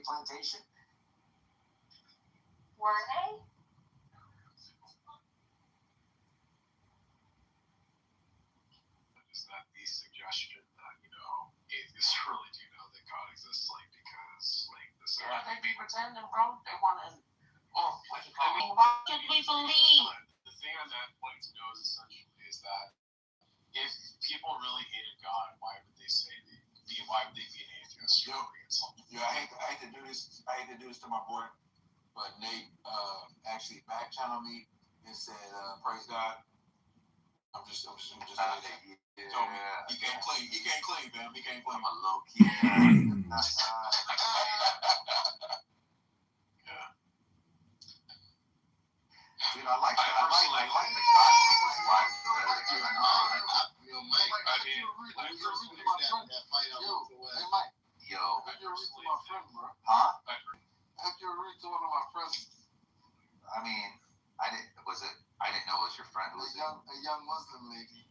plantation. Were they? Is that the suggestion that, atheists really do know that God exists, because, this... Yeah, they be pretending, bro. They want to... what you call it? Why should we believe? The thing on that point to know is essentially is that if people really hated God, why would they be an atheist? I hate to do this. I hate to do this to my boy, but Nate actually back channeled me and said, "Praise God." I'm just told me he can't claim, fam. He can't claim. I'm a low key guy. Yeah. Dude, I like the God people's life. Yo. Have you read to my friend, bro? Huh? Have you read to one of my friends? I mean, I didn't know it was your friend. A young Muslim lady.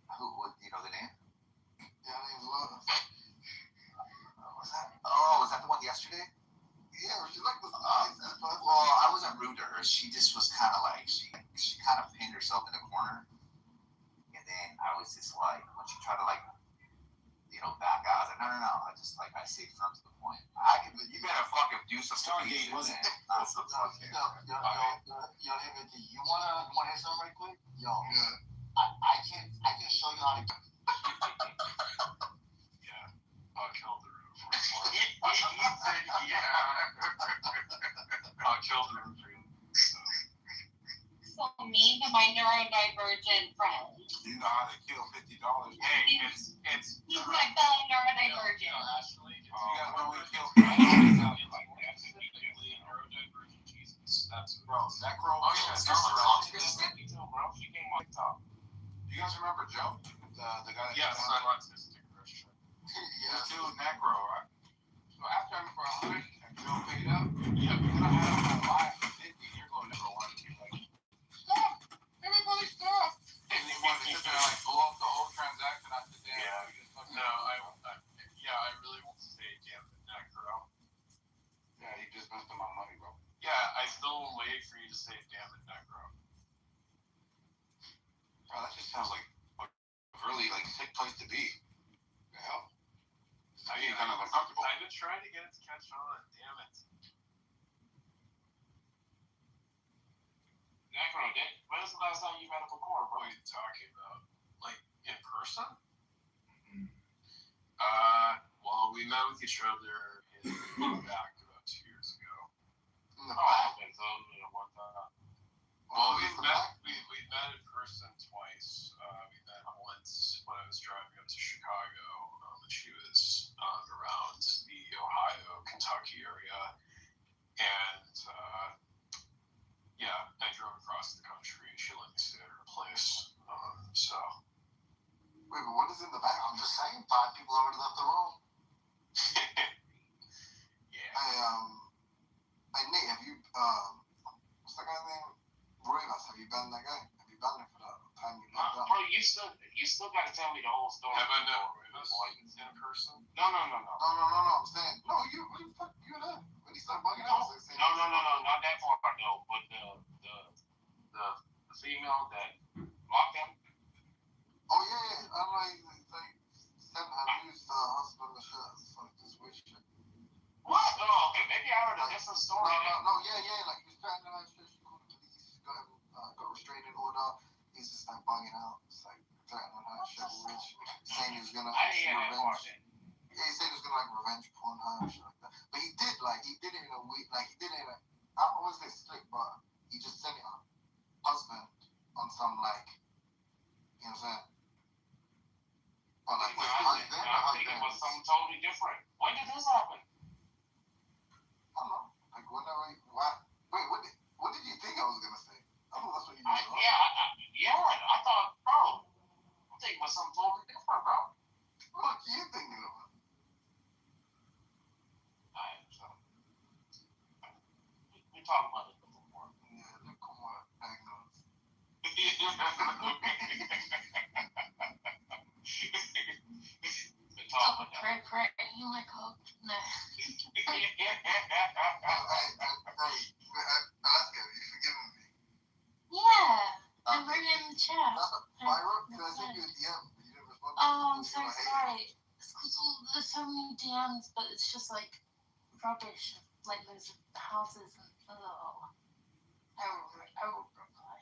Who? Do you know the name? Yeah, her name's Love. Was that the one yesterday? Yeah, she like this. Well, I wasn't rude to her. She just was kind of like she kind of pinned herself in the corner, and then I was just like, when she tried to back out, I was like, no. I stayed firm to the point. You better fucking do some Stargate, wasn't it? Not some fucking. You wanna hear something right quick? Yo, I can show you how to. Yeah, I'll kill the room for it. I'll kill the room for you. So me and my neurodivergent friend. You know how to kill $50. Hey, He's my fellow neurodivergent. Actually, You guys know we killed neurodivergent Jesus. That's bro. Necro. Oh yeah, She came on TikTok. You guys remember Joe? The guy that yes, I'm autistic Christian. Yeah, this dude Necro, right? So after I for 100 and Joe paid up, Yeah. then I had him on live for 50. You're going to go one. Stop! Everybody stop! And he wanted to blow up the whole transaction after that. Yeah. No, I really want to say damn it, Necro. Yeah, he just messed up my money, bro. Yeah, I still am waiting for you to say damn it, Necro. Bro, that just sounds like a really sick place to be. The hell? I get kind of uncomfortable. I've been trying to get it to catch on. Damn it. Necro, when was the last time you met up with Cora, bro? What are you talking about? In person? Well, we met with each other back about 2 years ago. In the Oh, back? okay, so one time. Well, we met in person twice. We met once when I was driving up to Chicago, and she was around the Ohio, Kentucky area, and I drove across the country, and she let me stay at her place. Wait, but what is in the back? I'm just saying, 5 people already left the room. Yeah. Hey, Nate, have you, what's that guy's name? Rivas, have you been that guy? Have you been there for the time you been done? Bro, you still gotta tell me the whole story. Have I met in person? No. No, I'm saying, no, you and him. When he started bugging out, I was saying, No, not that part, though. But the female that blocked him. oh, yeah, I'm like, have used the husband to shit, so this weird shit. What? Oh, okay, maybe I heard a different story. No, yeah, like, he was trying to, shit, she called the police, got restraining order, he's just, bugging out, it's like, threatening her, shit, rich, saying he was gonna, I didn't hear that part then. yeah, he said he was gonna, revenge porn her and shit like that, but he did it in a week, he did it in a, I wouldn't say slick, but he just sent it on husband on some, you know what I'm saying? Or I'm thinking about something totally different. When did this happen? I don't know. Whenever what did you think I was gonna say? I don't know that's what you mean. I thought, bro, I'm thinking about something totally different, bro. What are you thinking about? Alright, so we talk about it a little more. Yeah, look, come on, diagnose. Craig, you like hope? Nah. Alaska, you forgiving me? Yeah. And bring in the chat. Myra, did I send you a DM? You didn't respond? Oh, I'm so sorry. It's 'cause there's so many DMs, but it's just like rubbish. Like there's houses and I will reply.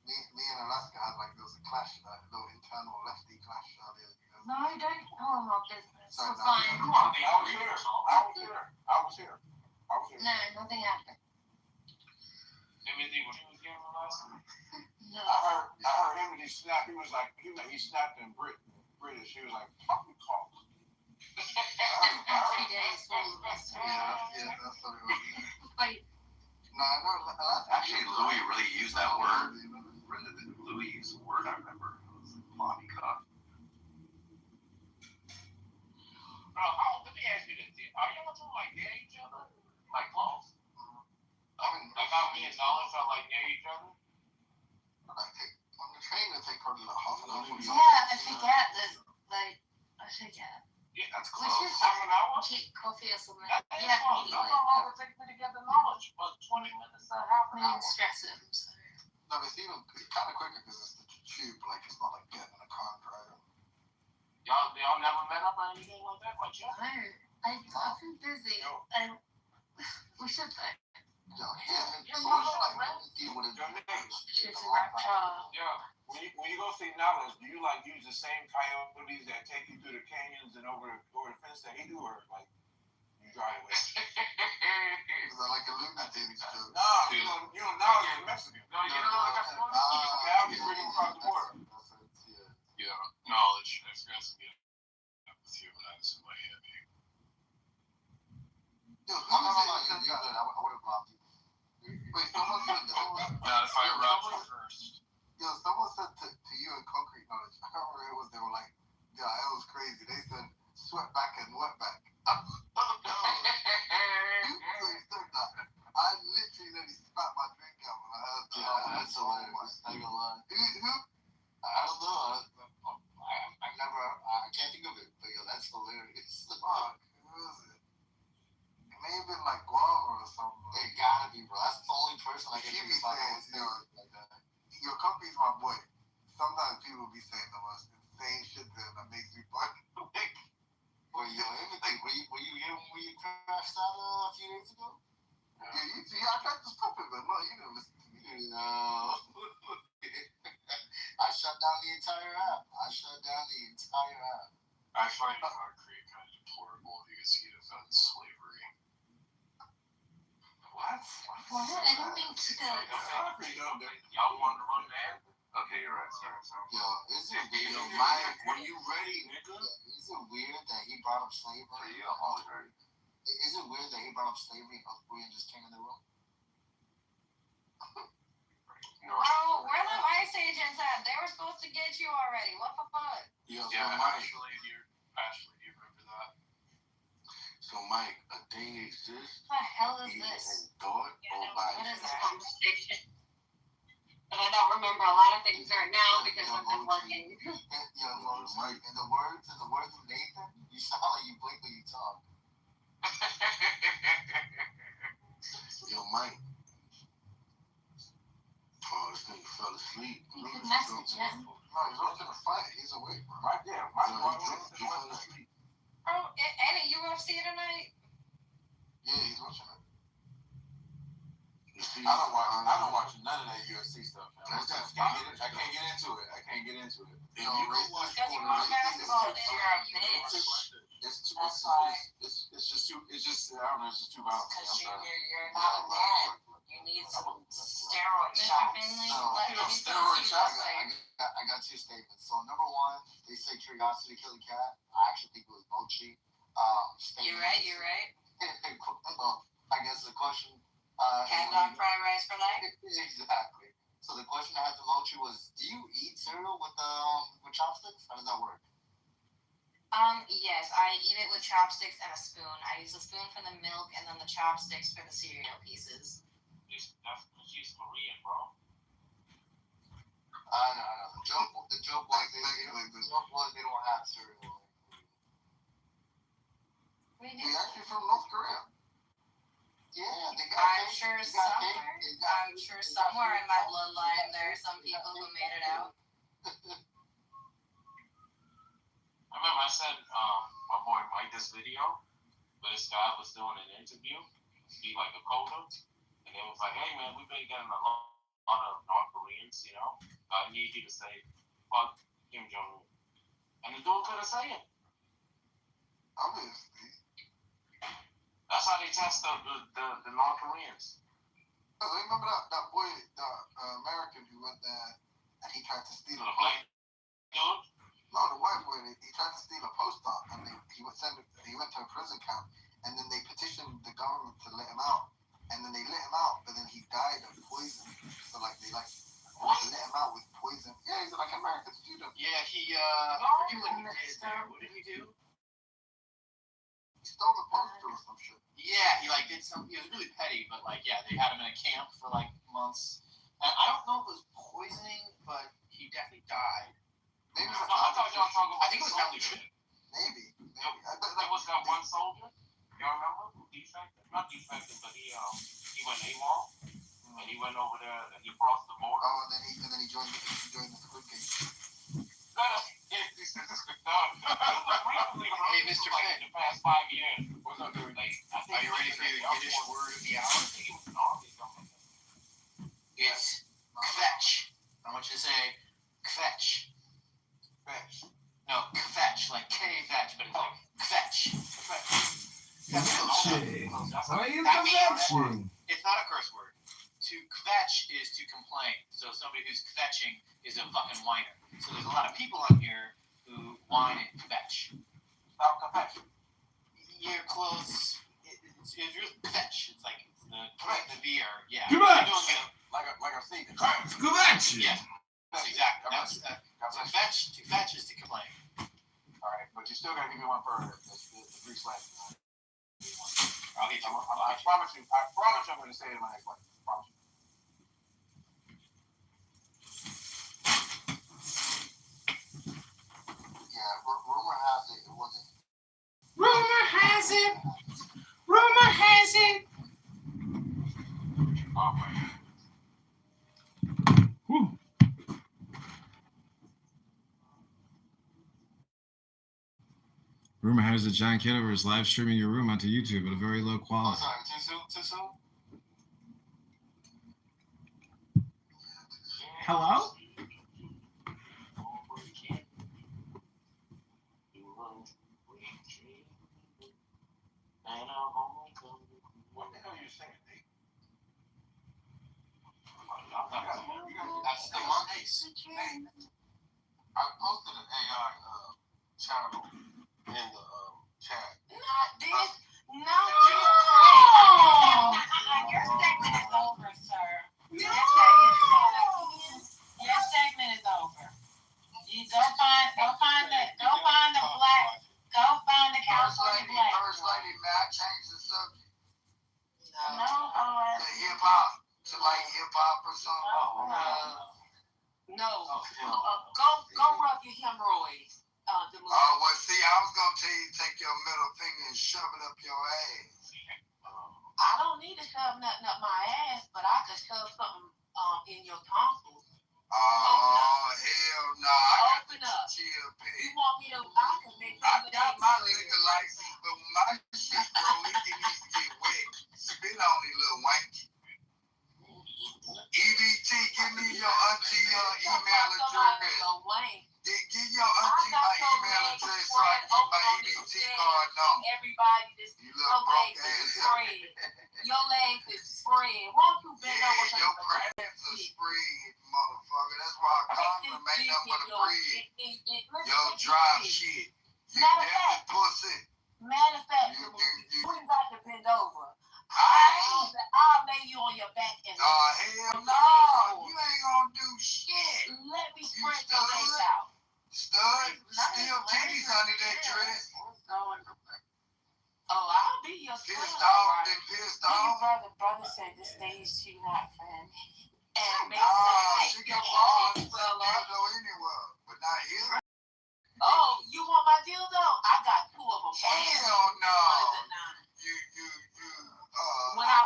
Me and Alaska had like there was a clash, a little internal lefty clash earlier. No, don't tell them our business. Sorry, It's no. fine. I was here. No, nothing happened. Timothy, what you was getting last night? No. I heard him and he snapped. He was like, he snapped in British. He was like, fucking cock. 3 days. Yeah, that's what it was. Wait. No, I know. Actually, Louis really used that word. Louis used the word I remember. It was mommy cock. Bro, let me ask you this. Are y'all two like near each other? Like close? Like how me and Nolan felt like near each other? On the train, it take probably like half an hour. Yeah, I forget that. Like, I forget. Yeah, That's We close. should half an hour? keep coffee or something. That's Yeah, close. maybe How like long would it take me to get the knowledge? But 20 minutes to half we an hour. didn't stress him. So. No, but it's even kind of quicker because it's the tube. Like, it's not like getting in a car and driving. Y'all never met up or anything like that? Like, yeah. No, I've been busy. We should though. Yo, yeah, Your so mother, it's like man. deal with it. She's a rapture. Yeah. When you go see Knowledge, do you like use the same coyotes that take you through the canyons and over the fence that he do, or like you drive away? Because I like a lunatic joke. No, you know Knowledge is Mexican. No, you know, like a story. Now you bring him across the border. Yeah, knowledge. I forgot to get up with you when I was in Miami. Yo, who was it? You're good. I would have blocked you. Wait, someone said Not if I robbed you first. Yo, someone said to you in concrete knowledge. I can't remember who it was. They were like, yeah, it was crazy. They said sweat back and wet back. You said that. I literally nearly spat my drink out when I heard that. Yeah, that's hilarious. I ain't gonna lie. Who? I don't know. I can't think of it. But yo, that's hilarious. Fuck. Who was it? It may have been like Guava or something. It gotta be, bro. That's the only person I can think about that would say it like that. Your company's my boy. Sometimes people be saying the most insane shit to him that makes me fucking like. Well, yo, everything. Were you here when we crashed out a few days ago? Yeah, I tried to stop it, but no, you didn't listen to me. No. I shut down the entire app. I find concrete kind of deplorable because he defends slavery. What? What? I don't think he does. Y'all want to run that? Okay, you're right. Sorry. Yo, is it weird? Yo, Mike, were you ready, nigga? Is it weird that he brought up slavery? Yeah, I'm always ready. Is it weird that he brought up slavery and us three just came in the room? Bro, where the ICE agents at? They were supposed to get you already. What the fuck? Yo, Yeah, so Mike, Ashley, do you remember that? so Mike, a thing exists. What the hell is Either this? in thought or by What is this action. conversation? But I don't remember a lot of things right now because I've been working. Yo, Mike, in the words of Nathan, you sound like you blink when you talk. Yo, Mike. Oh, this nigga fell asleep. You could message him. No, he's watching a fight. He's awake, bro. Mike, yeah, He fell asleep. Oh, any UFC tonight? Yeah, he's watching it. You see, I don't watch none of that UFC stuff. Man. I can't get into it. If you go watch Because you watch basketball, then you're a bitch. it's too. That's why. It's just too. It's just I don't know. It's just too violent. Because you're not a man. You need some steroid Mr. shots. Finley, No, let you know, me steroid see shots. you. I got two statements. So number one, they say curiosity killed the cat. I actually think it was Mochi. You're right, you're right. Well, I guess the question. Cat dog fried rice for life. Exactly. So the question I had to Mochi was, do you eat cereal with chopsticks? How does that work? Yes, I eat it with chopsticks and a spoon. I use the spoon for the milk and then the chopsticks for the cereal pieces. That's because she's Korean, bro. I know. The joke was they don't have cereal. We We're actually from North Korea. Yeah, they got I'm cake. sure They got cake. somewhere. They got I'm sure somewhere in my bloodline there are some people who made it out. I remember I sent my boy Mike this video, but this guy was doing an interview, be like a coder, and it was like, hey man, we've been getting a lot of North Koreans, you know. I need you to say fuck Kim Jong Un. And the dude couldn't say it. Obviously. That's how they test the North Koreans. Remember that boy, the American who went there and he tried to steal The a black dude? No, the white boy. He tried to steal a poster, and he went to a prison camp, and then they petitioned the government to let him out, and then they let him out, but then he died of poison. So they let him out with poison. Yeah, he's like American student. Yeah, he I forget what he did there. What did he do? He stole the poster or some shit. Yeah, he did some. He was really petty, but yeah, they had him in a camp for months. And I don't know if it was poisoning, but he definitely died. Maybe I thought y'all talking about. I think it was family shit. Maybe. There was that one soldier. Y'all remember? Defected? Not defected, but he went AWOL, and he went over there and he crossed the border. Oh, and then he joined the Squid Game. Hey, Mr. Like Finn. in the past 5 years. What's up, dude? Like, I think Are you ready for your Yiddish word of the hour? I think it was Nazi something. It's kvetch. I want you to say kvetch. Fetch. No, kvetch, like K-vetch, but it's like kvetch. Kvetching. Why are you That means- kvetching? It's not a curse word. To kvetch is to complain. So somebody who's kvetching is a fucking whiner. So there's a lot of people on here who whine and kvetch. Stop confession. You're close. It's really kvetch. It's like it's the V or yeah. Kvetch. You're doing good. Like a seed. Kvetching. Yeah. That's exactly. That's to fetch. To fetch is to complain. All right, but you still gotta give me one for the Greek slang. I'll get you. I promise you. I promise I'm gonna say it in my next one. I promise you. Yeah, rumor has it wasn't. Rumor has it. Rumor has it. Oh, my. Whew. Rumor has it John Kitover is live streaming your room onto YouTube at a very low Oh, quality. sorry. Too soon? Hello? What the hell are you singing, Nate? That's the monkeys. I posted an AI channel in the chat. Not this. No. Your segment is over, sir. Your segment is over. You go find the black. Go find the California black. First lady, may I change the subject? No. To hip hop. To hip hop or something. No. Go rub your hemorrhoids. The movie. Oh, well, see, I was going to tell you take your middle finger and shove it up your ass. I don't need to shove nothing up my ass, but I could shove something in your tonsils. Oh, hell no. I got Open the up. chill You pill. want me to? I can make I something got my liquor license, but when my shit, bro, it needs to get wet. Spit on it, little wanky. EBT, give me your auntie email address. Give your auntie my email address so I can get my EBT card number. Everybody just You your little broke legs is ass. spread. Your legs is spread. Won't you bend over? Yeah, your crabs are spread, motherfucker. That's why I condom ain't nothing but a bread. Yo, dry shit. You definitely pussy. Matter of fact, You- you got to bend over. Aight. I'll lay you on your back and Hell no. You ain't gonna do shit. let me spread your legs out. Stud, still titties under that dress. Oh, I'll be your Pissed stud, off, right? then pissed Your off. brother said this stage too hot for him. And make She can fall and dildo anywhere, but not here. oh, you want my dildo? I got two of them. Hell no. You, When I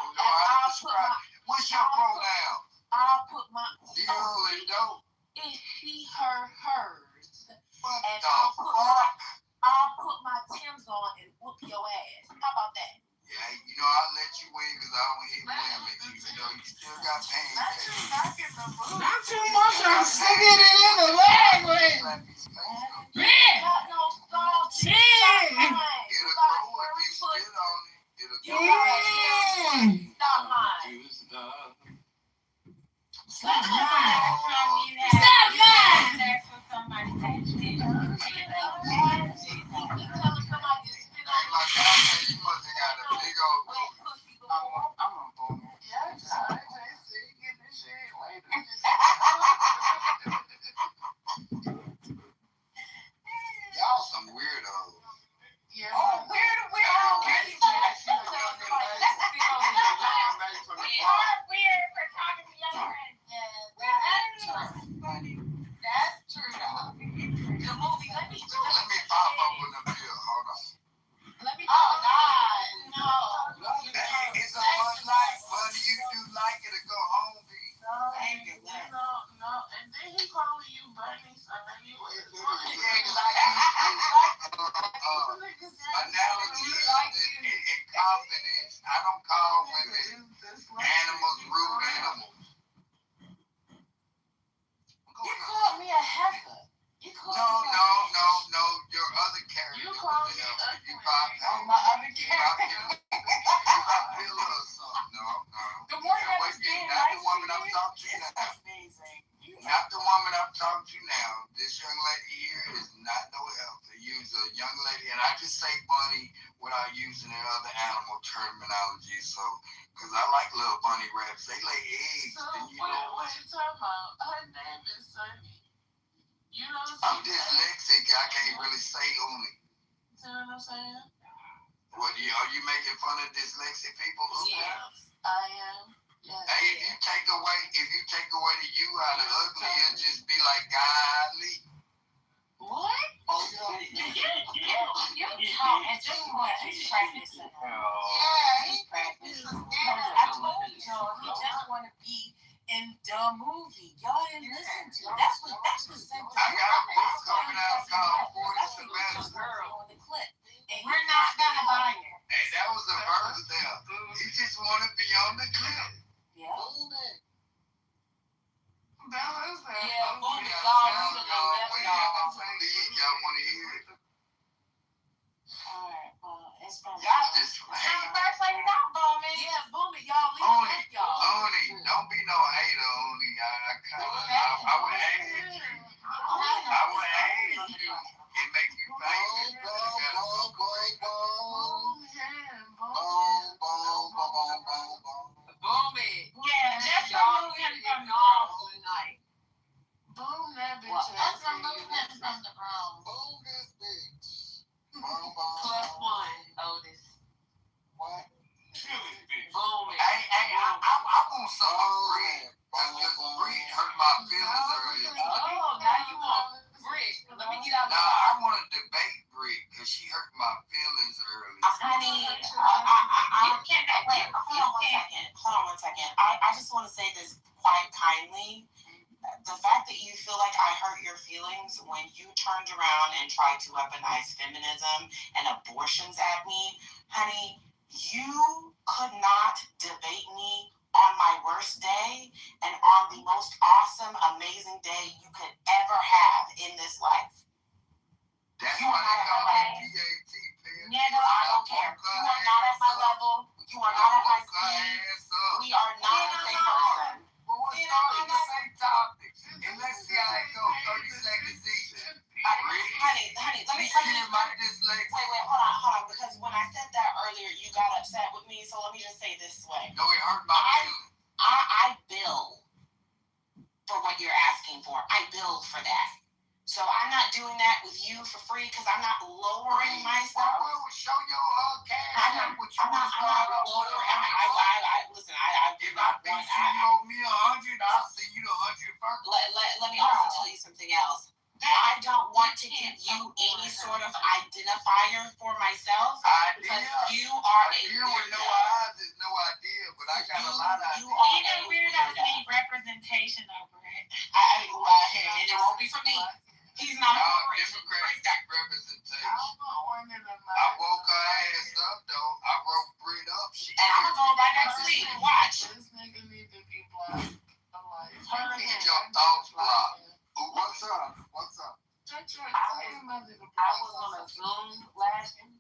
lady, and I just say bunny without using the other animal terminology. So, because I like little bunny rabbits, they lay eggs. So And you what know you talking about? Her name is Sunny. You know what I'm dyslexic. I can't really say only. You know what I'm saying? What are you making fun of dyslexic people? Yes, I am. Yes. Hey, if you take away the U out of ugly, it'll just be like golly. What? Oh, You talk and just what he's practicing. Yeah, He's practicing. I told y'all he just want to be in the movie. Y'all didn't listen to it. That's what sent I got a book coming out called 40 Semester. girl on the clip. And We're not gonna buy it. Hey, that was a verse there. He just want to be on the clip. yeah. That was that. Yeah, We Booty, got y'all sound, moving y'all. left, Wait, y'all. y'all want to hear it? Alright, well, it's from Y'all just It's hate. the first lady not booming. Yeah, booming, y'all leave it y'all. Oni, don't be no hater, Oni. I would hate you. I would hate you. It make you famous. Booming. Yeah, Just y'all remove him from the room tonight. Boom that bitch. Well, Let's remove him from the room. Plus one, Otis. Booming. Hey, I want some of Bree. Because Bree hurt my feelings earlier. Oh, now you want Brick. Let me get out the Nah, car. I want to debate Bree because she hurt my feelings earlier. Honey, You cannot wait, hold on one second. I just want to say this quite kindly. The fact that you feel like I hurt your feelings when you turned around and tried to weaponize feminism and abortions at me, honey, you could not debate me on my worst day and on the most awesome, amazing day you could ever have in this life. That's You why are they not call at me my PAT, man. Nigga, I don't care. You are not at my level. You are not at my speed. We are not the same person. Well, what's on the same topic? And let's see how it goes. 30 seconds each. Honey, let me my dyslexia. Wait, hold on, because when I said that earlier, you got upset with me, so let me just say this way. No, it hurt my feelings. I bill for what you're asking for. I bill for that. So I'm not doing that with you for free because I'm not lowering myself. Well, show your cash. I'm not lowering. Listen, If I beat you, you owe me 100. I'll see you the 100 first. Let me also tell you something else. I don't want to give you any sort of identifier for myself because you are a Idea with no weirdo. eyes is no idea, but I got a lot of You ideas. are Even weirdos need representation over it. And it won't be for me. He's not a No, corporation. Democrats get representation. I I woke her ass up, though. I woke Britt up. And I'm gonna go right back to sleep. Watch. This nigga need to be blocked. Get your thoughts blocked. Ooh, What's up? I was on a Zoom last and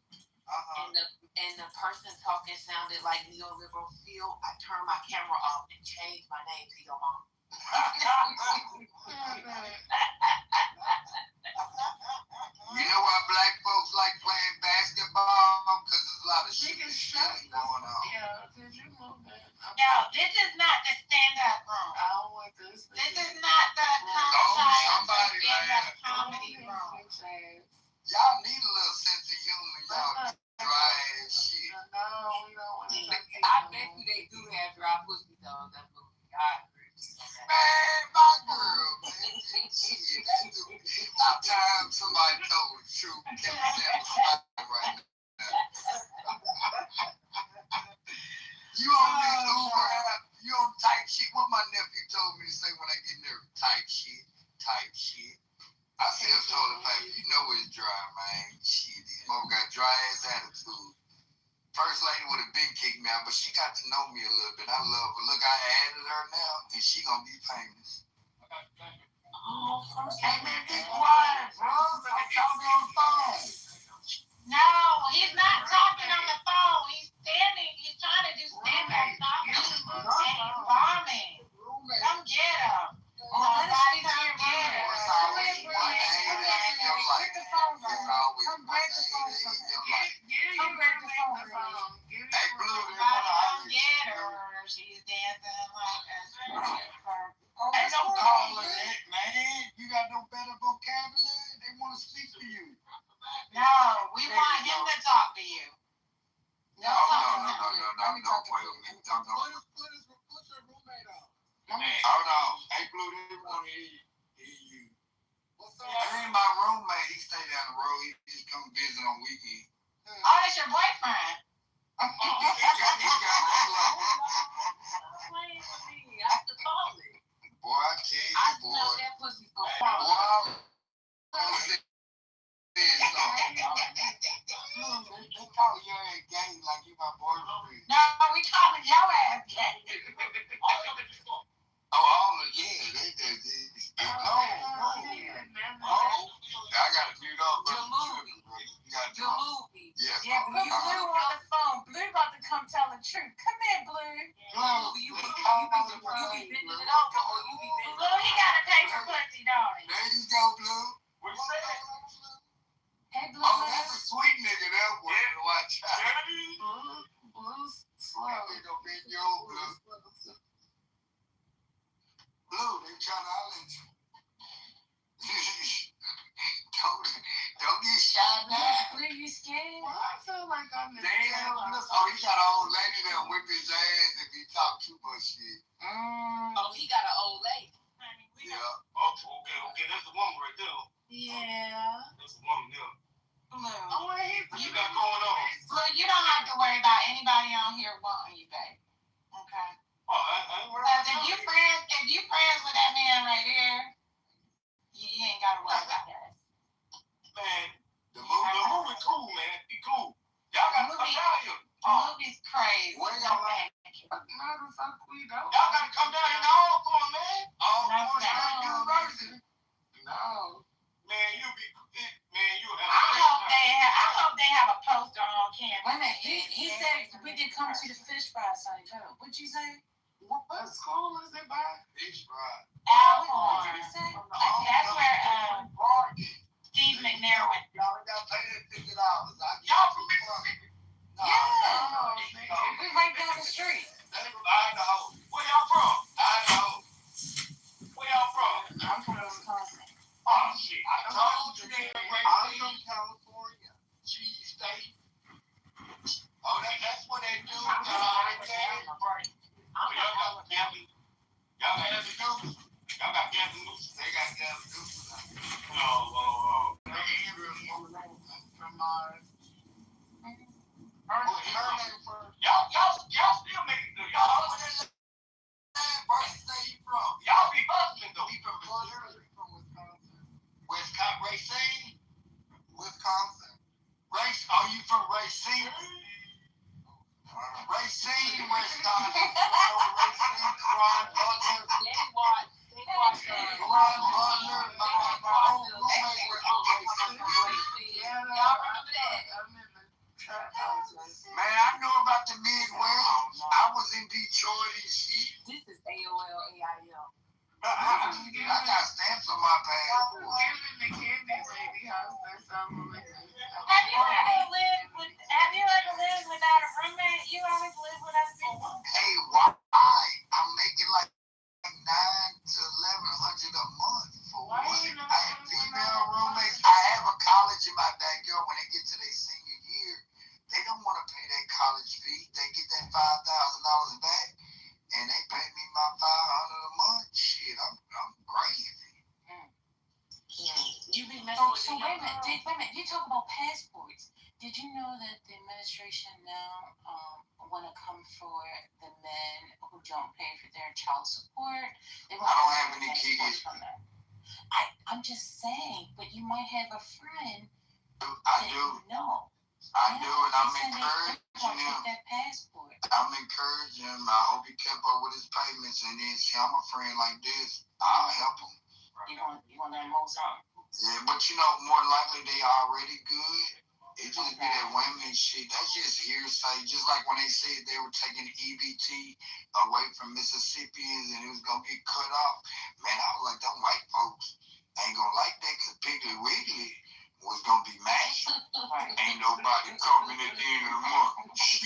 the person talking sounded like neoliberal feel. I turned my camera off and changed my name to your mom. You know why black folks like playing basketball? Because there's a lot of shit going on. No, this is not the stand-up room. This is not the somebody stand-up comedy room. Y'all need a little sense of humor, y'all dry ass shit. I bet you they do have dry pussy though. That movie. I agree. Man, my girl, man. Shit, that's about time somebody told the truth. Can right now. You on this Uber app, you on type shit. What my nephew told me to say when I get in there, type shit. I sell toilet paper, you know it's dry, man. Shit, these motherfuckers got dry ass attitude. First lady would have been kicked me out, but she got to know me a little bit. I love her. Look, I added her now, and she gonna be famous. Hey man, be quiet, bro. I'm talking on the phone. No, he's not talking on the phone. He's standing. He's trying to do stand-up comedy. And he's bombing. Come get him. Somebody come get him. It's always one hater in your life. It's always one hater. play with me. Don't know. What's your roommate on? Hold on. Hey, Blue, they want to hear you. What's up? That ain't my roommate. He stay down the road. He just come visit on weekends. Oh, that's your boyfriend. He got the flow. Playing with me. I have to call it. Boy, I tell you, I boy. smell that pussy for Boy, I said something. They call your ass gay like you my boyfriend. No, we calling your ass gay. Oh, all of they did this. No. Oh, I got to mute up, bro. You got to do movie. Yeah. Yeah, Blue on the phone. Blue about to come tell the truth. Come here, Blue. You be bending it over or you be bending it Blue, he got a taste for pussy, don't he? There you go, Blue. What you say? Hey, Blue. Oh, that's a sweet nigga, that boy. Watch out. Blue's slow. They gonna bend you over, Blue. Blue, they trying to holler at you. Don't get shot now. Blue, you scared? Well, I feel like I'm in Damn, look, oh, he got an old lady that'll whip his ass if he talk too much shit. Oh, he got an old lady. Yeah. Okay, that's the woman right there. Yeah. That's the woman there. Blue. I want to hear What you got going on? Blue, you don't have to worry about anybody on here wanting you, babe. Okay. Oh, I ain't worried Because about if you friends with that man right there, you ain't gotta worry about that. Man, The the movie. movie cool, man. He cool. Y'all gotta come down here. The movie's crazy. Where y'all at? Matter of fact, we don't. Y'all gotta come down here and all for it, man. Oh, No, going straight to university. No. Man, you'll be, man, you'll have I hope they have a poster on campus. Wait a minute. He said we could come to the fish fry Sunday. What'd you say? What school is it by? Fish fry. What did Alcorn. he say? That's where Steve McNair went. Y'all gotta pay that $50. Y'all from Mississippi? Yeah. We right down the street. That's from Idaho. Where y'all from? Idaho. Where y'all from? I'm from Wisconsin. Oh, shit. I told you they were I'm from California. Cheese State. Oh, that's what they do. Oh, y'all got gambling. Y'all got Gavin Newsom. Y'all got gambling news. They got Gavin Newsom. Oh. From mine. Her name first. Y'all still making good. Y'all where that person say he from? Y'all be hustling though. He from Missouri. From Wisconsin. Wisconsin. Racine? Wisconsin. Are you from Racine? Racine, Wisconsin. Racine, Ron Butler. They watch. Ron Butler. My old roommate was from Racine. Yeah, Y'all remember that? I'm in the trap house. Man, I know about the Midwest. I was in Detroit and shit. This is AOL AIL. I got stamps on my passport. I'm in the candy lady house. That's all I'm saying. Have you ever lived without a roommate? You always live without people? Hey, why? I'm making like $900 to $1,100 a month for Why what? you not I have living female without roommates. I have a college in my backyard. When they get to their senior year, they don't want to pay their college fee. They get that $5,000 back, and they pay me my $500 a month. Shit, I'm crazy. You be messing with wait a minute. You talk about passports. Did you know that the administration now want to come for the men who don't pay for their child support? They I don't have any kids. from that. I'm just saying, but you might have a friend I that do. you know. I do, and I'm They encouraging him. take that passport. I'm encouraging him. I hope he kept up with his payments, and then see, I'm a friend like this. I'll help him. You want to know something? Yeah, but more likely they already good. It just be that women shit. That's just hearsay. Just like when they said they were taking EBT away from Mississippians and it was gonna get cut off. Man, I was like, them white folks ain't gonna like that because Piggly Wiggly was gonna be mad. Ain't nobody coming at the end of the month. Shit,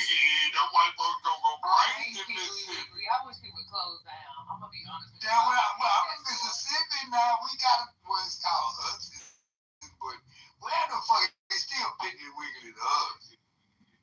them white folks gonna go crazy in Mississippi. I wish people would close down. I'm gonna be honest with you. Yeah, well, I'm in Mississippi now. We got what's called Hudson, but where the fuck they still Piggly Wiggly to us?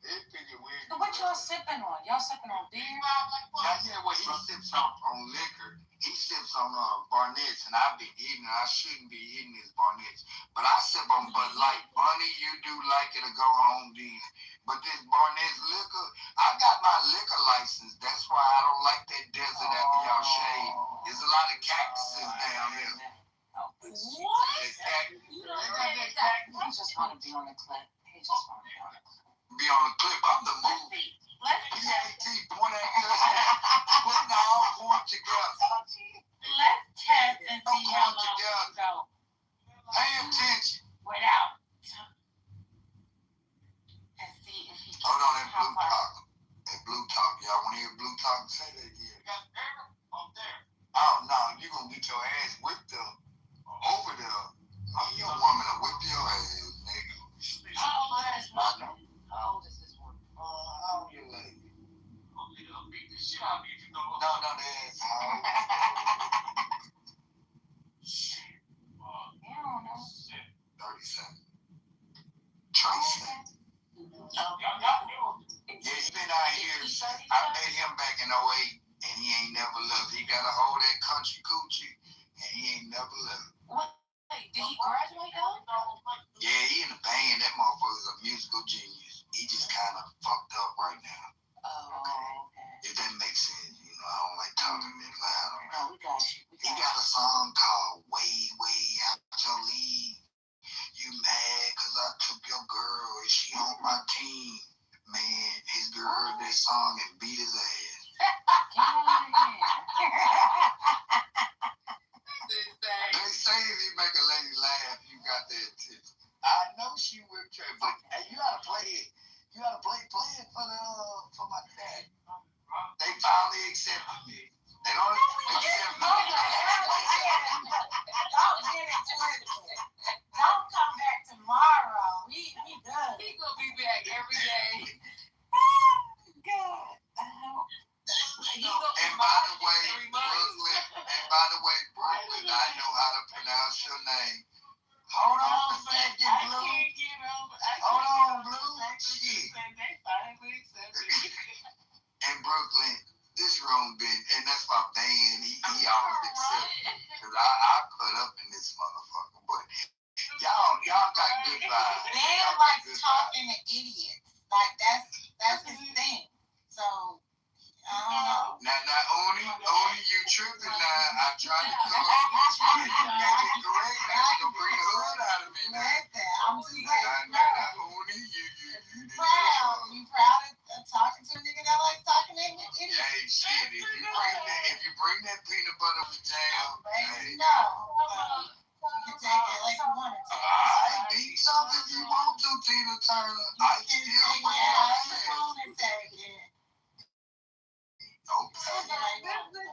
They Piggly Wiggly. What y'all sipping on? Y'all sipping on beer? Yeah, well, he sips on liquor. He sips on Barnett's, and I've been eating. I shouldn't be eating his Barnett's, but I sip on Bud Light. Bunny, you do like it to go home then. But this Barnett's liquor, I got my liquor license. That's why I don't like that desert after y'all shade. There's a lot of cactuses down there. What? You know he just want to be on the clip. He just want to be on the clip. Be on the clip. I'm the movie. Point at put it all going together. Let's test and see how long we can go. Pay attention. Without. And see if he can. Hold on, that blue talk. That blue talk. Y'all want to hear blue talk? Say that again. Oh, no. You're going to get your ass whipped up over there. Oh, you a woman to whip your ass, nigga. How old is this woman? How old you lady? Beat the shit out of me if you go. No, that's how old. I don't know. 37. Tracy. Yeah, he been out here. I met him back in 08, and he ain't never left. He got a hold of that country coochie, and he ain't never left. What? Wait, did he graduate though? Yeah, he in the band. That motherfucker's a musical genius. He just kind of fucked up right now. Oh, okay. If that makes sense, you know, I don't like talking that loud. No, we got you. He got a song called Way, Way Out Your League. You mad cause I took your girl and she on my team. Man, his girl heard that song and beat his ass. Get out of here. They say if you make a lady laugh, you got that attention. I know she whipped her, but hey, you gotta play it. You gotta play it for my dad. They finally accepted me. They don't accept me. Don't get it twisted. Don't come back tomorrow. We good. He gonna be back every day. God. And by the way, Brooklyn, I know how to pronounce your name. Hold on a second, Blue. Hold on, Blue. Shit. And Brooklyn, this room been, and that's my band. He always accept me. Cause I put up in this motherfucker. But y'all got good vibes. Dan likes talking to idiots. Like that's his thing. So I don't know. Now, Oni, you tripping now. I tried to tell you. You got it correct. Now you bring the hood out of me now. Listen, I'm just saying. Now, Oni, you proud. You proud of talking to a nigga that likes talking to idiots? Hey, shit, if you bring that peanut butter with jam, hey. No. You can take it like you want to. I beat something if you want to, Tina Turner. I You can still take want it my like you ass. want to take it. Okay. Exactly.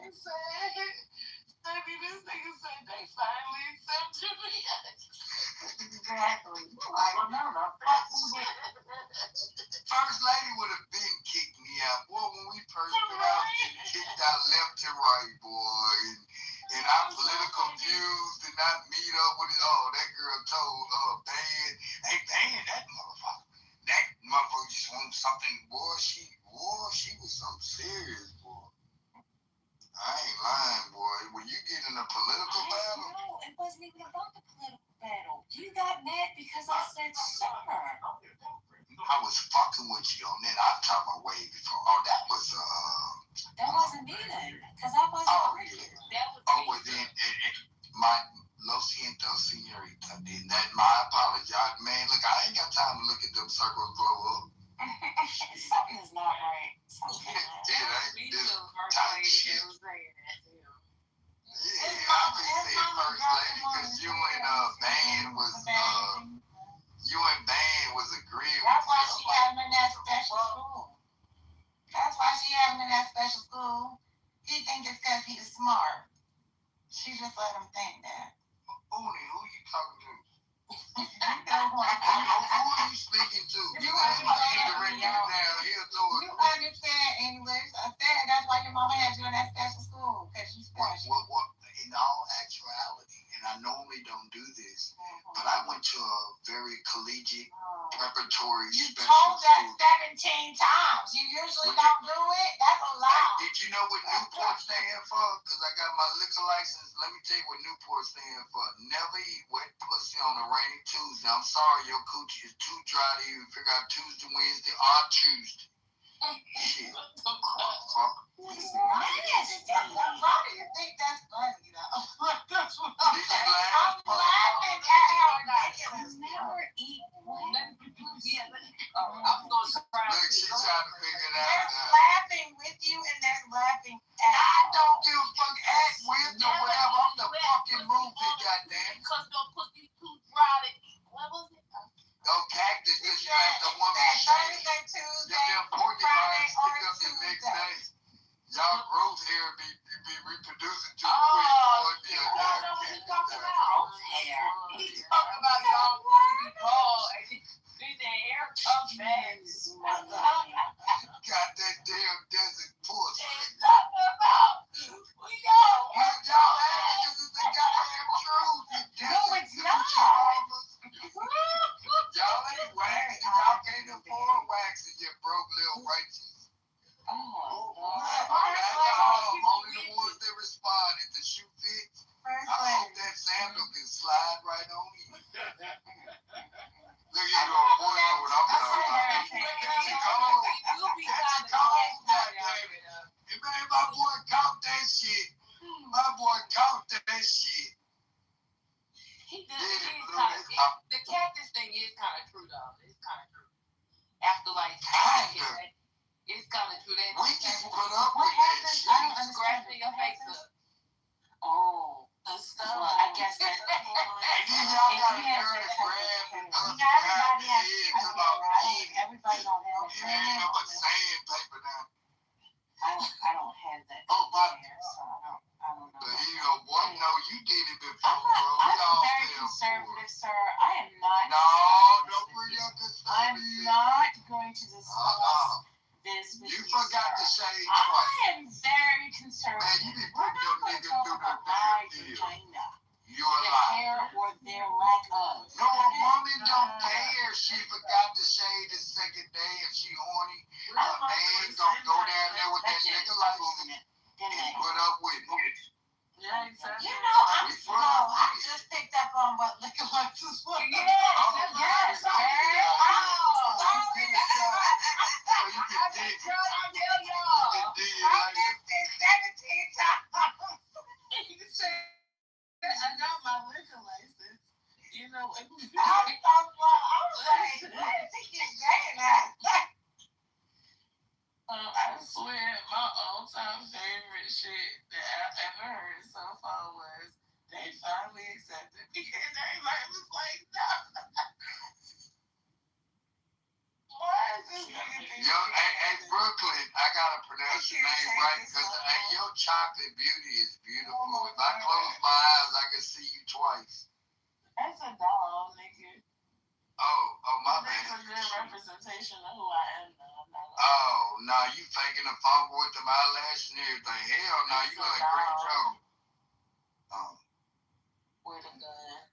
First lady would have been kicked me out. Boy, when we first got out, getting kicked out left and right, boy. And our political views did not meet up with it. Oh, that girl told Ban, hey, Ban, that motherfucker just wants something, boy. She was something serious, boy. I ain't lying, boy. When you get in a political battle. No, it wasn't even about the political battle. You got mad because I said summer. I was fucking with you on that. I've talked my way before. Oh, that wasn't me then, because I wasn't drinking. Well then, my Lo Siento Senorita. Then that my apology. Man, look, I ain't got time to look at them circles blow up. Something is not right. Something is not right. It ain't this type shit. Yeah, I be saying first lady because you and Ban was agreeing with That's why she had him in that special school. That's why she had him in that special school. He think it's because he's smart. She just let him think that. Oni, who you talking to? You know who I'm talking Who are you speaking to? You understand English. I said that's why your mama had you in that special school, because you special. Well, in all actuality, and I normally don't do this, but I went to a very collegiate preparatory You special told us school. 17 times. You usually don't do it. That's a lie. Did you know what Newport stand for? Because I got my liquor license. Let me tell you what Newport stand for. Never eat wet pussy on a rainy Tuesday. I'm sorry, your coochie is too dry to even figure out Tuesday, Wednesday, or Tuesday. Shit. Motherfucker. Why do you think that's funny, though? That's what I'm Did you saying. laugh? I'm laughing at how ridiculous. Never eat one. Yeah, I'm going to try. Look, she trying to figure it out There's now. laughing with you and there's laughing at I don't give a fuck act with or whatever. I'm the fucking movie, goddamn. Because no pussy too dry to eat. What was it? No cactus, you. just like the woman Thursday, shit. Tuesday, Them porcupines Friday, stick or up the next Tuesday. day. Y'all growth hair be reproducing too quick. Oh, Boy, you yeah, don't know what he's talking yeah. about. Hair. He's talking about y'all pussy bald. Did the hair come back? Got that damn desert pussy. He's talking about. We know. Well, y'all ass is the goddamn truth. You No, desert it's coochie not. mamas. Y'all ain't waxing. Y'all can't afford waxing, you broke little righteous. Oh, That's Lord. all. Only the ones that respond. If the shoe fits, First I lady. hope that sandal can slide right on in. Look, you I'm know, not boy, know what I'm gonna- talking about. I'm That's a cold. That's a cold, goddamn it. And man, my boy caught that shit. My boy caught that shit. He Did did. it, Blue. The cactus thing is kind of true, though. It's kind of true. After like, Kinda. it's kind of true. That We just put up What with that happens? shit. I don't understand. scratching your face up. Oh, The stuff. well, I guess that. And then y'all got a girl to grab and us You know, everybody behind the has head people, about right? me. Everybody don't have It ain't no but sandpaper now. I don't have that. Oh, my. hair, so I don't know. But you know, boy, no, you did it before, I'm bro. We not, I'm all very fell for it. conservative, sir. I am not. No, discussing don't this bring with your you. conservative I'm shit. not going to discuss this with You you, forgot sir. to shave I twice. am very Man, conservative. you be We're putting not them going to niggas talk through the about my damn deal. vagina, You a the lie. hair or their lack of. No, a woman don't care. She forgot to shave the second day if she horny. A man gonna go down there with that nigga license and put up with it. Yeah, exactly. You know, I'm We slow. put up I with it. just picked up on what liquor license was. Yes, So you can dig it. You can dig it I later. missed it 17 times. I got my liquor license. You know, I was like, what is he keep saying that? I swear, my all-time favorite shit that I ever heard so far was they finally accepted me, and everybody was like, no. Why is this nigga think Yo, hey, Brooklyn, I gotta pronounce your name right because your chocolate beauty is beautiful. If I close my eyes, I can see you twice. That's a dog, nigga. Oh, my That's a bad. good representation of who I am, though. I'm not Oh, no, you faking a fumble with them eyelashes and everything. Hell no, you look like Greg Jones. with a gun.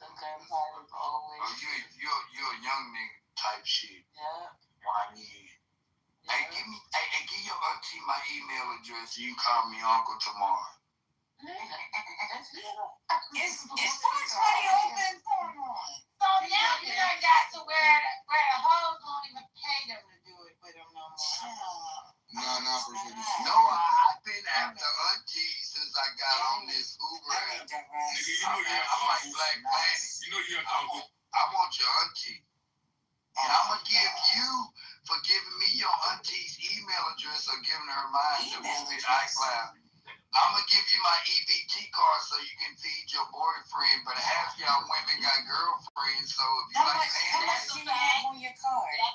The gun part is always. Oh, you're a young nigga type shit. Yeah. Why me? Hey, give your auntie my email address. You can call me Uncle tomorrow. It's 420 open for one. So now you done got to where the hoes don't even pay them to do it with them no more. No, I've been after auntie since I got on this Uber app. I'm like Black Planet. I want your auntie. And I'm going to give you for giving me your auntie's email address or giving her mine to move it iCloud. I'm going to give you my EBT card so you can feed your boyfriend, but half y'all women got girlfriends, so if you How like much saying do you have on your card? I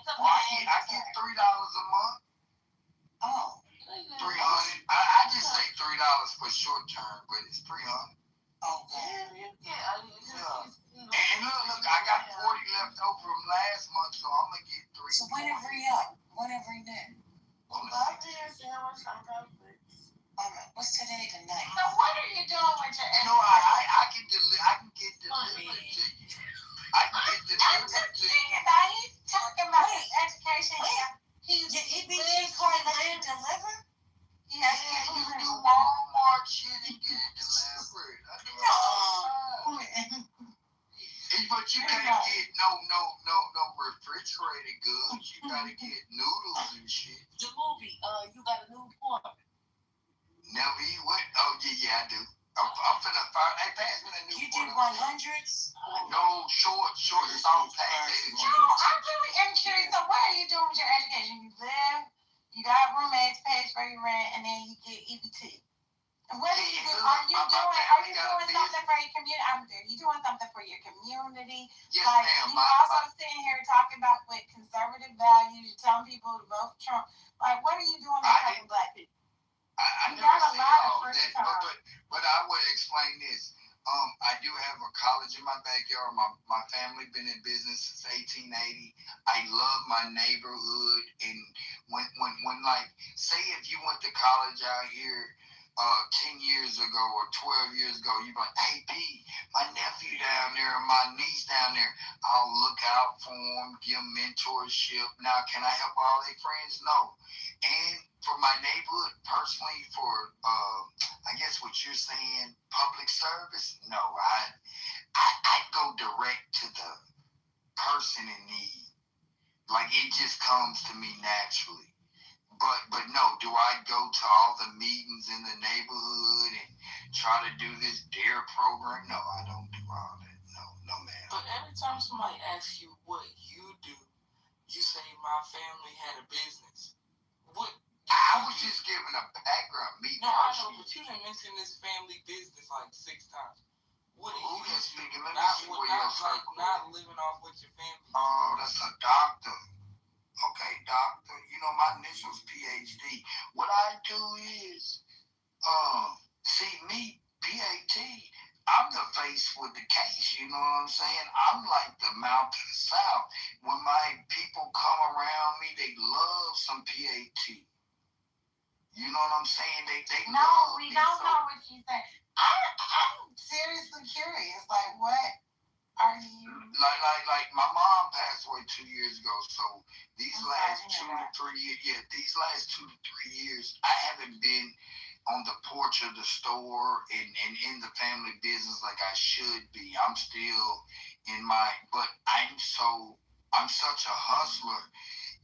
get $3 a month. Oh. $300. I just say $3 for short term, but it's $300. Okay. And look, I got 40 left over from last month, so I'm gonna get 3. So whenever you up, whenever you do. On the I'll 6th. be a sandwich on Netflix. Alright, what's today tonight? So what are you doing with your You know, I can get delivered to you. I get the I'm just thinking that he's talking about his education. He's EBT card land deliver? He has yeah, to you do do Walmart shit and get it delivered. I do it all the time. But you can't get no refrigerated goods. You gotta get noodles and shit. The movie, you got a new porn. Never eat what? Oh yeah, I do. I'm finna find. Hey, pass me that new You porn. did 100s? No, short, soft pack. No, I really am curious. So what are you doing with your education? You live, you got roommates, pays for your rent, and then you get EBT. What are you doing? Are you doing something for your community? Are you doing something for your community? Yes, Like ma'am. you also sitting here talking about with conservative values, you're telling people to vote for Trump. Like, what are you doing to help black people? I You never got a said lot of all free that, time. but I would explain this. I do have a college in my backyard. My family been in business since 1880. I love my neighborhood, and when like say if you went to college out here 10 years ago or 12 years ago, you'd be like, hey P, my nephew down there, my niece down there, I'll look out for them, give them mentorship. Now, can I help all their friends? No. And for my neighborhood, personally, for I guess what you're saying, public service, no, I go direct to the person in need. Like it just comes to me naturally. But no, do I go to all the meetings in the neighborhood and try to do this DARE program? No, I don't do all that. No, man. But every time somebody asks you what you do, you say my family had a business. What? I was just giving a background. No, I know, but you didn't mention this family business like 6 times. What do you do? Not living off with your family. Oh, that's a doctor. Okay, doctor. You know, my initials PhD. What I do is, see me, PAT, I'm the face with the case, you know what I'm saying? I'm like the mouth to the south. When my people come around me, they love some PAT. You know what I'm saying? They No, love we me. don't know what you say. I'm seriously curious. Like, what are you? Like my mom passed away 2 years ago. So these last 2 to 3 years, these last 2 to 3 years, I haven't been on the porch of the store and in the family business like I should be. I'm still in my, but I'm such a hustler.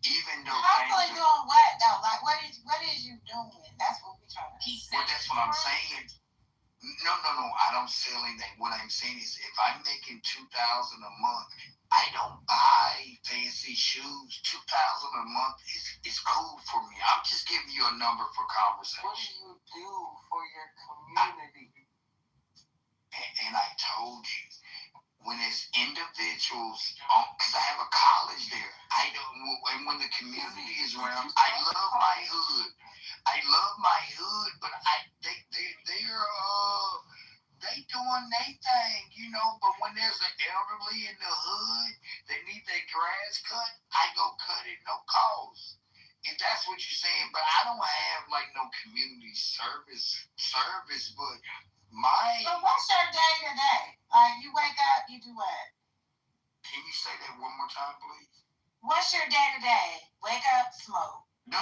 Even though hustling doing what though? Like what is you doing? That's what we're trying to. Well, that's what I'm saying. No. I don't sell anything. What I'm saying is, if I'm making $2,000 a month, I don't buy fancy shoes. $2,000 a month is cool for me. I'm just giving you a number for conversation. What do you do for your community? And I told you, when it's individuals, because I have a college there, I don't. And when the community is around, I love my hood. But they doing their thing, you know. But when there's an elderly in the hood, they need their grass cut, I go cut it, no cost. If that's what you're saying, but I don't have like no community service, but my. So what's your day to day? Like you wake up, you do what? Can you say that one more time, please? What's your day to day? Wake up, smoke. No.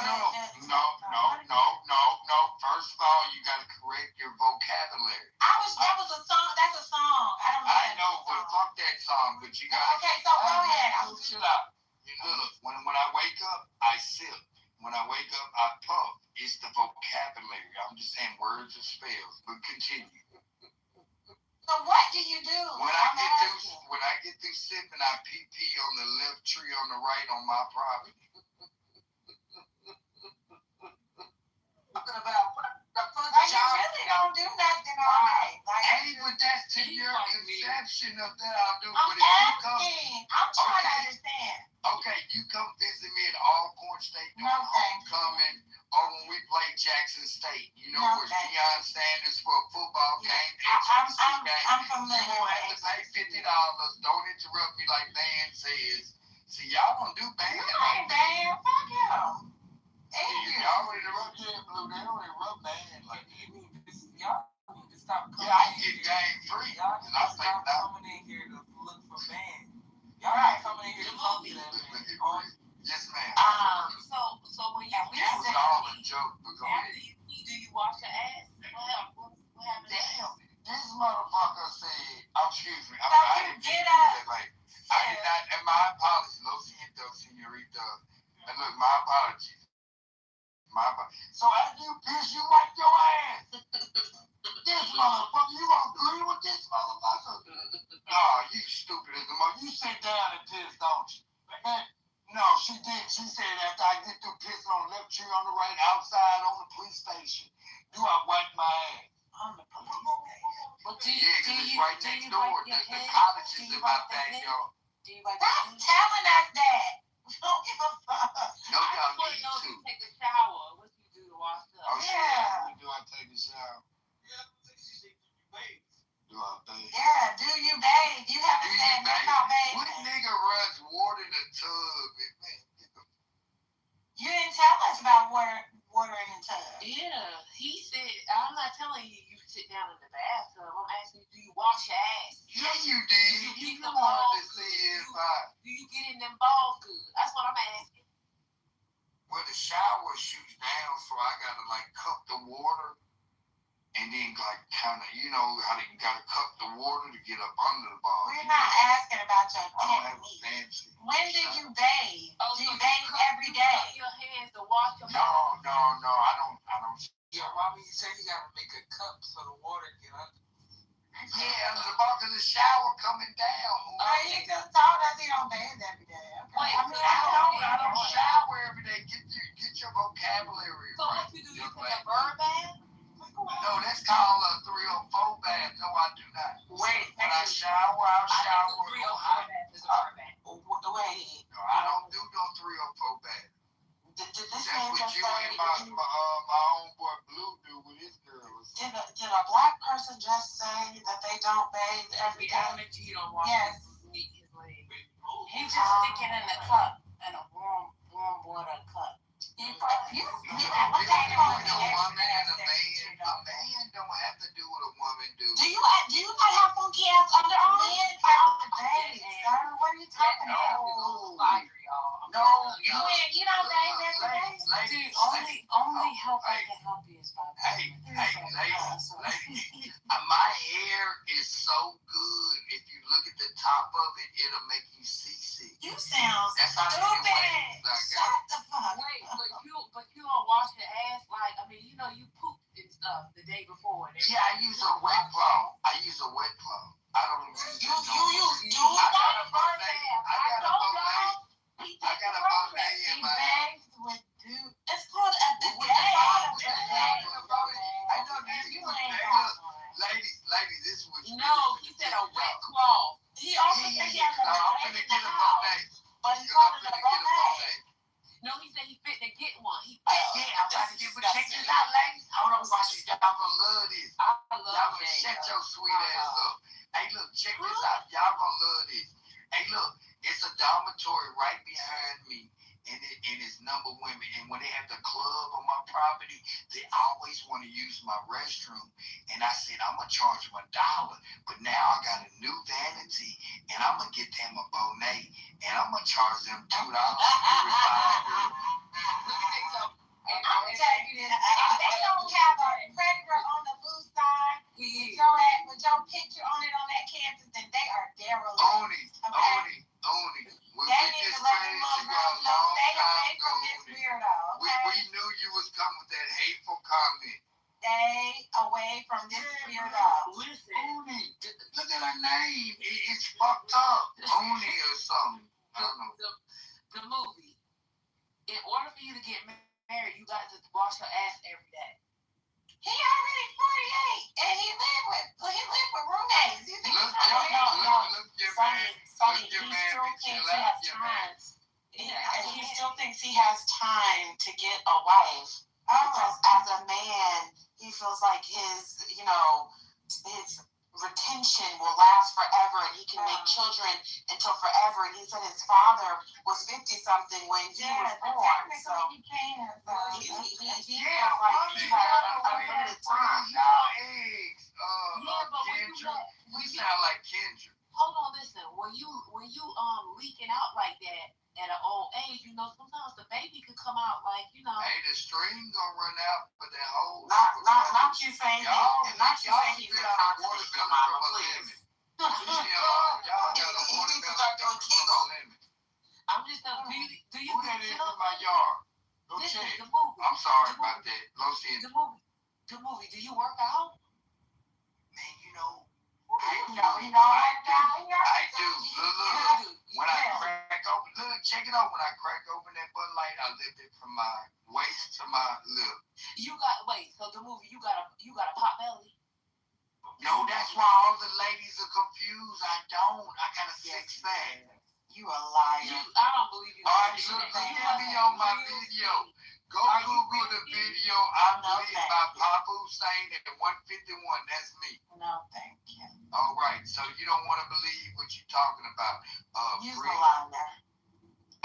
First of all, you gotta correct your vocabulary. That was a song. That's a song. I know, but fuck that song. But you gotta. Okay, so go ahead. Chill out. Look, when I wake up, I sip. When I wake up, I puff. It's the vocabulary. I'm just saying words or spells. But continue. So what do you do? When I get through sipping, I pee on the left tree on the right on my property. Talking about what the fuck? You really don't do nothing all day. Hey, but that's to your conception of that I'll do. I'm asking. I'm trying to understand. Okay, you come visit me at Alcorn State doing homecoming, or when we play Jackson State, you know, where Deion Sanders for a football game, I'm familiar. You won't have to pay $50. Don't interrupt me like Van says. See, y'all don't do bad. You ain't bad. Fuck him. Y'all interrupt Blue. They don't interrupt bad like that. Y'all need to stop coming I get game free. Y'all need to stop now. coming in here to look for band. look, my apologies. So after you piss, you wipe your ass. This motherfucker, you gonna agree with this motherfucker? No, you stupid as a mother. You sit down and piss, don't you? Man, no, she did. She said after I get through pissing on the left tree on the right outside on the police station, do I wipe my ass? On the police station. Well, do Yeah, you, because do it's you, right do next you door. wipe your The head? college Do is you in my wipe the head? backyard. Do you wipe Stop your head? telling us that. Don't give a fuck. No, y'all need know if to. you take a shower, what you do to wash up. Oh, shit. Yeah. Do I take a shower? Do I bathe? Yeah, do you bathe? You haven't Do you said nothing bathe? about What bathing. nigga runs water in a tub? Man, get the You didn't tell us about water in the tub. Yeah, he said, I'm not telling you you sit down in the bathtub. I'm asking you, do you wash your ass? yeah, you did. You You keep the wanted to balls see good. if I. Do you get in them balls good? That's what I'm asking. Well, the shower shoots down, so I gotta like cup the water, and then like kind of, you know how you gotta cup the water to get up under the ball. We're not asking about your I don't have a technique. fancy. When did you bathe? Oh, Do you so bathe every day? Cup your hands to wash your No, I don't. Yeah, Robbie, you said you gotta make a cup so the water get under. Yeah, I'm about to the shower coming down. Oh, he just told us he don't bathe every day. Okay. Wait, I mean, I don't shower every day. Get your vocabulary So right. what you do, you young take lady. a bird bath? No, that's called a 304 bath. No, I do not. Wait, When I shower, I'll shower. I think a 304 bath is a bird bath. Wait, No, I don't do no 304 bath. did this That's man what just you say? and my homeboy Blue do with his girls. Did a black person just say that they don't bathe every day? You don't wash Yes. his legs. He just stick it in the cup, in a warm water cup. You If you don't do have it with a woman and a man don't have to do what a woman do. Do you not have funky ass underarms? Men have to bathe, sir. What are you talking about? No, You don't bathe every day? Dude, only help I can help you is by Hey, ladies, my hair is so good. If you look at the top of it, it'll make you see. You sound That's how many stupid. ways I got. Shut the fuck Wait, up. but you don't wash your ass like, I mean, you know, you pooped and stuff the day before. And Yeah, I use a wet cloth. I don't use You no- use I got a bidet. I got a bidet in He my house. bathes with dude. It's called a bidet. I know that you hey, look, ladies, this is what you no, he said a wet cloth. He also said he has a I'm bidet finna in get the a house, bidet. but he I'm called it a finna get a bidet. bidet. No, he said he fit to get one. Yeah, I'm about to get, but check this out, ladies. Hold on, watch this. Y'all gonna love this. I Y'all love gonna that. shut your sweet ass up. Hey, look, check this out. Y'all gonna love this. Hey, look, it's a dormitory right behind me, and it's number women. And when they have the club on my property, they always want to use my restroom. And I said, I'm gonna charge them $1. But now I got a new vanity, and I'm gonna get them a bonnet, and I'm gonna charge them $2 every 5 years. And I'm gonna tell you this, if they don't have a predator on the blue sign with your picture on it on that campus, then they are derelict. Own it. We They with need this to let them crazy little girl girls know, long stay time away ago. from this weirdo, We okay? knew you was coming with that hateful comment. Stay away from this weirdo. Listen, Oni. Look at her name. It's fucked up. Oni or something. I don't know. the movie. In order for you to get married, you got to wash your ass every day. He already 48, and he lived with roommates. You think Look, he's Sonny, your he man still be thinks chill he out, has your man. time. He still thinks he has time to get a wife. Because as a man, he feels like his retention will last forever and he can make children until forever. And he said his father was 50-something when he was born. So he can. he feels like he has unlimited time. But when you Kendra. We sound like Kendra. hold on, listen. When you leaking out like that at an old age, you know, sometimes the baby could come out like, you know. Hey, the string gonna run out, but that whole Not you saying y'all he's spit out a inconsequential, watermelon Mama, from a please. lemon. Y'all got a He needs to watermelon start doing from a Kegel. lemon. I'm just telling you, do you Who that that is in my yard. Go Listen, check. the movie. I'm sorry about that. Los Angeles. The movie. Do you work out? Man, you know, I I do. Look. When I crack open, look, check it out. When I crack open that Bud Light, I lift it from my waist to my lip. So the movie, you got a pot belly. No, that's why all the ladies are confused. I don't. I got a six pack. You a liar. I don't believe you. All right, look at me on my video. Go Google the video. I'm lit by Papa Hussein at 151. That's me. No, thank you. All right, so you don't want to believe what you're talking about. You're a Bree. liar.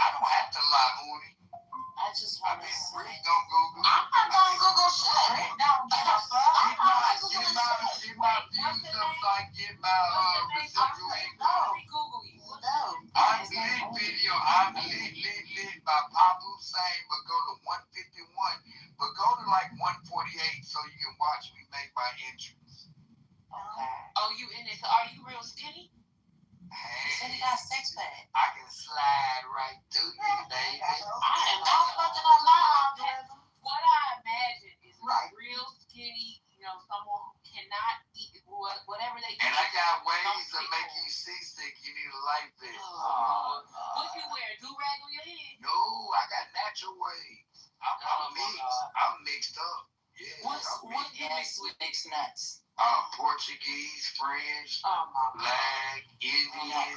I don't have to lie, Uni. I just I want to mean, say. Bree don't Google. I'm not gonna Google shit. Don't give a fuck. Get my views up so I get my residual income. Google you. No. I'm lit video. I'm lit by Papa Hussein, but go to 151. But go to like 148 so you can watch me make my entrance. Okay. Oh, you in it? So are you real skinny? Hey, You said you got a six pack. I can slide right through you, baby. I am not fucking alive, brother. What I imagine is Right. real skinny, someone who cannot eat whatever they eat. And I got ways of making you seasick. You need a life vest. What you wear? Do-rag on your head? No, I got natural ways. I'm mixed up. Yeah. What you mix with mixed nuts? Portuguese, French, Oh my God. Black, Indian.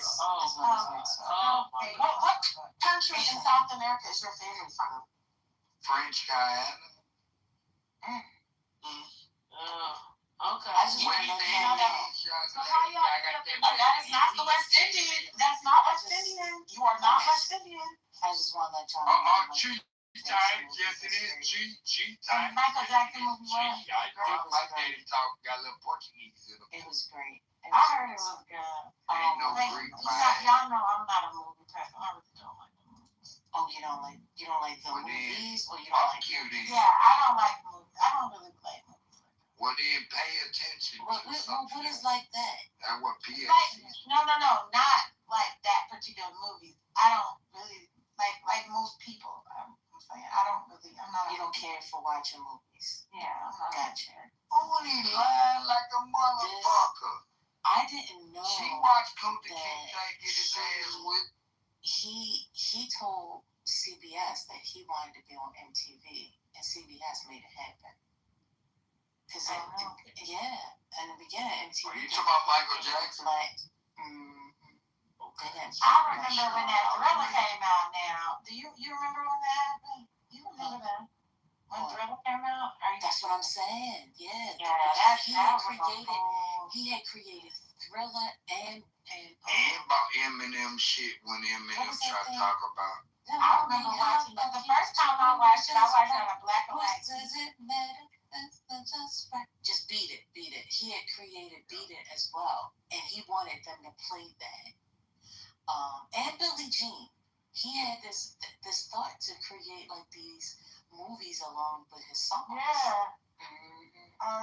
What country in South America is your family from? French Guyana. Okay. I just West want to know Indies. that. So how y'all I got get them. up That is not the West Indian. That's not West Indian. You are not West Indian. I just want to let y'all know. Cheat time. Yes, it is. Cheat time. Michael Jackson movie was. I know. My daddy talk got a little Portuguese in him. It was great. I heard it was good. Ain't no Like, Greek y'all know I'm not a movie person. I really don't like the movies. Oh, you don't like the Well, then, movies, or you don't Fuck like you then. Yeah, I don't like movies. I don't really like movies. Well, then pay attention to something. what is like that? That's what Like, PhD is. no, not like that particular movie. I don't really like most people. I'm saying I don't really. I'm not. You don't care for watching movies. Yeah, I'm not. Gotcha. Oh, he lying like a motherfucker. I didn't know She watched Kunta that Kinte get his ass whipped. he told CBS that he wanted to be on MTV, and CBS made it happen. Cause in the beginning, MTV. Are you talking about Michael Jackson? I remember when that Thriller came out. Now, do you remember when that happened? You remember that when Thriller came out? That's what I'm saying. Yeah. Yeah, He had created Thriller and about Eminem shit when Eminem tried to talk about. I remember watching it. The first time I watched it on a black and white. Does it matter? Just beat it. He had created Beat It as well, and he wanted them to play that. And Billie Jean, he had this thought to create like these movies along with his songs. Yeah.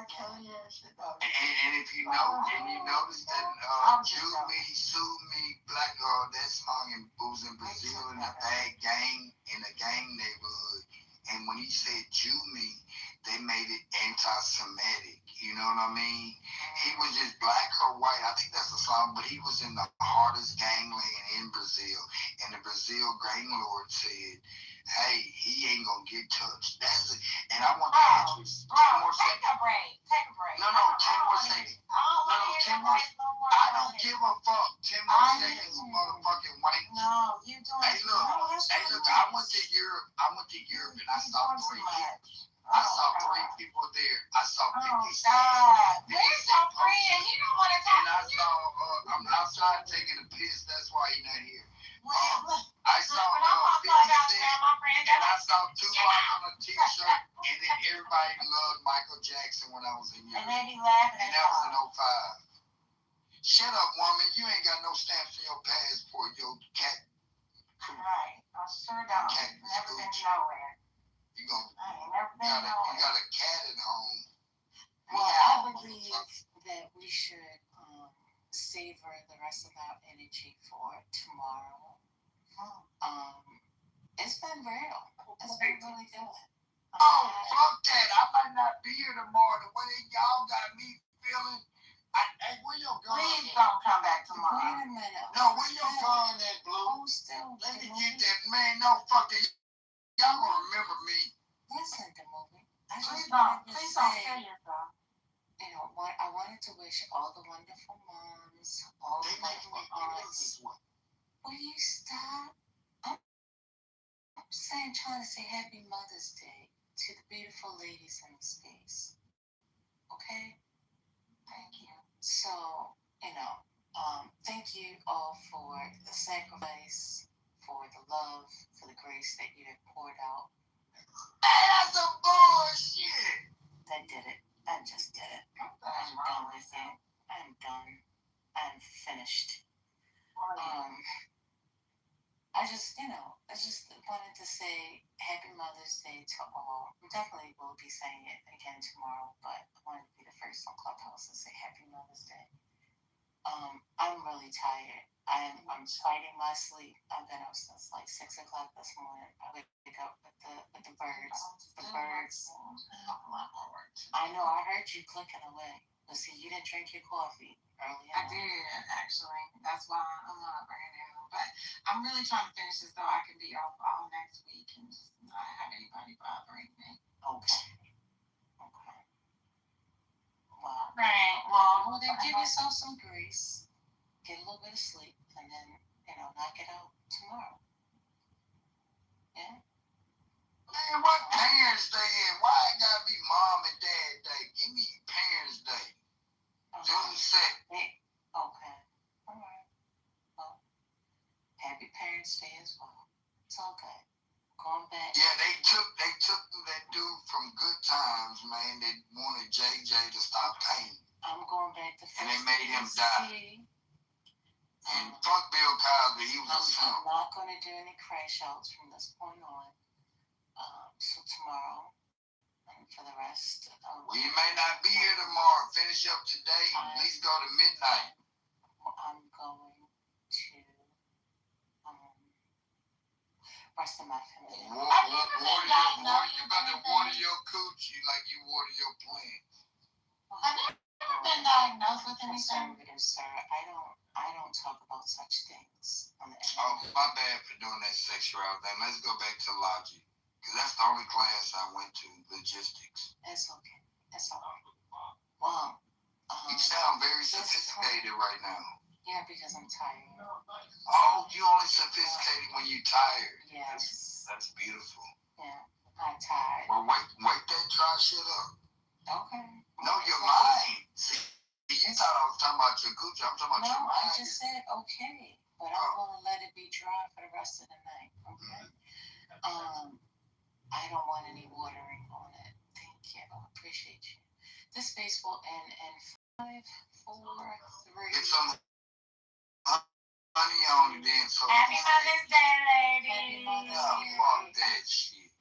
And if you notice that Jew Me, Sue Me, Black Girl, that song was in Brazil in a bad gang, in a gang neighborhood. And when he said Jew Me, they made it anti-Semitic. You know what I mean? He was just black or white. I think that's a song, but he was in the hardest gangland in Brazil. And the Brazil gang lord said, hey, he ain't gonna get touched. That's it. And I want to ask you 10 more seconds. Take a break. No, 10 more seconds. I don't give a fuck. 10 more seconds, motherfucking white. No, you doing Hey, look, I went to Europe and I saw 3 people. I saw 3 people there. I saw 50 God. Where's your friend? He don't want to talk And I to you. saw, I'm outside taking a piss. That's why he's not here. I saw When I'm on 50 Clubhouse, Cent, my friend, and I saw Tupac on a t-shirt, and then everybody loved Michael Jackson when I was in and Europe. they be laughing And at that was in y'all. 05. Shut up, woman. You ain't got no stamps in your passport, your cat. Right. I sure don't. Cat Never been scooch. nowhere. You gonna I ain't never been you nowhere. got a cat at home. Well, I believe that we should savor the rest of our energy for tomorrow. It's been been real. It's been really good. Oh, fuck that. I might not be here tomorrow. The way y'all got me feeling. Hey, where your gun Please at? don't come back Wait tomorrow. a minute. No, where your gun at, Blue? Hold still. Let me the get movie. that, man. No, fuck that. Y'all gonna remember me. Listen, the movie. I Please just don't. wanted to Please don't say, kill yourself. you know, what I wanted to wish all the wonderful moms, all They the making me wonderful feel aunts. this way. Will you stop? I'm saying, trying to say Happy Mother's Day to the beautiful ladies in the space. Okay? Thank you. So, you know, thank you all for the sacrifice, for the love, for the grace that you have poured out. Man, that's some bullshit. That did it. I just did it. I'm done with you. I'm done. I'm finished. I just, you know, I just wanted to say Happy Mother's Day to all. We definitely will be saying it again tomorrow, but I wanted to be the first on Clubhouse to say Happy Mother's Day. I'm really tired. I'm fighting my sleep. I've been up since like 6 o'clock this morning. I wake up with the birds. The birds. I know. I heard you clicking away. But see, you didn't drink your coffee early I on. did, actually. That's why I'm up right now. But I'm really trying to finish this so I can be off all next week and just not have anybody bothering me. Okay. Okay. Well, Right. well, then give yourself some grace. Get a little bit of sleep, and then, you know, knock it out tomorrow. Yeah? Man, what Parents Day is? Why it gotta be Mom and Dad Day? Give me Parents Day. June 2nd. Okay. All right. Well, happy Parents' Day as well. It's all good. Going back. Yeah, they took that dude from Good Times, man. They wanted JJ to stop pain. I'm going back to And they made him die. And Um, fuck Bill Cosby, he was a I'm simp. not going to do any crash outs from this point on. So tomorrow, and for the rest. We may not be here tomorrow. Finish up today. At least go to midnight. I'm going to rest in my family. You about to water your coochie like you water your plants. Have you ever been diagnosed with anything? Conservative, sir. I don't talk about such things on the internet. Oh, my bad for doing that sexual thing. Let's go back to logic. Because that's the only class I went to, logistics. It's okay. It's all right. Well, You sound very sophisticated right now. yeah, because I'm tired. Oh, you only sophisticated when you're tired. Yes. That's beautiful. Yeah, I'm tired. Well, wake that dry shit up. Okay. No, your mind. See, you thought I was talking about your coochie. I'm talking about your No, mind. I just said okay, but I'm gonna let it be dry for the rest of the night. Okay. I don't want any watering on it. Thank you. I appreciate you. This space will end in 5, 4, 3. Get some honey on it then. So Happy Mother's Day, ladies. Happy Mother's Oh, Day. fuck that shit.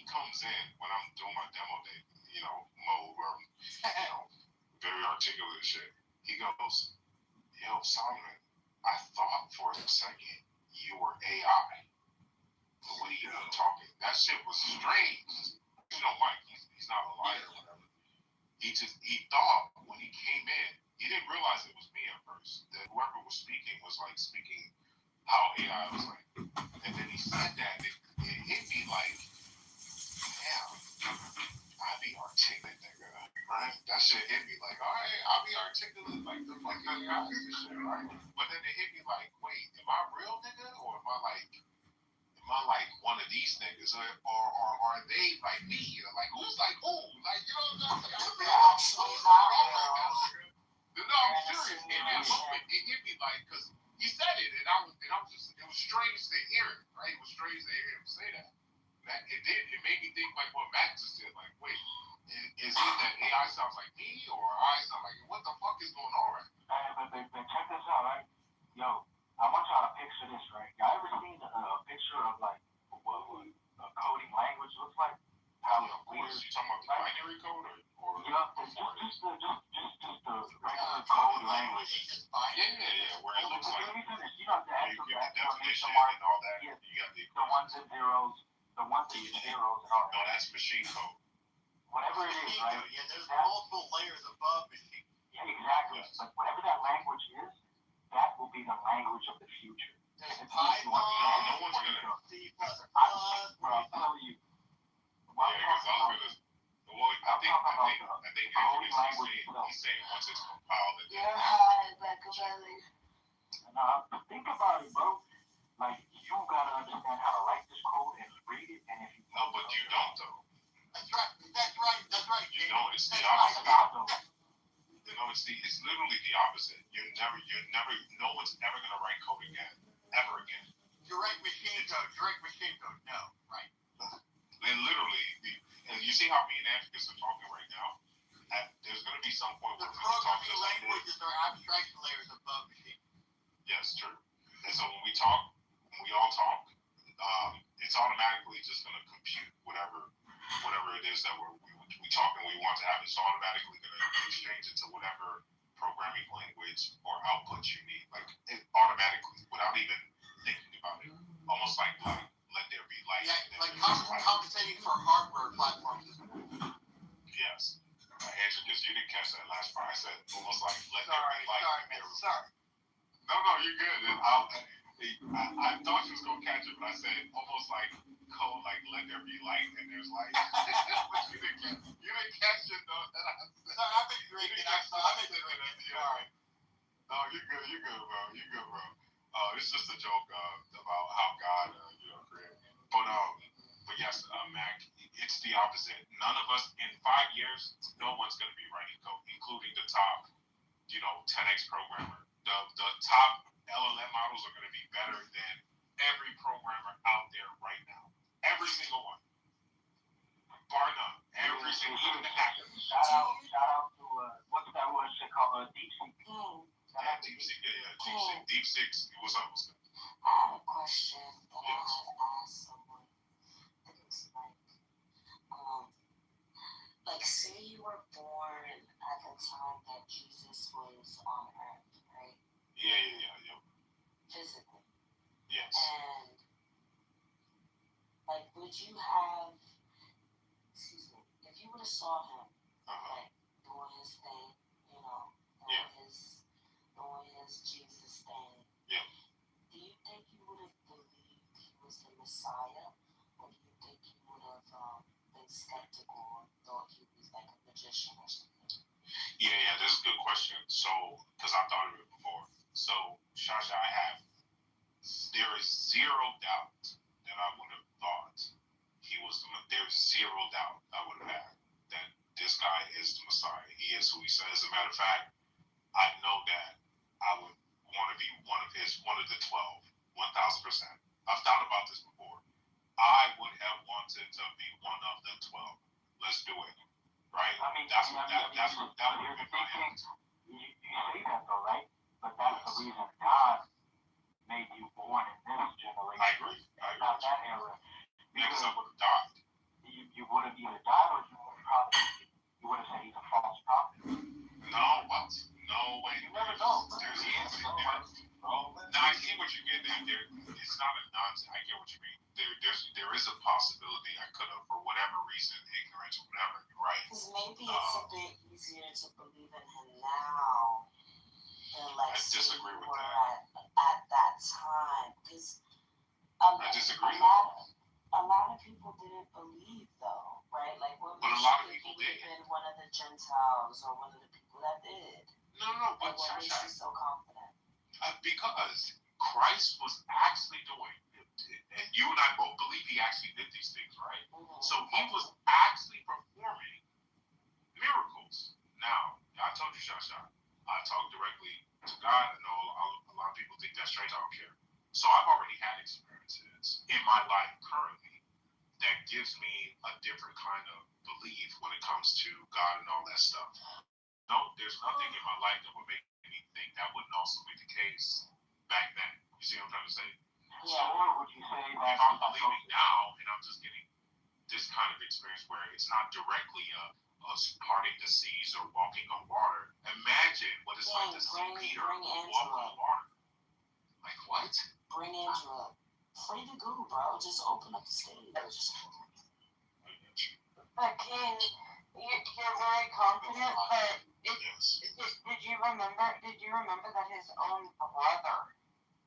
comes in when I'm doing my demo day, mode where I'm, very articulate and shit. He goes, "Yo, Solomon, I thought for a second you were AI. The way you were talking, that shit was strange. Mike, he's not a liar or whatever. He thought when he came in, he didn't realize it was me at first. That whoever was speaking was like speaking how AI was like. And then he said that it hit me like, damn, I be articulate, nigga. Right? That shit hit me like, all right, I'll be articulate like the fucking guys and shit, right? But then it hit me like, wait, am I real, nigga, or am I like one of these niggas, or are they like me? Like who's like who? Like what I'm saying? No, I'm serious. In that moment, it hit me like because he said it, and I was just it was strange to hear it, right? It was strange to hear him say that. It made me think like what Matt just said. Like, wait, is it that AI sounds like me, or I sound like what the fuck is going on right now? But check this out, right? Yo, I want y'all to picture this, right? Y'all ever seen a picture of like what a coding language looks like? How it's weird. You talking about the binary code or just the regular code language. Yeah, where it looks like let me finish. You know, you get the definition and all that. Yeah. You got the ones and zeros, and all that. No, that's machine code. Whatever it is, right? Yeah, there's multiple layers above machine. Yeah, exactly. Yes. But whatever that language is, that will be the language of the future. There's It's Python, no one's gonna. C++. I'll tell you. I think he's saying once it's compiled. Think about it, bro. Like, you gotta understand how to write this code and read it, and if you but you don't though. That's right. You know, it's the opposite. It's literally the opposite. No one's ever gonna write code again, ever again. Direct machine code. No, right. And literally, and you see how me and Atticus are talking right now. There's gonna be some point The where we're gonna talk programming just like this. languages are abstraction layers above machine. Yes, true. And so when we all talk, it's automatically just gonna compute whatever it is that we talk and we want to have. It's automatically gonna exchange it to whatever programming language or output you need, like it automatically without even thinking about it. Almost like let there be light. Yeah, like compensating for hardware platforms. Yes. Andrew, because you didn't catch that last part. I said almost like let there be light. Sorry. No, you're good. I thought you was gonna catch it, but I said almost like code, like let there be light and there's light. But you didn't catch it though. Sorry, I've been drinking. Sorry. No, you're good, bro. It's just a joke about how God, created. But yes, Mac, it's the opposite. None of us in 5 years, no one's gonna be writing code, including the top, 10x programmer. The top LLM models are gonna be better than every programmer out there right now. Every single one, bar none. Every single, even the hackers. Shout out to what's that one shit called DeepSeek. DeepSeek. What's up? I have a question that I had asked someone. It was like, say you were born at the time that Jesus was on earth, right? Yeah. Physically. Yes. And, like, would you have, if you would have saw him, like, doing his thing, doing his Jesus thing, yeah. Do you think you would have believed he was the Messiah, or do you think you would have been skeptical and thought he was like a magician or something? Yeah, that's a good question. So, because I thought of it before. So, Shasha, there is zero doubt that I would have thought there's zero doubt I would have had that this guy is the Messiah. He is who he says. As a matter of fact, I know that I would want to be one of the 12, 1,000%. I've thought about this before. I would have wanted to be one of the 12. Let's do it. Right? I mean, that would have been my answer. You say that though, right? But that's the reason God made you born in this generation. I agree. Not that era. Because I would have died. you would have either died or you would have said he's a false prophet. No, what? No way. You never know. There's I see what you're getting at. It's not a nonsense. I get what you mean. There is a possibility I could have, for whatever reason, ignorance or whatever. You're right. Because maybe it's a bit easier to believe in him now than like I disagree with at that time. Because I disagree. A lot of people didn't believe though, right? Like what But a makes lot of you think people he would did. have been one of the Gentiles or one of the people that did? No, but Like what makes you so confident? Because Christ was actually doing, and you and I both believe he actually did these things, right? Mm-hmm. So he was actually performing miracles. Now, I told you, Shasha, I talk directly to God. I know a lot of people think that's strange. I don't care. So I've already had experiences in my life currently that gives me a different kind of belief when it comes to God and all that stuff. No, there's nothing in my life that would make me think that wouldn't also be the case back then. You see what I'm trying to say? So, or would you say that If I'm believing now and I'm just getting this kind of experience where it's not directly us parting the seas or walking on water, imagine what it's like to see Peter walk on water. Like what? Bring Andrew up. Free to go, bro. Just open up the stage. But King, you're very confident, but Yes. did you remember that his own brother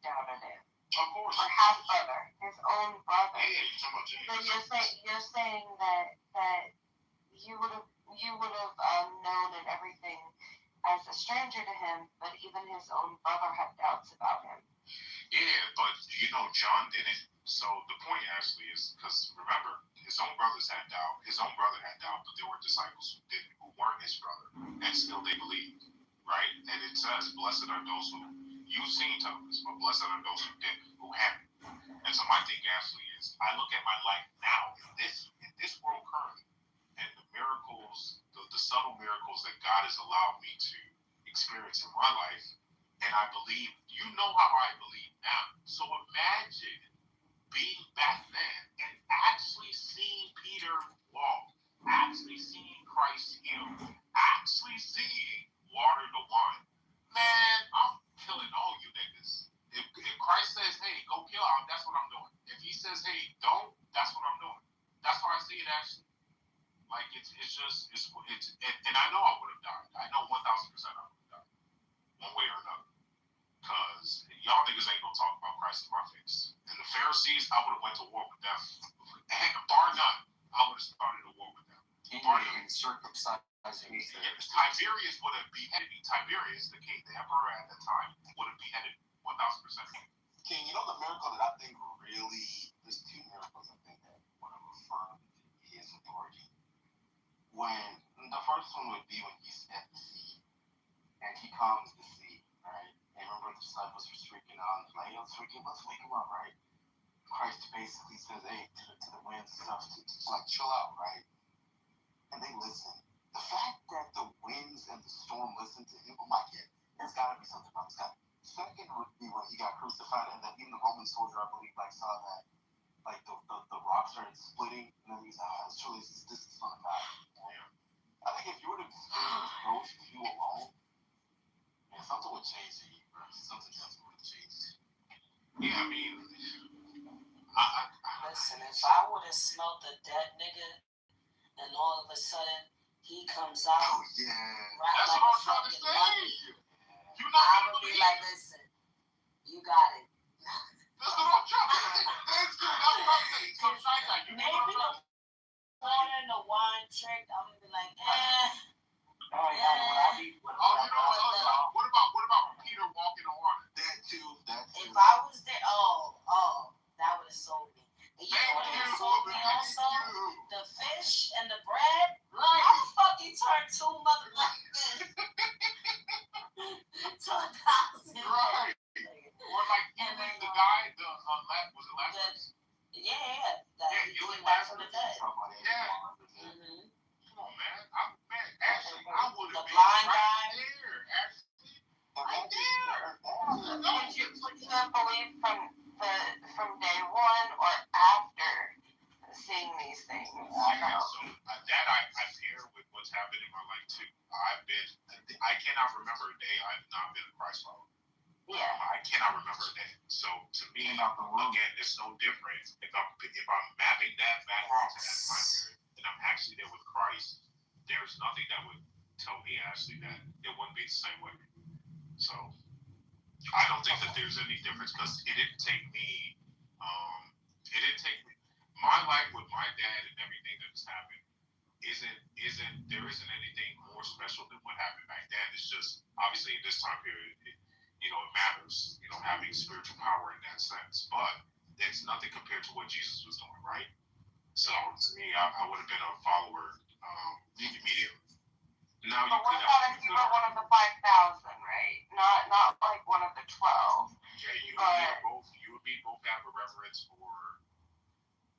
doubted it? Of course. Or half brother, his own brother. Yeah, you're talking about James. So you're saying that you would have known and everything as a stranger to him, but even his own brother had doubts about him. Yeah, but John didn't. So the point actually is because remember, his own brothers had doubt. His own brother had doubt, but there were disciples who weren't his brother, and still they believed, right? And it says, "Blessed are those who you've seen, Thomas, but blessed are those who haven't." And so my thing actually is, I look at my life now in this world currently, and the miracles, the subtle miracles that God has allowed me to experience in my life, and I believe, how I believe now. So imagine being back then and actually seeing Peter walk, actually seeing Christ heal, actually seeing water to wine. Man, I'm killing all you niggas. If Christ says, hey, go kill him, that's what I'm doing. If he says, hey, don't, that's what I'm doing. That's how I see it actually. Like and I know I would have died. I know 1,000% I would have died. One way or another. Because y'all niggas ain't gonna talk about Christ in my face. And the Pharisees, I would have went to war with them. Bar none, I would have started a war with them. And circumcising. Tiberius would have beheaded me. Tiberius, the king, the emperor at the time, would have beheaded 1,000%. King, the miracle that I think really, there's two miracles I think that would have affirmed his authority. When the first one would be when he's at the sea and he calms the sea, right? And remember the disciples were freaking out and like, let's wake him up, right? Christ basically says, hey, to the winds and stuff, to like chill out, right? And they listen. The fact that the winds and the storm listen to him, oh my God, there's gotta be something about this guy. Second would be when he got crucified, and then even the Roman soldier, I believe, like saw that, like the rocks started splitting, and then he's like, surely this is the Son of God. I think if you were to experience those two alone, man, something would change in you, bro. Something else would change. Yeah, I mean, Listen, if I would have smelled the dead nigga, and all of a sudden he comes out, Oh yeah, that's like what a I'm trying to fucking say. mummy, You're not I gonna would be believe like, it. listen, you got it. That's what I'm trying to say. That's what I'm saying. So you know what I'm Maybe trying the water and the wine trick, I'm gonna be like, What about Peter walking on water? that too. if I was there, that would have sold me. And you know what would have sold me also? The fish and the bread. Right. How the fuck you turn two motherfuckers to 1,000? Right. Or like healing the guy, was it Lazarus? Yeah. That Yeah, he healing came back from the Lazarus. dead. Yeah. Mm-hmm. happened in my life too. I cannot remember a day I've not been a Christ follower. Yeah. I cannot remember a day. So to me, again, it's no different. If I'm mapping that back to that time period, and I'm actually there with Christ, there's nothing that would tell me actually that it wouldn't be the same way. So I don't think that there's any difference because it didn't take me. My life with my dad and everything that has happened there isn't anything more special than what happened back then. It's just obviously in this time period, it matters. Having spiritual power in that sense, but it's nothing compared to what Jesus was doing, right? So to me, I would have been a follower immediately. Now but what about if you were one of the 5,000, right? Not like one of the 12. Yeah, you would be both have a reverence for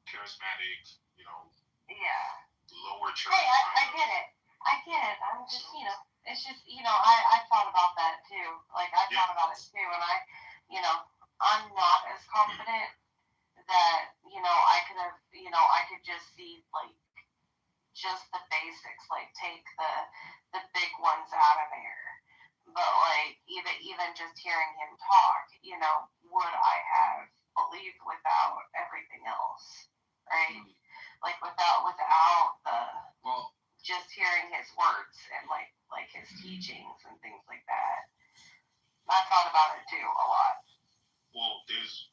charismatic, Yeah. lower church. Hey, I get it. I'm just, it's just, I thought about that too. Like, I thought about it too, and I'm not as confident that, I could have, I could just see, like, just the basics, like, take the big ones out of there. But, like, even just hearing him talk, would I have believed without everything else, right? Like, without just hearing his words and like his teachings and things like that. I thought about it too a lot. Well, this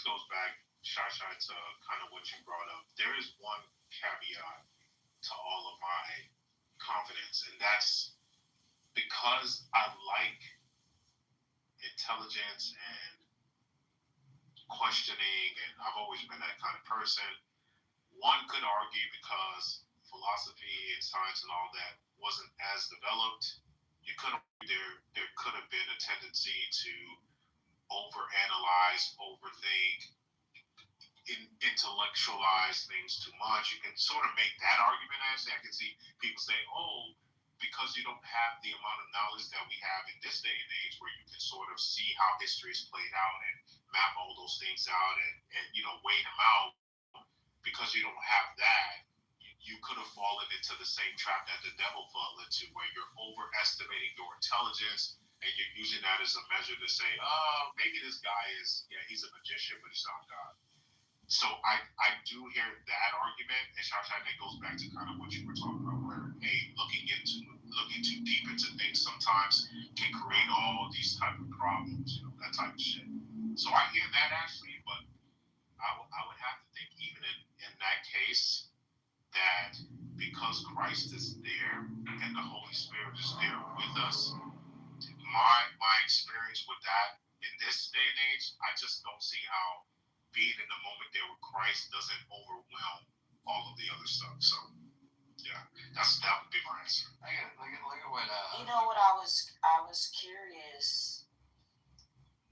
goes back, Shasha, to kind of what you brought up. There is one caveat to all of my confidence, and that's because I like intelligence and questioning, and I've always been that kind of person. One could argue because philosophy and science and all that wasn't as developed, there could have been a tendency to overanalyze, overthink, intellectualize things too much. You can sort of make that argument. I can see people say, "Oh, because you don't have the amount of knowledge that we have in this day and age, where you can sort of see how history is played out and map all those things out and weigh them out. Because you don't have that, you could have fallen into the same trap that the devil fell into, where you're overestimating your intelligence and you're using that as a measure to say, oh, maybe this guy he's a magician, but he's not God." So I do hear that argument, and Shasha, that goes back to kind of what you were talking about, where, hey, looking too deep into things sometimes can create all these type of problems, that type of shit. So I hear that actually, but I would have to think even in that case that because Christ is there and the Holy Spirit is there with us, my experience with that in this day and age, I just don't see how being in the moment there with Christ doesn't overwhelm all of the other stuff. So yeah, that would be my answer. Look at what what I was curious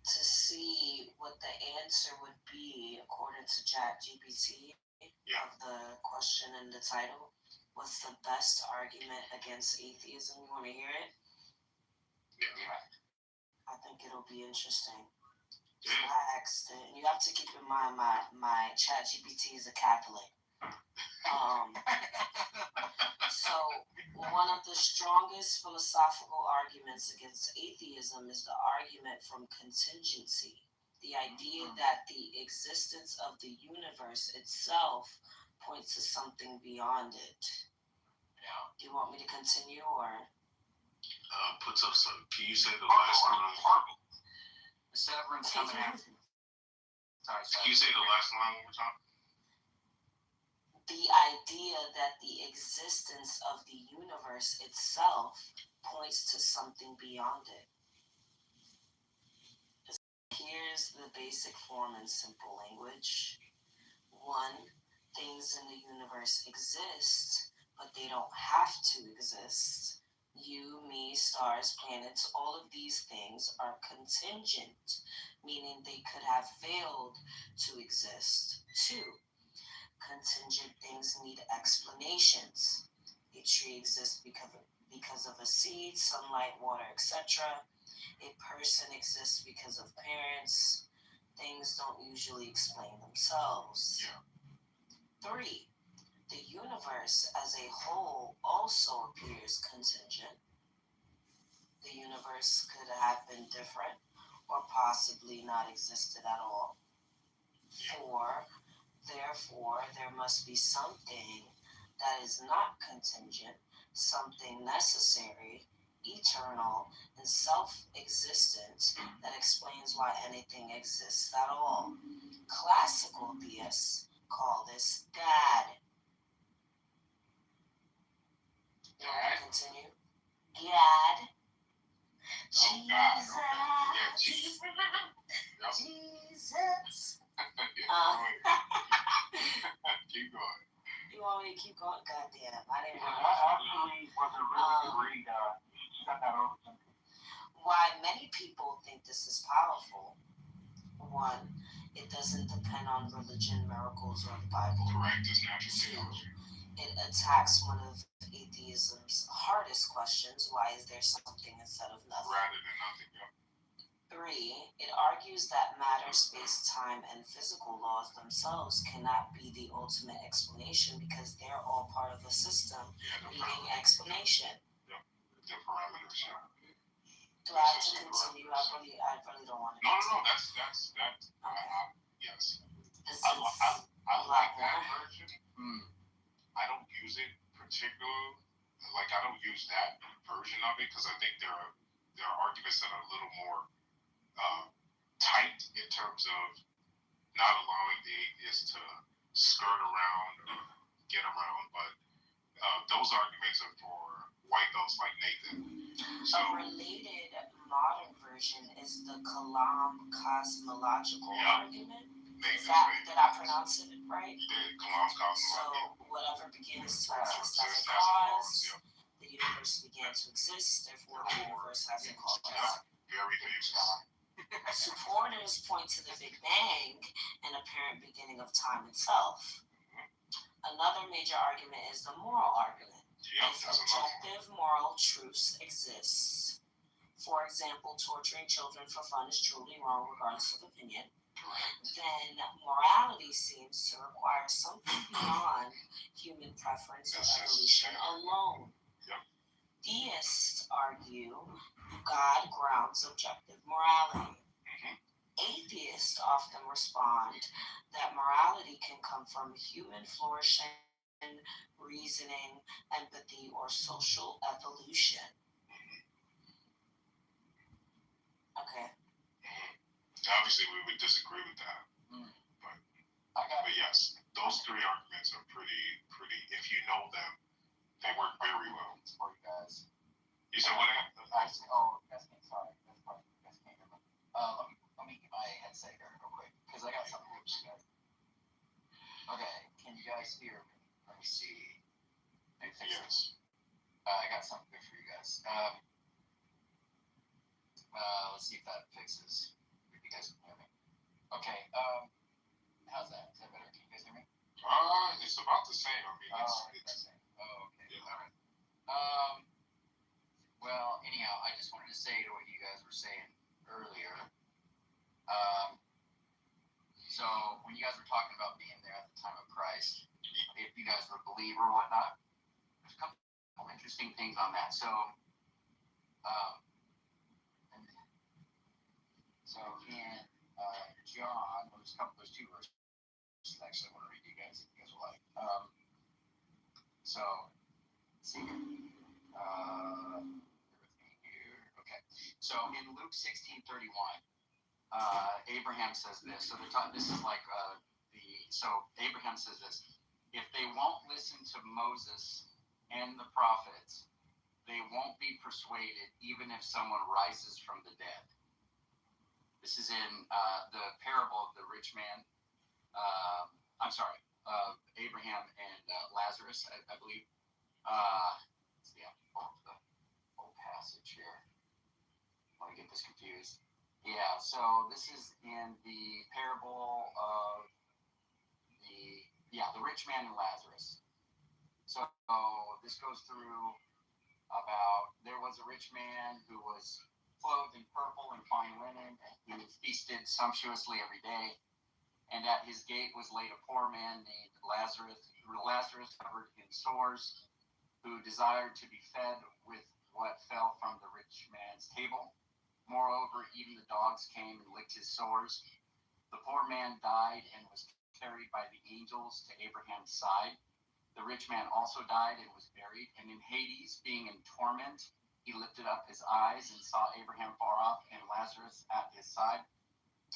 to see what the answer would be according to ChatGPT of the question in the title. What's the best argument against atheism? You want to hear it? Yeah. I think it'll be interesting. So I asked it, and you have to keep in mind my ChatGPT is a Catholic. So one of the strongest philosophical arguments against atheism is the argument from contingency. The idea that the existence of the universe itself points to something beyond it. Yeah. Do you want me to continue or? Puts up some. Can you say the last line? The severance coming out. Sorry. Can you say the last line one more time? The idea that the existence of the universe itself points to something beyond it. Here's the basic form in simple language. 1, things in the universe exist, but they don't have to exist. You, me, stars, planets, all of these things are contingent, meaning they could have failed to exist. 2, contingent things need explanations. A tree exists because of a seed, sunlight, water, etc. A person exists because of parents. Things don't usually explain themselves. 3, the universe as a whole also appears universe could have been different or possibly not existed at all. 4. Therefore, there must be something that is not contingent, something necessary, eternal, and self-existent that explains why anything exists at all. Classical theists call this God. You want me to continue? God. Jesus. Jesus. Keep going. You want me to keep going? Goddamn, I didn't That want actually was a really good read. You should send that over to me. Why many people think this is powerful. 1. It doesn't depend on religion, miracles, or the Bible. Correct is natural 2. It attacks one of atheism's hardest questions: why is there something instead of nothing? rather than nothing. Yep. 3. It argues that matter, space, time, and physical laws themselves cannot be the ultimate explanation because they're all part of a system needing explanation. The parameters. Yeah. Do I have to continue? I really don't want to. No. That's yes. This I is like that version. I don't use it particularly. Like I don't use that version of it because I think there are arguments that are a little more tight in terms of not allowing the atheist to skirt around or get around. But those arguments are for white belts like Nathan. So, a related modern version is the Kalam cosmological argument. Did I pronounce it right? You did. Kalam cosmology. So whatever begins to exist has a cause. The universe began to exist, therefore the universe has a cause. Very famous. Supporters point to the Big Bang, an apparent beginning of time itself. Another major argument is the moral argument. If objective moral truths exist, for example, torturing children for fun is truly wrong regardless of opinion, then morality seems to require something beyond human preference or evolution alone. Theists argue God grounds objective morality. Atheists often respond that morality can come from human flourishing, reasoning, empathy, or social evolution. Okay. Obviously, we would disagree with that. But yes, those three arguments are pretty. If you know them, they work very well. For you guys. You said what? Sorry. Let me get my headset here real quick because I got something for you guys. Okay, can you guys hear me? Let me see. Yes. I got something good for you guys. Let's see if that fixes. If you guys can hear me. Okay. How's that? Is that better? Can you guys hear me? It's about the same. I mean, it's okay. Yeah. All right. Well, anyhow, I just wanted to say to what you guys were saying earlier. So when you guys were talking about being there at the time of Christ, if you guys were a believer or whatnot, there's a couple interesting things on that. So in John, there's two verses actually I want to read to you guys if you guys will like. So let's see. Okay. So in Luke 16:31, Abraham says this. So this is like so Abraham says this. If they won't listen to Moses and the prophets, they won't be persuaded even if someone rises from the dead. This is in the parable of the rich man. Abraham and Lazarus, I believe. Yeah, the whole passage here. I want to get this confused. Yeah, so this is in the parable of the rich man and Lazarus. So this goes through about there was a rich man who was clothed in purple and fine linen, and he feasted sumptuously every day. And at his gate was laid a poor man named Lazarus covered in sores, who desired to be fed with what fell from the rich man's table. Moreover, even the dogs came and licked his sores. The poor man died and was carried by the angels to Abraham's side. The rich man also died and was buried. And in Hades, being in torment, he lifted up his eyes and saw Abraham far off and Lazarus at his side.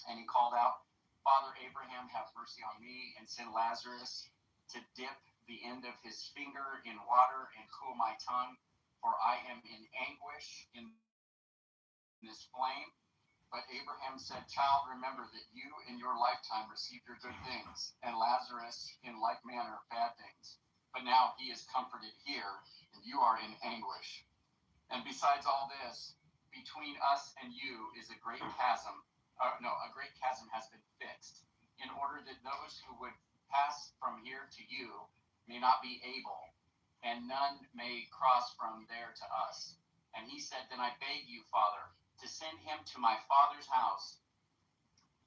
And he called out, Father Abraham, have mercy on me, and send Lazarus to dip the end of his finger in water and cool my tongue, for I am in anguish in this flame. But Abraham said, Child, remember that you in your lifetime received your good things, and Lazarus in like manner bad things. But now he is comforted here, and you are in anguish. And besides all this, between us and you is a great chasm. A great chasm has been fixed, in order that those who would pass from here to you may not be able, and none may cross from there to us. And he said, Then I beg you, Father, to send him to my father's house,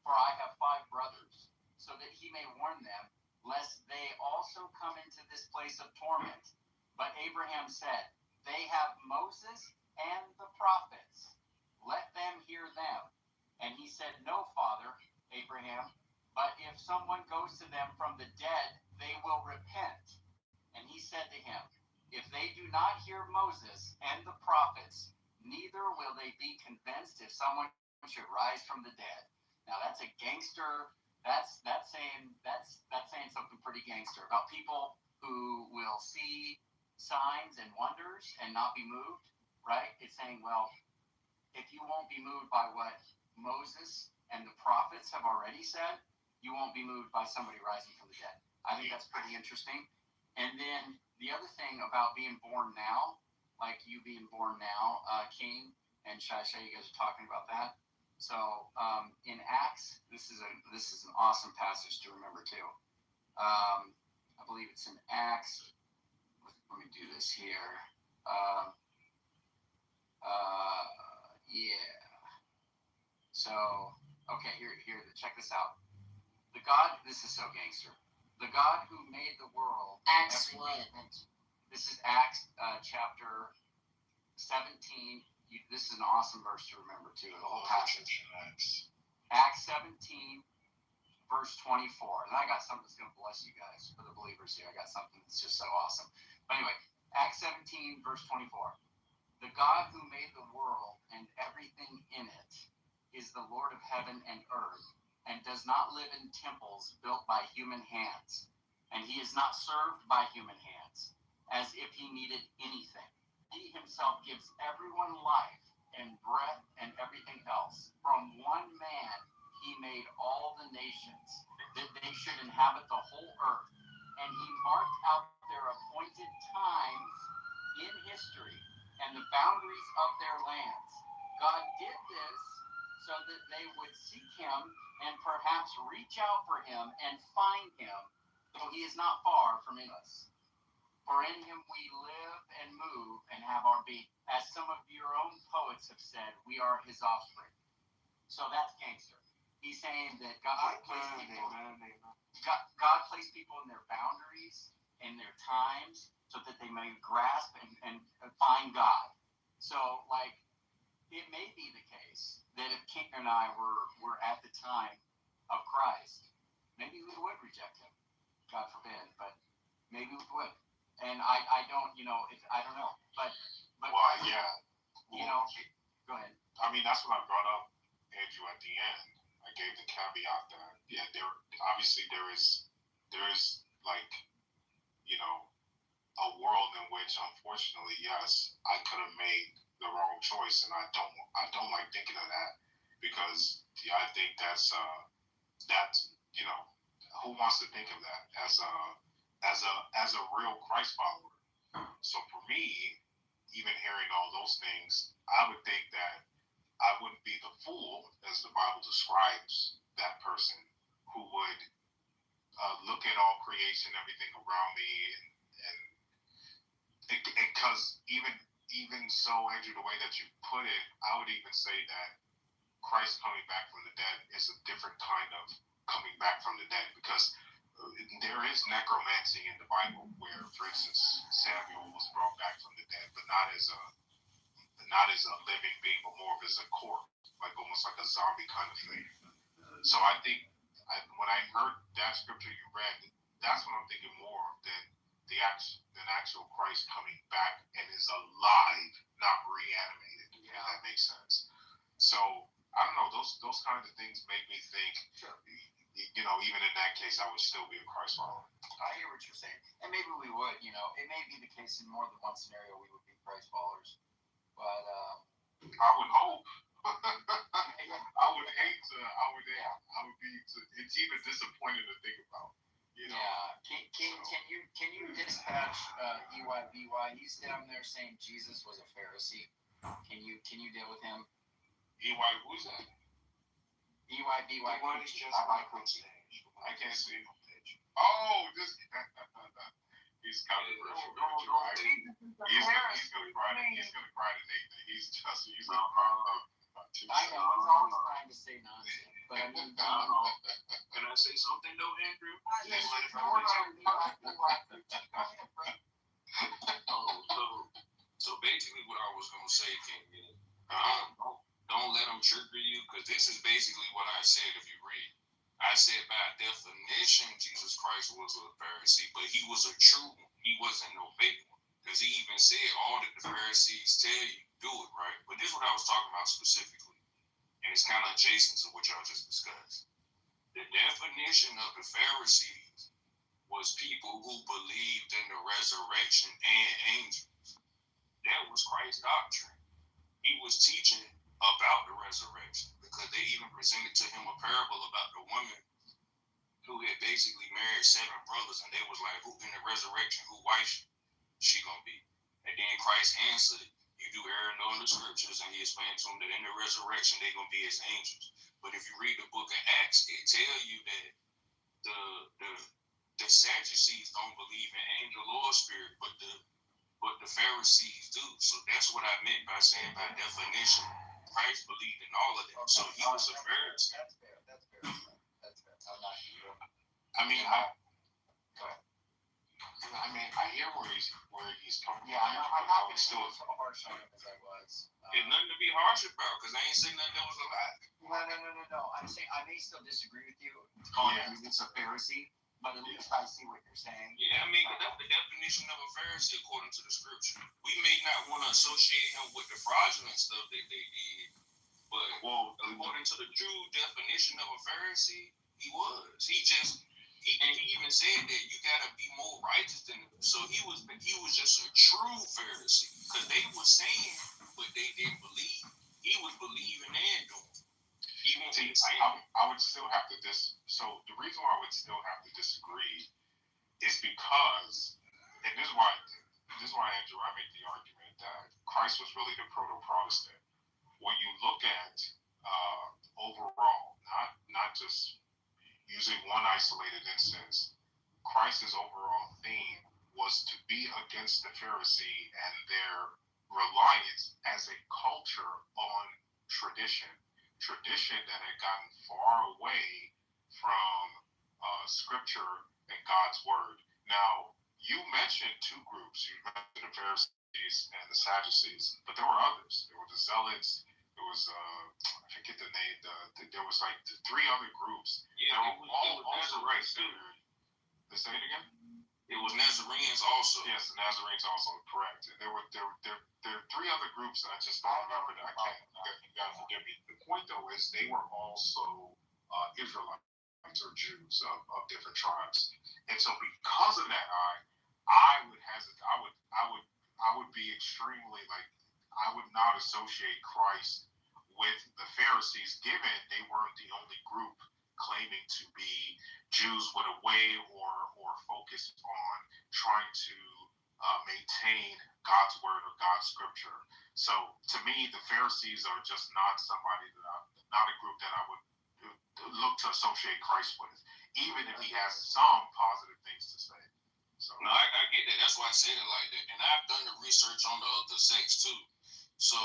for I have 5 brothers, so that he may warn them, lest they also come into this place of torment. But Abraham said, They have Moses and the prophets. Let them hear them. And he said, No, Father Abraham, but if someone goes to them from the dead, they will repent. And he said to him, If they do not hear Moses and the prophets, neither will they be convinced if someone should rise from the dead. Now that's a gangster. That's saying something pretty gangster about people who will see signs and wonders and not be moved, right? It's saying, well, if you won't be moved by what Moses and the prophets have already said, you won't be moved by somebody rising from the dead. I think that's pretty interesting. And then the other thing about being born now, like you being born now, King and Shai, you guys are talking about that. So in Acts, this is an awesome passage to remember too. I believe it's in Acts. Let me do this here. Yeah. So, okay, here, check this out. This is so gangster. The God who made the world. Acts what? This is Acts chapter 17. This is an awesome verse to remember too. The whole passage. Acts 17, verse 24. And I got something that's going to bless you guys for the believers here. I got something that's just so awesome. But anyway, Acts 17, verse 24. The God who made the world and everything in it is the Lord of heaven and earth, and does not live in temples built by human hands. And he is not served by human hands, as if he needed anything. He himself gives everyone life and breath and everything else. From one man he made all the nations, that they should inhabit the whole earth. And he marked out their appointed times in history and the boundaries of their lands. God did this so that they would seek him and perhaps reach out for him and find him, though he is not far from us. For in him we live and move and have our being. As some of your own poets have said, we are his offspring. So that's gangster. He's saying that God placed people in their boundaries, in their times, so that they may grasp and find God. So, like, it may be the case that if King and I were at the time of Christ, maybe we would reject him. God forbid, but maybe we would. And I don't know. But Well, yeah. Go ahead. I mean, that's what I brought up, Andrew, at the end. I gave the caveat that, yeah, there is like, a world in which, unfortunately, yes, I could have made the wrong choice, and I don't like thinking of that, because I think that's who wants to think of that as a real Christ follower. So for me, even hearing all those things, I would think that I wouldn't be the fool, as the Bible describes that person, who would look at all creation, everything around me, and because even so, Andrew, the way that you put it, I would even say that Christ coming back from the dead is a different kind of coming back from the dead, because there is necromancy in the Bible, where, for instance, Samuel was brought back from the dead, but not as as a living being, but more of as a corpse, like almost like a zombie kind of thing. So I think when I heard that scripture you read, that's what I'm thinking more than actual Christ coming back and is alive, not reanimated. Yeah. If that makes sense. So I don't know. Those kinds of things make me think. You know, even in that case, I would still be a Christ follower. I hear what you're saying, and maybe we would. You know, it may be the case in more than one scenario we would be Christ followers, but I would hope. I would hate to. I would be. It's even disappointing to think about. You know? Yeah. Can you dispatch EYBY? He's down there saying Jesus was a Pharisee. Can you deal with him? EY, who's that? EYBY. I can't see him on page. Oh, this. He's controversial. He's gonna cry to Nathan. He's gonna cry about two. I know he's always trying to say nonsense, but I mean, Can I say something though, Andrew? So basically, what I was gonna say, King, don't let them trigger you, because this is basically what I said. If you read, I said by definition, Jesus Christ was a Pharisee, but he was a true one. He wasn't no fake one, because he even said all that the Pharisees tell you, do it, right? But this is what I was talking about specifically, and it's kind of adjacent to what y'all just discussed. The definition of the Pharisees was people who believed in the resurrection and angels. That was Christ's doctrine. He was teaching about the resurrection, because they even presented to him a parable about the woman who had basically married 7 brothers, and they was like, who in the resurrection, who wife she gonna be? And then Christ answered, you do err on the scriptures, and he explained to them that in the resurrection they gonna be as angels. But if you read the book of Acts, it tell you that the Sadducees don't believe in angel or spirit, but the Pharisees do. So that's what I meant by saying by definition, Christ believed in all of them. So he was a Pharisee. That's fair. I'm not sure. I mean, I hear where he's coming from. Yeah, I'm not going to still as harsh on him as I was. There's nothing to be harsh about, because I ain't saying nothing that was a lie. No. I'm saying I may still disagree with you. Calling him a Pharisee, but at least I see what you're saying. Yeah, I mean, that's the definition of a Pharisee according to the scripture. We may not want to associate him with the fraudulent stuff that they did, but according to the true definition of a Pharisee, he was. He even said that you gotta be more righteous than them. So he was just a true Pharisee, because they were saying what they didn't believe. He was believing and doing. I would still have to So the reason why I would still have to disagree is because, and this is why Andrew, I make the argument that Christ was really the proto-Protestant. When you look at overall, not just using one isolated instance, Christ's overall theme was to be against the Pharisee and their reliance as a culture on tradition that had gotten far away from scripture and God's word. Now, you mentioned 2 groups. You mentioned the Pharisees and the Sadducees, but there were others. There were the Zealots. There was, I forget the name, there was like 3 other groups. Yeah, they were all also right. Say it again? It was Nazarenes also. Yes, the Nazarenes also, correct. And there were 3 other groups that I just don't remember that I can't. You gotta forgive me. The point though is they were also Israelites or Jews of different tribes, and so because of that, I would hesitate. I would be extremely I would not associate Christ with the Pharisees, given they weren't the only group claiming to be Jews with a way or focused on trying to maintain God's word or God's scripture. So to me, the Pharisees are just not not a group that I would look to associate Christ with, even if he has some positive things to say. So no, I get that. That's why I said it like that. And I've done the research on the other sects too. So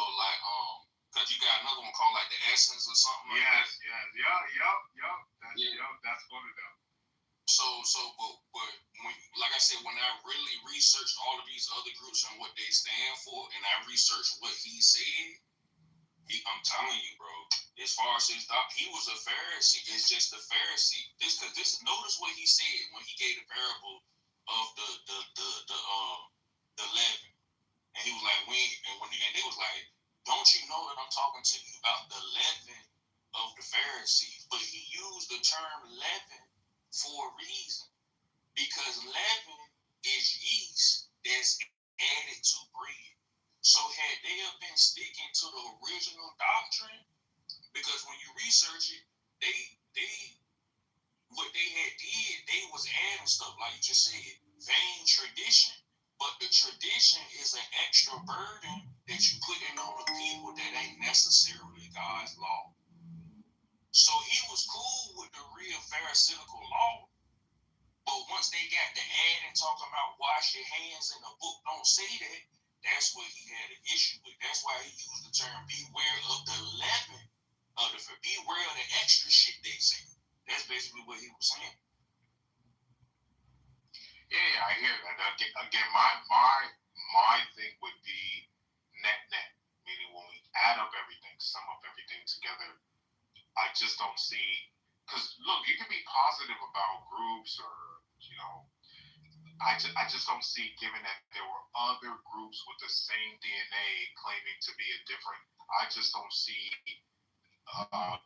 because you got another one called the Essence or something. Yes. That's one of them. But when, like I said, when I really researched all of these other groups and what they stand for, and I researched what he said, I'm telling you, bro. As far as his he was a Pharisee. It's just the Pharisee. Notice what he said when he gave the parable of the leaven, and he was like, and they was like, don't you know that I'm talking to you about the leaven of the Pharisees? But he used the term leaven for a reason, because leaven is yeast that's added to bread. So had they have been sticking to the original doctrine, because when you research it, they what they had did, they was adding stuff, like you just said, vain tradition. But the tradition is an extra burden that you put in on the people that ain't necessarily God's law. So he was cool with the real Pharisaical law, but once they got to add and talking about wash your hands and the book don't say that, that's what he had an issue with. That's why he used the term beware of the leaven of the beware of the extra shit they say. That's basically what he was saying. Yeah, I hear that. Again, my thing would be net, meaning when we add up everything, sum up everything together, I just don't see, because look, you can be positive about groups or, I just don't see, given that there were other groups with the same DNA claiming to be a different, I just don't see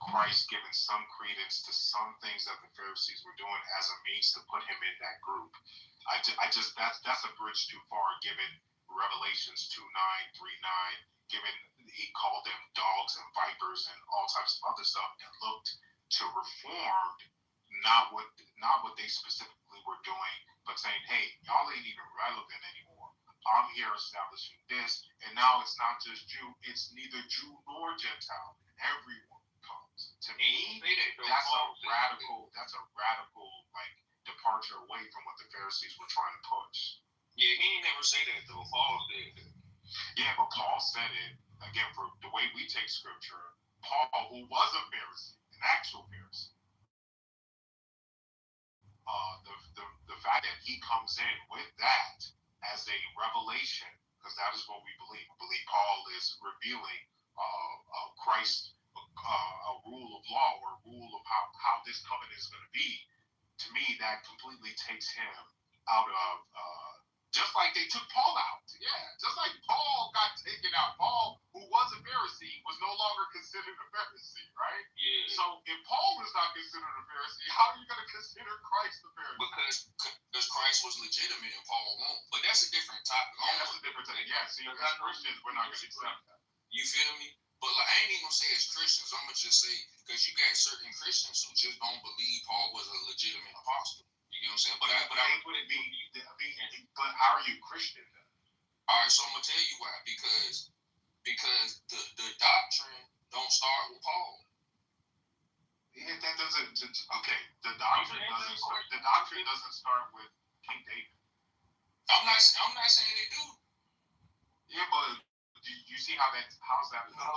Christ giving some credence to some things that the Pharisees were doing as a means to put him in that group. I just that's a bridge too far, given Revelations 2:9, 3:9, given he called them dogs and vipers and all types of other stuff that looked to reform, not what they specifically were doing, but saying, hey, y'all ain't even relevant anymore. I'm here establishing this, and now it's not just Jew, it's neither Jew nor Gentile. Everyone comes. To me, that's a radical like departure away from what the Pharisees were trying to push. Yeah, he ain't never say that though. Paul did. Yeah, but Paul said it again for the way we take scripture. Paul, who was a Pharisee, an actual Pharisee, the fact that he comes in with that as a revelation, because that is what we believe. We believe Paul is revealing Christ, a rule of law or a rule of how this covenant is going to be. To me, that completely takes him out of, just like they took Paul out. Yeah, just like Paul got taken out. Paul, who was a Pharisee, was no longer considered a Pharisee, right? Yeah. So if Paul was not considered a Pharisee, how are you going to consider Christ a Pharisee? Because Christ was legitimate and Paul won't. But that's a different topic. Yeah, that's a different thing. Yeah, see, as Christians, we're not going to accept that. You feel me? But like, I ain't even gonna say as Christians. I'm gonna just say, because you got certain Christians who just don't believe Paul was a legitimate apostle. You know what I'm saying? But how are you Christian then? All right, so I'm gonna tell you why. Because the doctrine don't start with Paul. Yeah, that doesn't. Okay, the doctrine doesn't start with King David. I'm not saying they do. Yeah, but you see how's that? Yeah,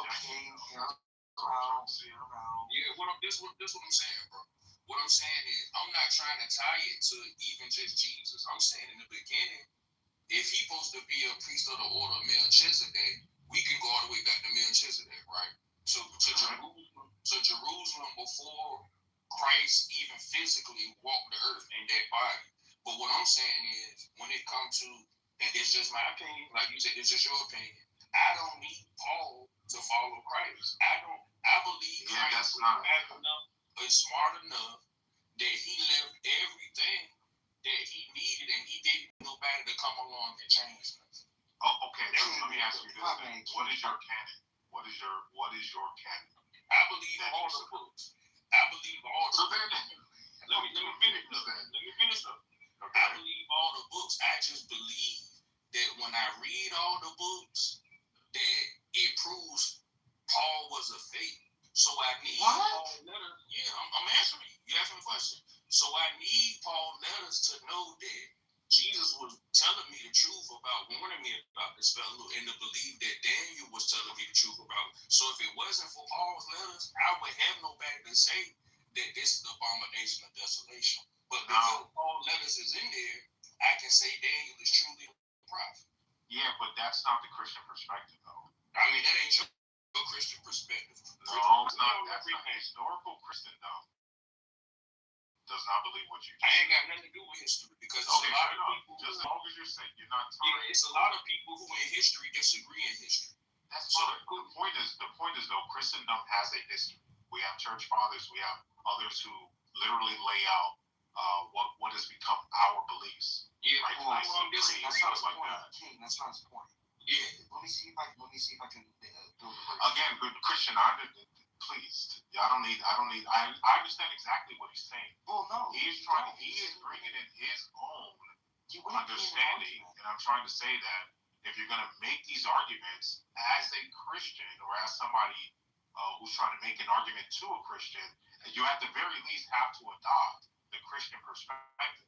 this what I'm saying, bro. What I'm saying is, I'm not trying to tie it to even just Jesus. I'm saying in the beginning, if he's supposed to be a priest of the order of Melchizedek, we can go all the way back to Melchizedek, right? To Jerusalem before Christ even physically walked the earth in that body. But what I'm saying is, when it comes to, and it's just my opinion, like you said, it's just your opinion, I don't need Paul to follow Christ. I believe Christ is smart enough that he left everything that he needed, and he didn't need nobody to come along and change nothing. Oh, okay. So let me ask you this thing. What is your canon? What is your canon? I believe all the books. I believe all the books. Let me finish up. Okay. I believe all the books. I just believe that when I read all the books, that it proves Paul was a fake. So I need Paul letters. Yeah, I'm answering you. You asked me a question. So I need Paul letters to know that Jesus was telling me the truth about, warning me about this fellow, and to believe that Daniel was telling me the truth about. So if it wasn't for Paul's letters, I would have nobody to say that this is the abomination of desolation. But because Paul's letters is in there, I can say Daniel is truly a prophet. Yeah, but that's not the Christian perspective, though. I mean, that ain't true. Christian perspective. No, it's not. That's not historical Christendom. Does not believe what you. I ain't got nothing to do with history because it's a lot of people. Just as long as you're saying you're not. Yeah, it's a lot of people who in history disagree in history. That's so the point is though Christendom has a history. We have church fathers. We have others who literally lay out what has become our beliefs. Yeah, right? that's not his point. King, that's not his point. Yeah. Let me see if I can build a Again, good Christian. Please, I understand exactly what he's saying. Well, no, he is bringing in his own understanding, and I'm trying to say that if you're going to make these arguments as a Christian or as somebody who's trying to make an argument to a Christian, you at the very least have to adopt the Christian perspective.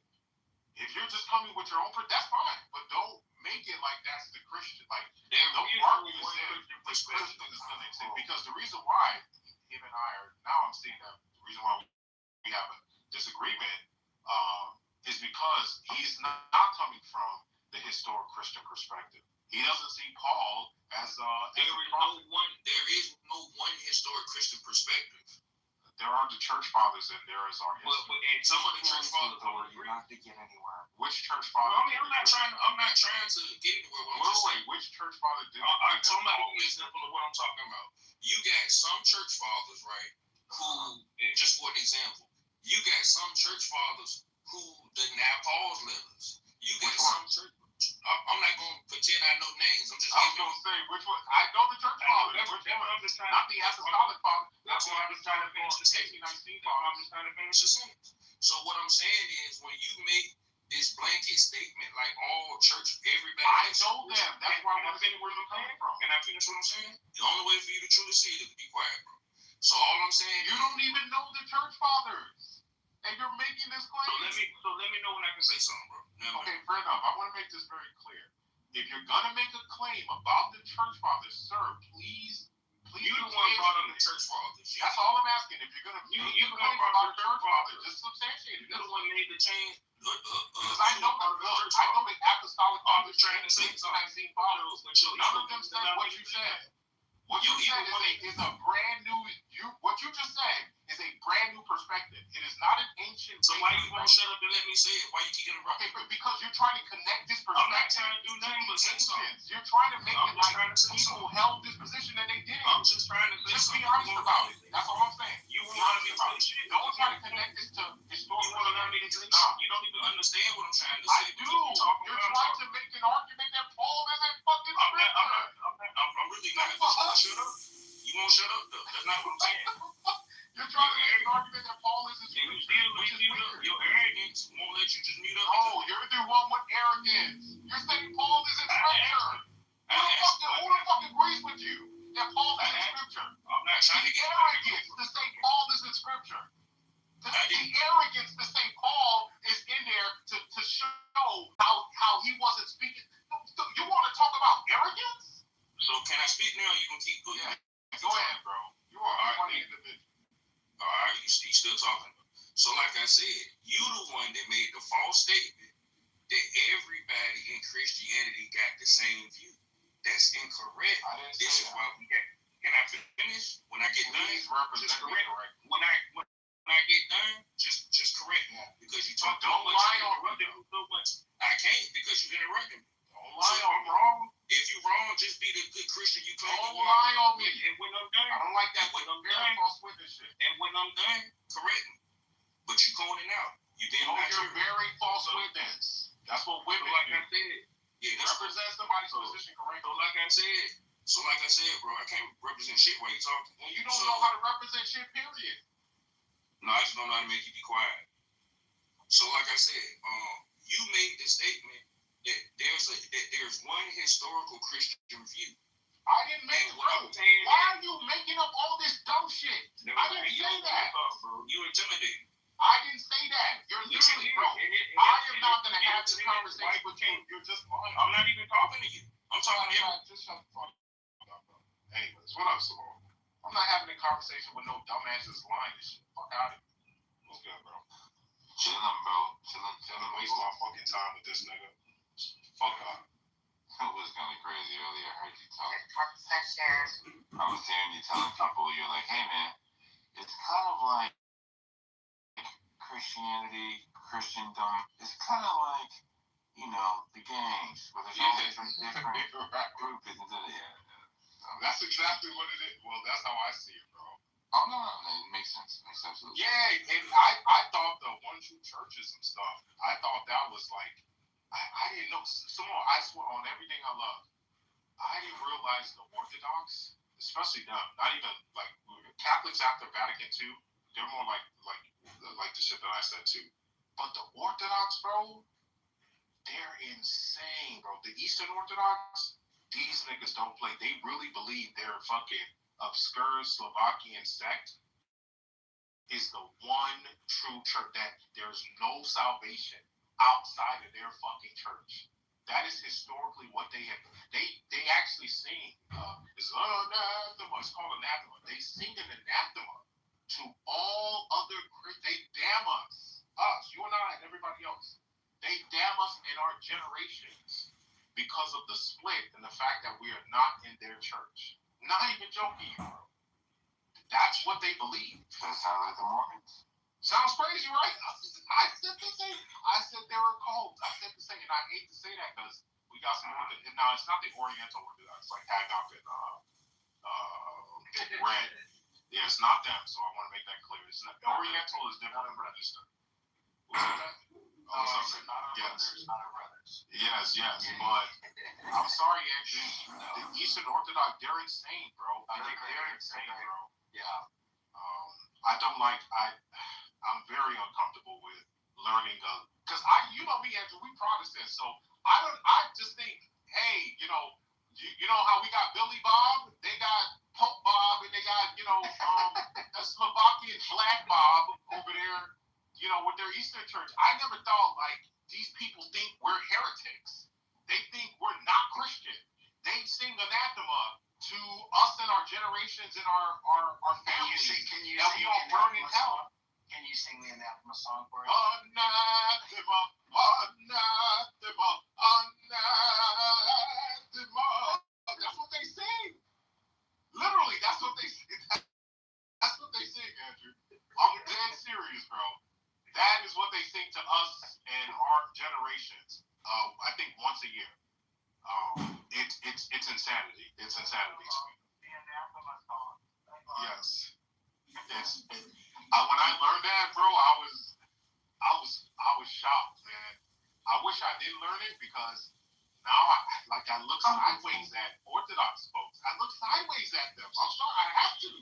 If you're just coming with your own, that's fine, but don't make it like that's the Christian. Like, don't argue the Christian is going to exist. Because the reason why him and I are, now I'm seeing that the reason why we have a disagreement is because he's not coming from the historic Christian perspective. He doesn't see Paul as there is no one historic Christian perspective. There are the church fathers and there is our history. And some of the church fathers you're not to get anywhere. Which church father? I mean, I'm not trying to get anywhere. Which church father did? I'm talking about an example of what I'm talking about. You got some church fathers, right? Who, just for an example, you got some church fathers who deny Paul's letters. You got some church. I'm not going to pretend I know names. I'm just. I was going to say which one. I know the church father. I'm just trying not the apostolic father. That's why I'm just trying to finish the sentence. I'm just trying to finish the sentence. So what I'm saying is, when you make this blanket statement like all church, everybody. I know them. That's why I want to finish where you're coming from. Can I finish what I'm saying? The only way for you to truly see it is to be quiet, bro. So all I'm saying, you don't even know the church fathers, and you're making this claim. So let me know when I can say something, bro. Okay, fair enough. I want to make this very clear. If you're gonna make a claim about the church fathers, sir, please. You the one brought up the church fathers. That's all I'm asking. If you're gonna make a claim about the church fathers, just substantiate it. You're the one made the change. Because I know the apostolic fathers trying to say something. None of them said what you said. What you said is a brand new. What you just said is a brand new perspective. It is not an ancient. So why you won't shut up and let me say it? Why you keep interrupting? Okay, because you're trying to connect this perspective. I'm not trying to do nothing but say something. You're trying to make it like people held this position and they didn't. I'm just trying to just be honest about it. That's all I'm saying. You want me to talk shit? Don't try to connect this to historical. You want to learn me to talk shit? You don't even understand what I'm trying to say. I do. You're trying to make an argument that Paul isn't fucking scripture. I'm really not. Shut up. You won't shut up though. That's not what I'm saying. You're trying to make an argument that Paul isn't scripture. Your arrogance won't let you just mute up. Oh, you're the one with arrogance. You're saying Paul isn't scripture. Who the fuck agrees with you that Paul isn't scripture? I'm not trying to get arrogance to say Paul isn't scripture. The arrogance to say Paul is in there to show how he wasn't speaking. You want to talk about arrogance? So can I speak now? Or you gonna keep going? Yeah. Go ahead, bro. You are a funny individual. All right, you still talking. So like I said, you the one that made the false statement that everybody in Christianity got the same view. That's incorrect. This is why we got. Can I finish? When I get done, just correct. When I get done, just correct me because you talk too much. I can't because you interrupted me. Don't lie on me. Wrong. If you wrong, just be the good Christian you claim. Don't lie on me. And when I'm done, I don't like that. When I'm done, false witness shit. And when I'm done, correct me. But you calling out. You did not. You're very false witness. That's what women do. Like I said, represent somebody's position correctly. So like I said, bro, I can't represent shit while you talking. Well, you don't know how to represent shit, period. No, I just don't know how to make you be quiet. So like I said, you made the statement that there's one historical Christian view. I didn't make it. Why are you making up all this dumb shit? I didn't say that. Bro. You intimidated. I didn't say that. You're literally, bro. I am not going to have this conversation with you. You're just lying. I'm not even talking to you. I'm talking to you. Just shut the fuck up, bro. Anyways, what up, Simone? I'm not having a conversation with no dumbasses lying and shit. Fuck out of here. What's good, bro? Chilling, bro. Chilling. Waste my fucking time with this nigga. Fuck up. That was kind of crazy earlier. I heard you talk. Talk to I was hearing you telling people, you're like, hey man, it's kind of like Christianity, Christendom. It's kind of like, the gangs, where there's all different groups. That's exactly what it is. Well, that's how I see it, bro. Oh, no, it makes sense. It makes absolutely sense. Yeah, and I thought the one true churches and stuff, I thought that was like, I didn't know. I swear on everything I love, I didn't realize the Orthodox, especially them, not even like Catholics after Vatican II, they're more like the shit that I said too. But the Orthodox, bro, they're insane, bro. The Eastern Orthodox, these niggas don't play. They really believe their fucking obscure Slovakian sect is the one true church, that there's no salvation outside of their fucking church. That is historically what they have. They actually sing. It's anathema. It's called anathema. They sing an anathema to all other. They damn us, you and I, and everybody else. They damn us in our generations because of the split and the fact that we are not in their church. Not even joking, bro. That's what they believe. That sounds like the Mormons. Sounds crazy, right? I said the same. I said they're a cult. I said the same, and I hate to say that because we got some. Now it's not the Oriental Orthodox like Hagop and Red. Yeah, it's not them. So I want to make that clear. It's not, Oriental is different than Register. What's that? Not our brothers. Yes, but I'm sorry, Andrew. The Eastern Orthodox, they're insane, bro. They're insane, bro. Yeah. I'm very uncomfortable with learning because you know me, Andrew, we Protestants, so I just think, hey, you know how we got Billy Bob, they got Pope Bob, and they got a Slovakian Black Bob over there, with their Eastern church. I never thought like these people think we're heretics. They think we're not Christian. They sing anathema to us and our generations and our families. Can you that we all burn in hell. Can you sing the anathema song for us? Anathema, anathema, anathema. That's what they sing. Literally, that's what they sing. That's what they sing, Andrew. I'm dead serious, bro. That is what they sing to us and our generations. I think once a year. It's insanity. It's insanity to me. The anathema song. Yes. When I learned that, bro, I was shocked, man. I wish I didn't learn it because now I look sideways at Orthodox folks. I look sideways at them. I'm sorry, I have to.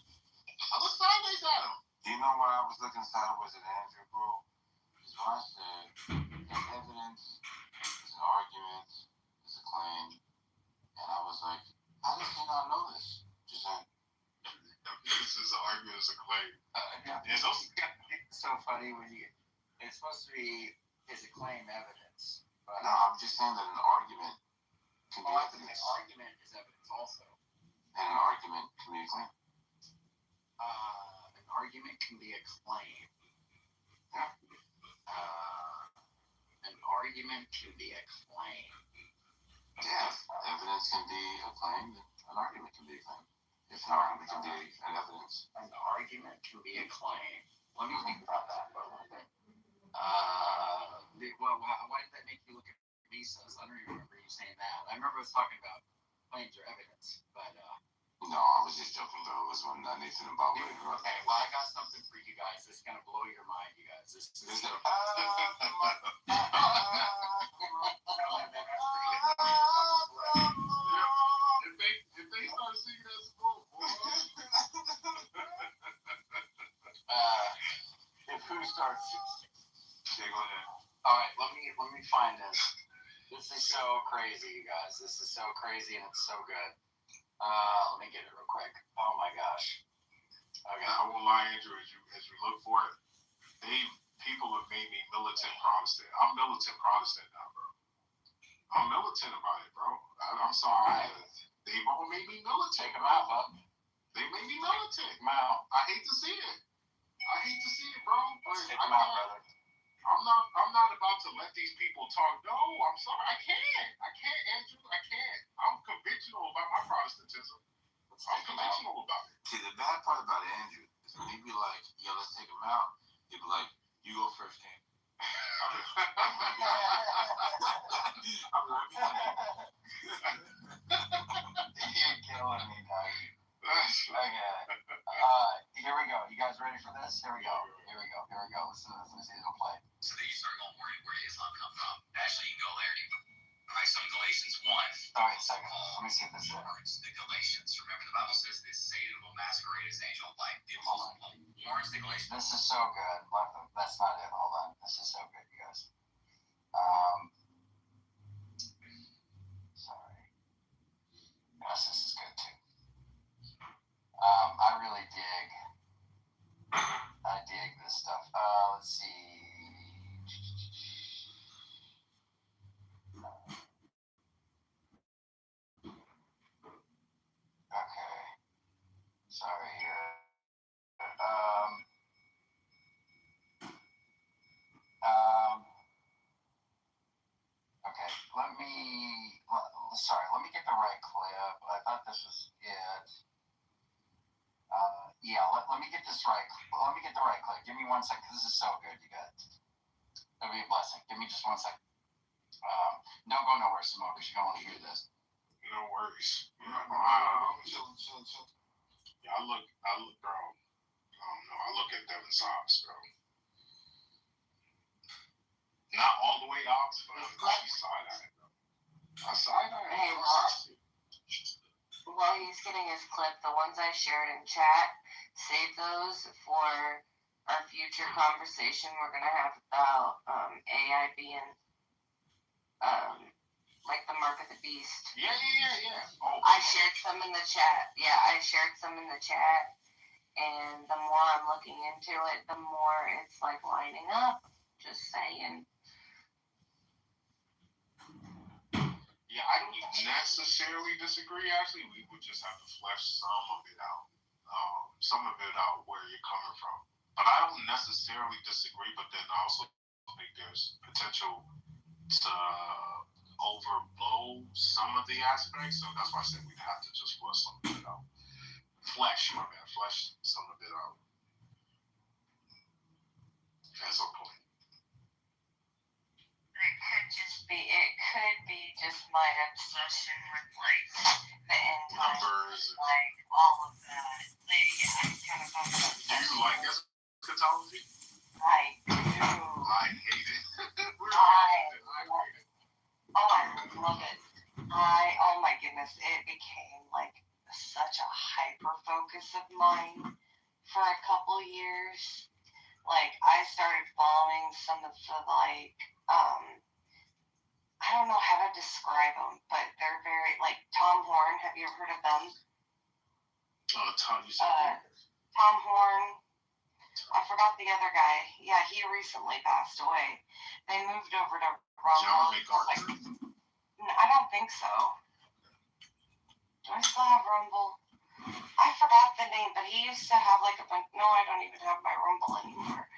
I look sideways at them. You know why I was looking sideways at Andrew, bro? Is when I said there's evidence, there's an argument, there's a claim, and I was like, how does he not know this? Just saying. This is an argument, it's a claim. It's so funny when it's supposed to be, is a claim evidence. But no, I'm just saying that an argument can be evidence. An argument is evidence also. And an argument can be a claim. An argument can be a claim. Yeah. An argument can be a claim. Yeah, evidence can be a claim. An argument can be a claim. If an argument can be an evidence. An argument can be a claim. Let me think about that for a little bit. Why did that make you look at visas? I don't even remember you saying that. I remember us talking about claims or evidence, but no, I was just joking though. It was when Nathan and Bob were growing up. Okay, well, I got something for you guys. This is gonna blow your mind, you guys. This is If they start singing that song, if who starts? Okay, go ahead. All right, let me find this. This is so crazy, you guys. This is so crazy and it's so good. Let me get it real quick. Oh my gosh. Okay. I won't lie, Andrew. As you look for it, people have made me militant Protestant. I'm militant Protestant now, bro. I'm militant about it, bro. I'm sorry. They've all made me militant. Take them out, bub. They made me militant. Take them out. I hate to see it. Bro. Take them out, brother. I'm not about to let these people talk. No, I'm sorry. I can't, Andrew. I can't. I'm conventional about my Protestantism. I'm conventional ready for this? Here we go. Let's see it'll play. So then you start going, where did Islam come from? Actually, you go there. All right, so in Galatians 1. Oh, wait a second. Let me see if this is. Warns the Galatians. Remember, the Bible says this Satan will masquerade as angel of light. It warns the Galatians. This is so good. That's not it. Hold on. This is so good, you guys. Sorry. Yes, this is good too. I really dig this stuff. Let's see. Okay. Sorry here. Okay. Let me get the right clip. I thought this was it. Yeah, let me get this right. Let me get the right clip. Give me 1 second. This is so good, you guys. It'll be a blessing. Give me just 1 second. Don't go nowhere, Simone, because you're going to want to hear this. No worries. Chill. Yeah, I look, bro. I look at Devin's ops, bro. Not all the way ops, but I side eye, bro. I side eye. Hey, Ross. While he's getting his clip, the ones I shared in chat, save those for our future conversation we're gonna have about AI being like the mark of the beast. Yeah. Oh, I shared some in the chat. Yeah, I shared some in the chat, and the more I'm looking into it, the more it's like lining up. Just saying. Yeah, I don't necessarily disagree. Actually, we would just have to flesh some of it out where you're coming from. But I don't necessarily disagree. But then I also think there's potential to overblow some of the aspects. So that's why I said we'd have to just flesh some of it out. Flesh some of it out. At some point. It could be just my obsession with like the end times, Numbers, like all of that. Yeah, I kind of found that. Do you like eschatology? I do. I hate it. I hate it. Oh, I love it. Oh my goodness, it became like such a hyper focus of mine for a couple years. Like I started following some of the I don't know how to describe them, but they're very like Tom Horn. Have you ever heard of them? Tom Horn. I forgot the other guy. Yeah, he recently passed away. They moved over to Rumble. I don't think so. Do I still have Rumble? I forgot the name, but he used to have like a bunch. No, I don't even have my Rumble anymore.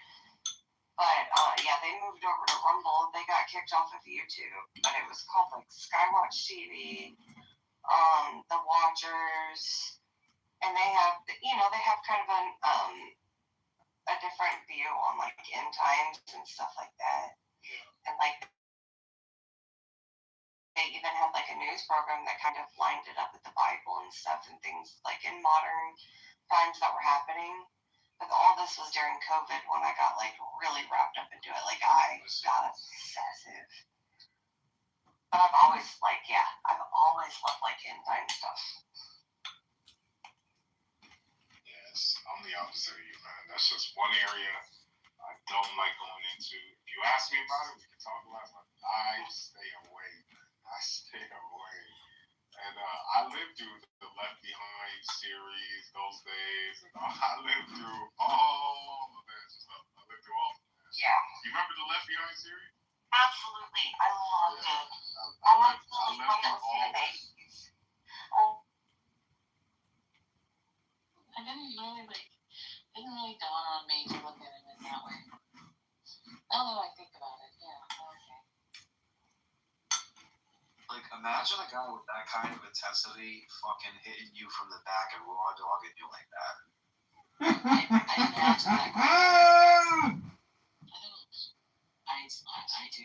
But yeah, they moved over to Rumble. They got kicked off of YouTube, but it was called like Skywatch TV, The Watchers, and they have kind of a different view on like end times and stuff like that. And like they even had like a news program that kind of lined it up with the Bible and stuff and things like in modern times that were happening. But all this was during COVID when I got like really wrapped up into it. Like I got obsessive. But I've always loved like end time stuff. Yes, I'm the opposite of you, man. That's just one area I don't like going into. If you ask me about it, we can talk about it, but I stay away. And I lived through the Left Behind series, those days, and I lived through all of that stuff. Yeah. You remember the Left Behind series? Absolutely. I loved it. I lived through all of that. I didn't really dawn on me to look at it in that way. Now that I think about it, yeah, okay. Like, imagine a guy with that kind of intensity fucking hitting you from the back and raw dogging you like that. I imagine that guy. I do.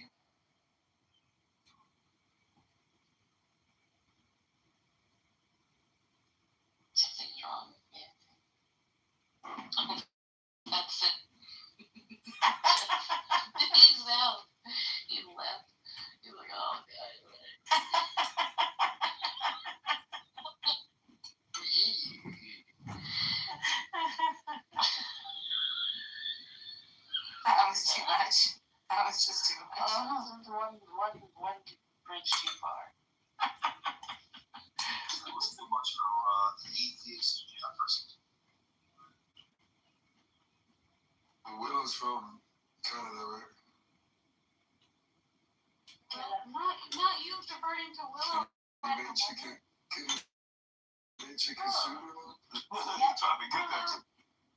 Something's wrong. Yeah. much. I was just too much. One bridge too far. It was too much for the atheist person. Willow's from Canada, right? Not you diverting to Willow. Made chicken soup. You're trying to get that.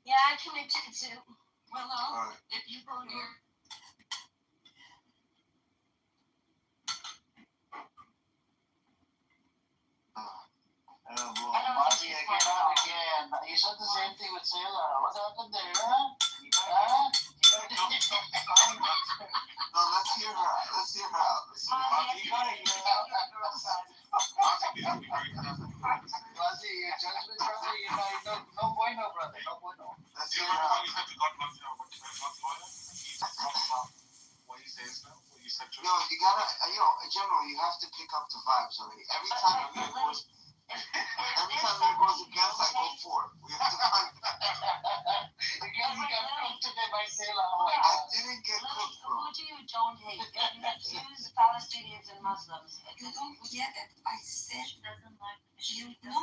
Yeah, I can make chicken soup. Willow, Alright. if you go here. Marty again. You said the same thing with Sailor. What happened there, huh? Huh? No, let's hear her out. Let's hear her out. Marty, your judgment, brother, you know, no bueno, brother. No bueno. Let's hear her out. What you say now? What you said to Yo, you gotta, in general, you have to pick up the vibes already. Every time Amir goes against, I go for it. We have to find. Because he got cooked today by Sailor. I didn't get cooked, bro. Who do you don't hate? You accuse Palestinians and Muslims. You don't get it. I said Doesn't like you. No.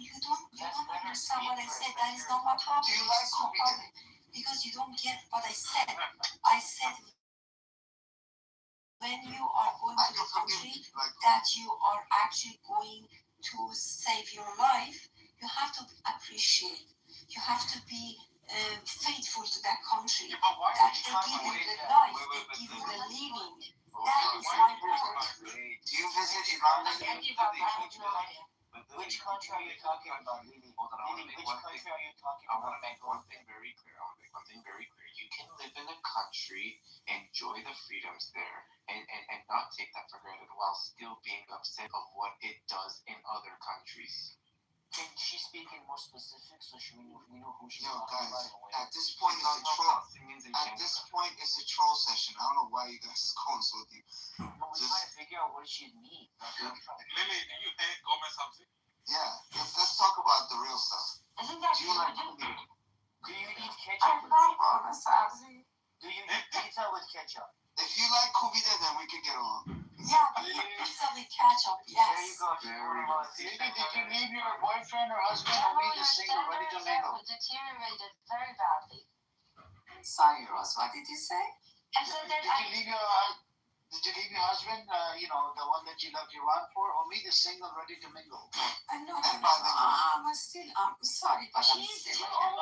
You don't understand what I said. That is not my problem. Do you like It's no Kubi? problem. Because you don't get what I said. I said when you are going I to can the forgive country you. Like, that you are actually going to save your life, you have to appreciate. You have to be faithful to that country. Yeah, but why That did they you give you wait the that? life, Wait, they wait, give you wait. the living. That is Why my did you point. do you visit Iran? I give up. I have no idea. Which country are you talking about, Lily? Hold on, I want to Lily, make which one country thing. are you talking I about? want to make one thing very clear. You can live in a country, enjoy the freedoms there, and not take that for granted while still being upset of what it does in other countries. Can she speak in more specifics so we know who she's Yo, talking guys, about? at this point, it's a troll. At this point, it's a troll session. I don't know why you guys are going so deep. But we're trying to figure out what she means. Lily, do you hate Gomez something? Yeah, let's talk about the real stuff. Isn't that Do you like true? Kubi? Do you eat I ketchup? like all the sabzi. Do you eat pizza with ketchup? If you like Kubi, then we can get along. Yeah, we eat pizza with ketchup. There you Yes. go. Very Lily, did you leave your boyfriend or husband or meet the single ready to mingle? Deteriorated very badly. Sorry, Rose. What did you say? I said that Did you leave your husband, the one that you left Iran for, or meet the single ready to mingle? No. I'm sorry, but I'm she's still. too old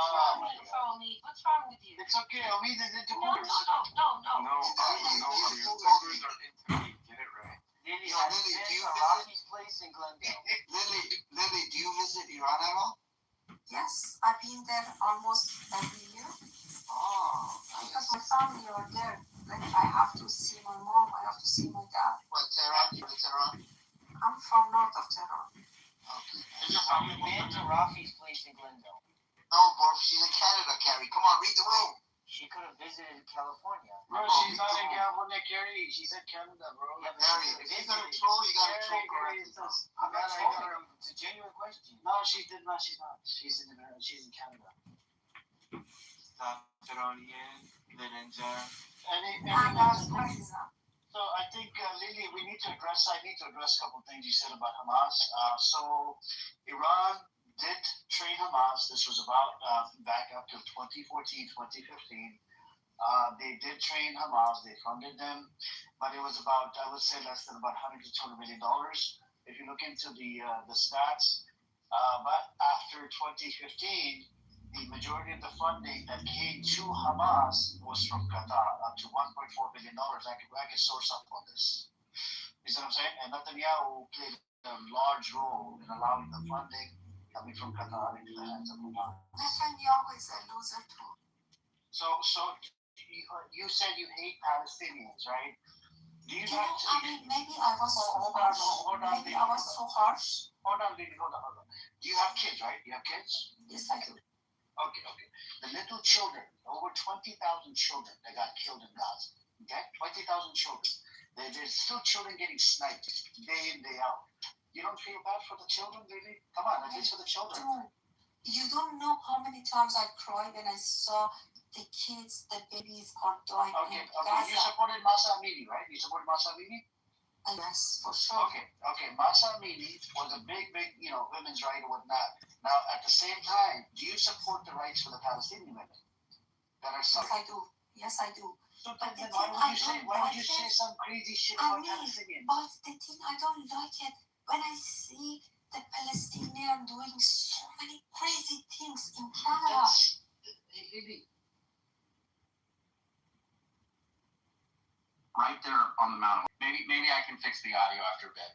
for me. What's wrong with you? It's okay. Omid is into No. No, your children are intimate. Get it right. Lily Yo, has Lily, been do you to visit- Rocky's place in Glendale. Lily, do you visit Iran at all? Yes, I've been there almost every year Oh, because my family are there. Like I have to see my mom, I have to see my dad. what, Tehran? You in Tehran? I'm from north of Tehran. Okay. Have you been to Rocky's place in Glendale? No, bro, she's in Canada, Carrie. Come on, read the room. She could have visited California. Bro, she's not in California, Carrie. She said Canada, bro. Carrie, if you're gonna troll, you gotta troll correctly. I'm not trolling. It's a genuine question. No, she did not. She's not. She's in Canada. So I think, Lily, I need to address a couple of things you said about Hamas. So Iran did train Hamas. This was about back up to 2014, 2015. They did train Hamas. They funded them, but it was about, I would say, less than about $100 to $200 million. If you look into the stats, but after 2015, the majority of the funding that came to Hamas was from Qatar, up to $1.4 billion. I could source up on this. You see what I'm saying? And Netanyahu played a large role in allowing the funding coming from Qatar into the hands of Hamas. Netanyahu is a loser too. So you said you hate Palestinians, right? Do you I mean, maybe I was so harsh. Maybe I was so harsh. Hold on, Lily, hold on. Do you have kids, right? You have kids? Yes, I do. Okay. The little children, over 20,000 children that got killed in Gaza. Okay? 20,000 children. There's still children getting sniped day in, day out. You don't feel bad for the children, really? Come on, at least for the children. Dude, you don't know how many times I cried when I saw the kids, the babies are dying Okay, in you Gaza. supported Masa Amini, right? You supported Masa Amini? Yes, for sure. Okay. Masa Amini was a big, women's right and whatnot. Now, at the same time, do you support the rights for the Palestinian women that are suffering? Yes, I do. So then why would you say some crazy shit about Palestinians? But the thing I don't like it when I see the Palestinians doing so many crazy things in Canada. Right there on the mountain. Maybe I can fix the audio after a bit.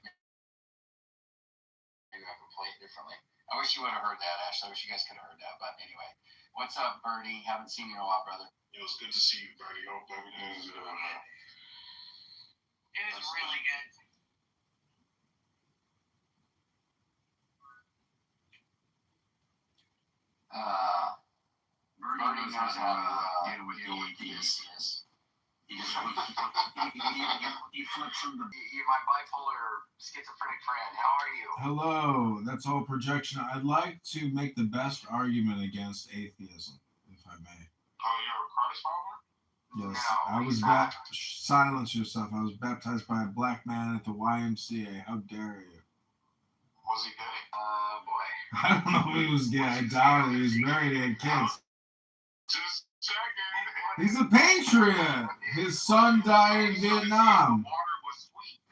Maybe I can play it differently. I wish you would have heard that, Ash. I wish you guys could have heard that. But anyway, what's up, Bernie? Haven't seen you in a while, brother. It was good to see you, buddy. Hope everything's good. It was really good. Bernie knows how to deal with the atheists. He flips from my bipolar schizophrenic friend. How are you? Hello. That's all projection. I'd like to make the best argument against atheism, if I may. Oh, you're a Christ follower? Yes, No, I was silence yourself. I was baptized by a black man at the YMCA. How dare you? Was he gay? Boy. I don't know if he was gay. I doubt it. He was married. He had kids. Just checking. He's a patriot. His son died in Vietnam. The water was sweet.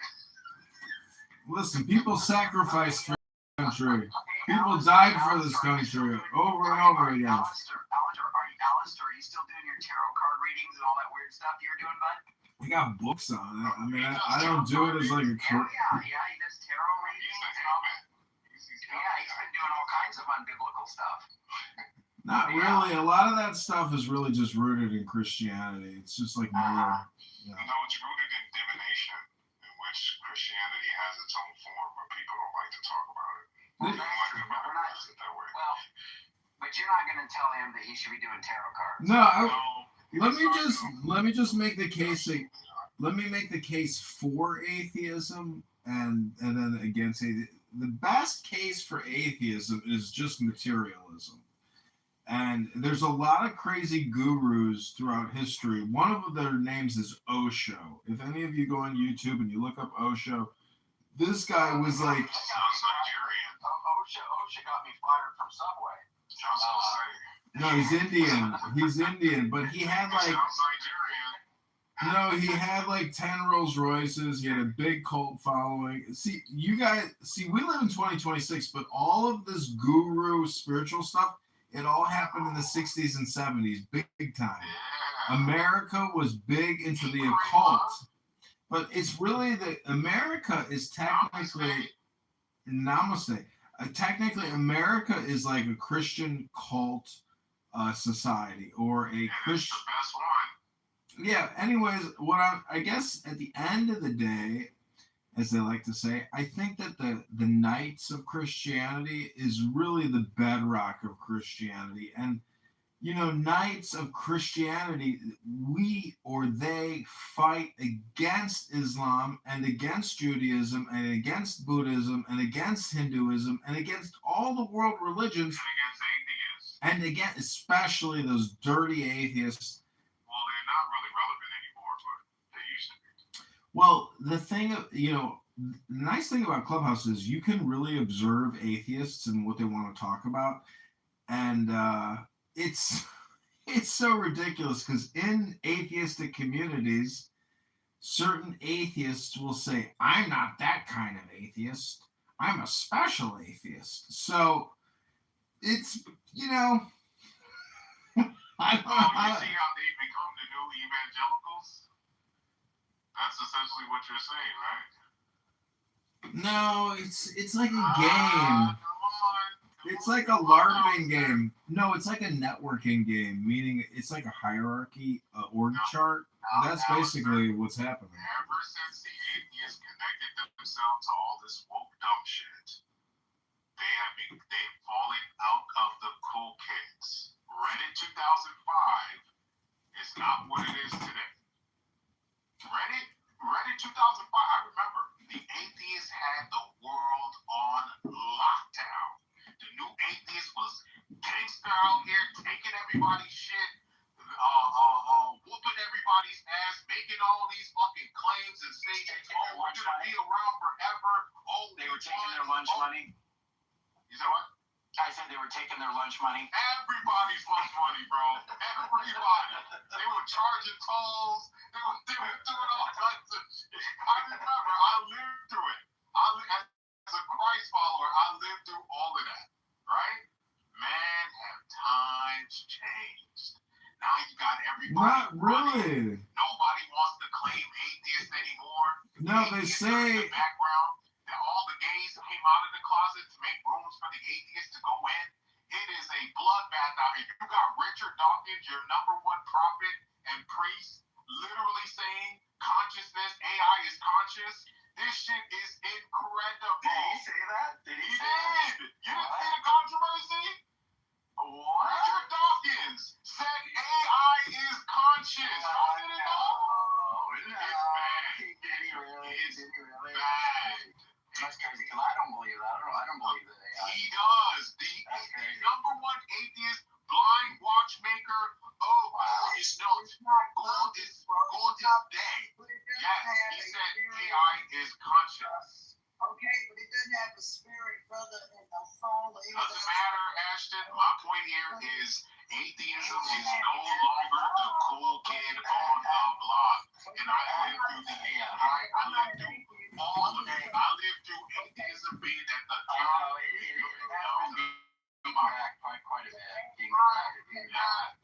Listen, people sacrificed for this country. People died for this country over and over again. Alistair, are you still doing your tarot card readings and all that weird stuff you were doing, bud? I got books on it. I mean, I don't do it as like a career. Yeah, he does tarot readings. He's been doing all kinds of unbiblical stuff. Not really. A lot of that stuff is really just rooted in Christianity. It's just like more. No, it's rooted in divination, in which Christianity has its own form, but people don't like to talk about it. Well, but you're not going to tell him that he should be doing tarot cards. No. Let me just make the case. Let me make the case for atheism and then against atheism. The best case for atheism is just materialism. And there's a lot of crazy gurus throughout history. One of their names is Osho. If any of you go on YouTube and you look up Osho, this guy was like... Sounds Nigerian. Osho got me fired from Subway. No, he's Indian. He's Indian, but he had like... No, he had like 10 Rolls Royces. He had a big cult following. See, we live in 2026, but all of this guru spiritual stuff, it all happened in the 60s and 70s, big time. America was big into the occult, but it's really that America is technically, namaste, technically America is like a Christian cult society or a Christian. Yeah, anyways, I guess at the end of the day, as they like to say, I think that the Knights of Christianity is really the bedrock of Christianity. And, Knights of Christianity, they fight against Islam and against Judaism and against Buddhism and against Hinduism and against all the world religions. And against especially those dirty atheists. Well, they're not really relevant anymore, but they used to be. Well, the nice thing about Clubhouse is you can really observe atheists and what they want to talk about. And it's so ridiculous because in atheistic communities, certain atheists will say, I'm not that kind of atheist. I'm a special atheist. So it's, I don't know you see how they become the new evangelicals? That's essentially what you're saying, right? No, it's like a game. It's like a LARPing game. No, it's like a networking game, meaning it's like a hierarchy, org chart. That's basically what's happening. Ever since the atheists connected themselves to all this woke dumb shit, they've fallen out of the cool kids. Reddit 2005 is not what it is today. Reddit 2005, I remember the atheists had the world on lockdown. The new atheist was gangster out here taking everybody's shit. were taking their lunch money? Everybody's lunch money, bro. Everybody. They were charging tolls. They were doing all kinds of shit. I remember. I lived through it. As a Christ follower, I lived through all of that. Right? Man, have times changed. Now you got everybody. Not running. really. Nobody wants to claim atheists anymore. No, they Atheists say. are in the background. That all the gays came out of the closet to make rooms for the atheists to go in. It is a bloodbath out here. You got Richard Dawkins, your #1 prophet and priest, literally saying consciousness, AI is conscious. This shit is incredible. Did he say that? Did he He say that? did. You didn't see the controversy? What? Richard Dawkins said AI is conscious. Y'all didn't know? It's bad. Did he really? It's Did he really? bad. That's crazy, because I don't believe that. I don't believe that AI. He does. The #1 atheist, blind watchmaker. Oh, it's gold is day. Yes, he said AI is conscious. Okay, but it doesn't have a spirit, brother, and a soul. Doesn't matter, Ashton. My point here is atheism is no longer the cool kid on the block. And I lived through the AI. I lived through all of it. I lived through atheism being at the top. Quite a bit.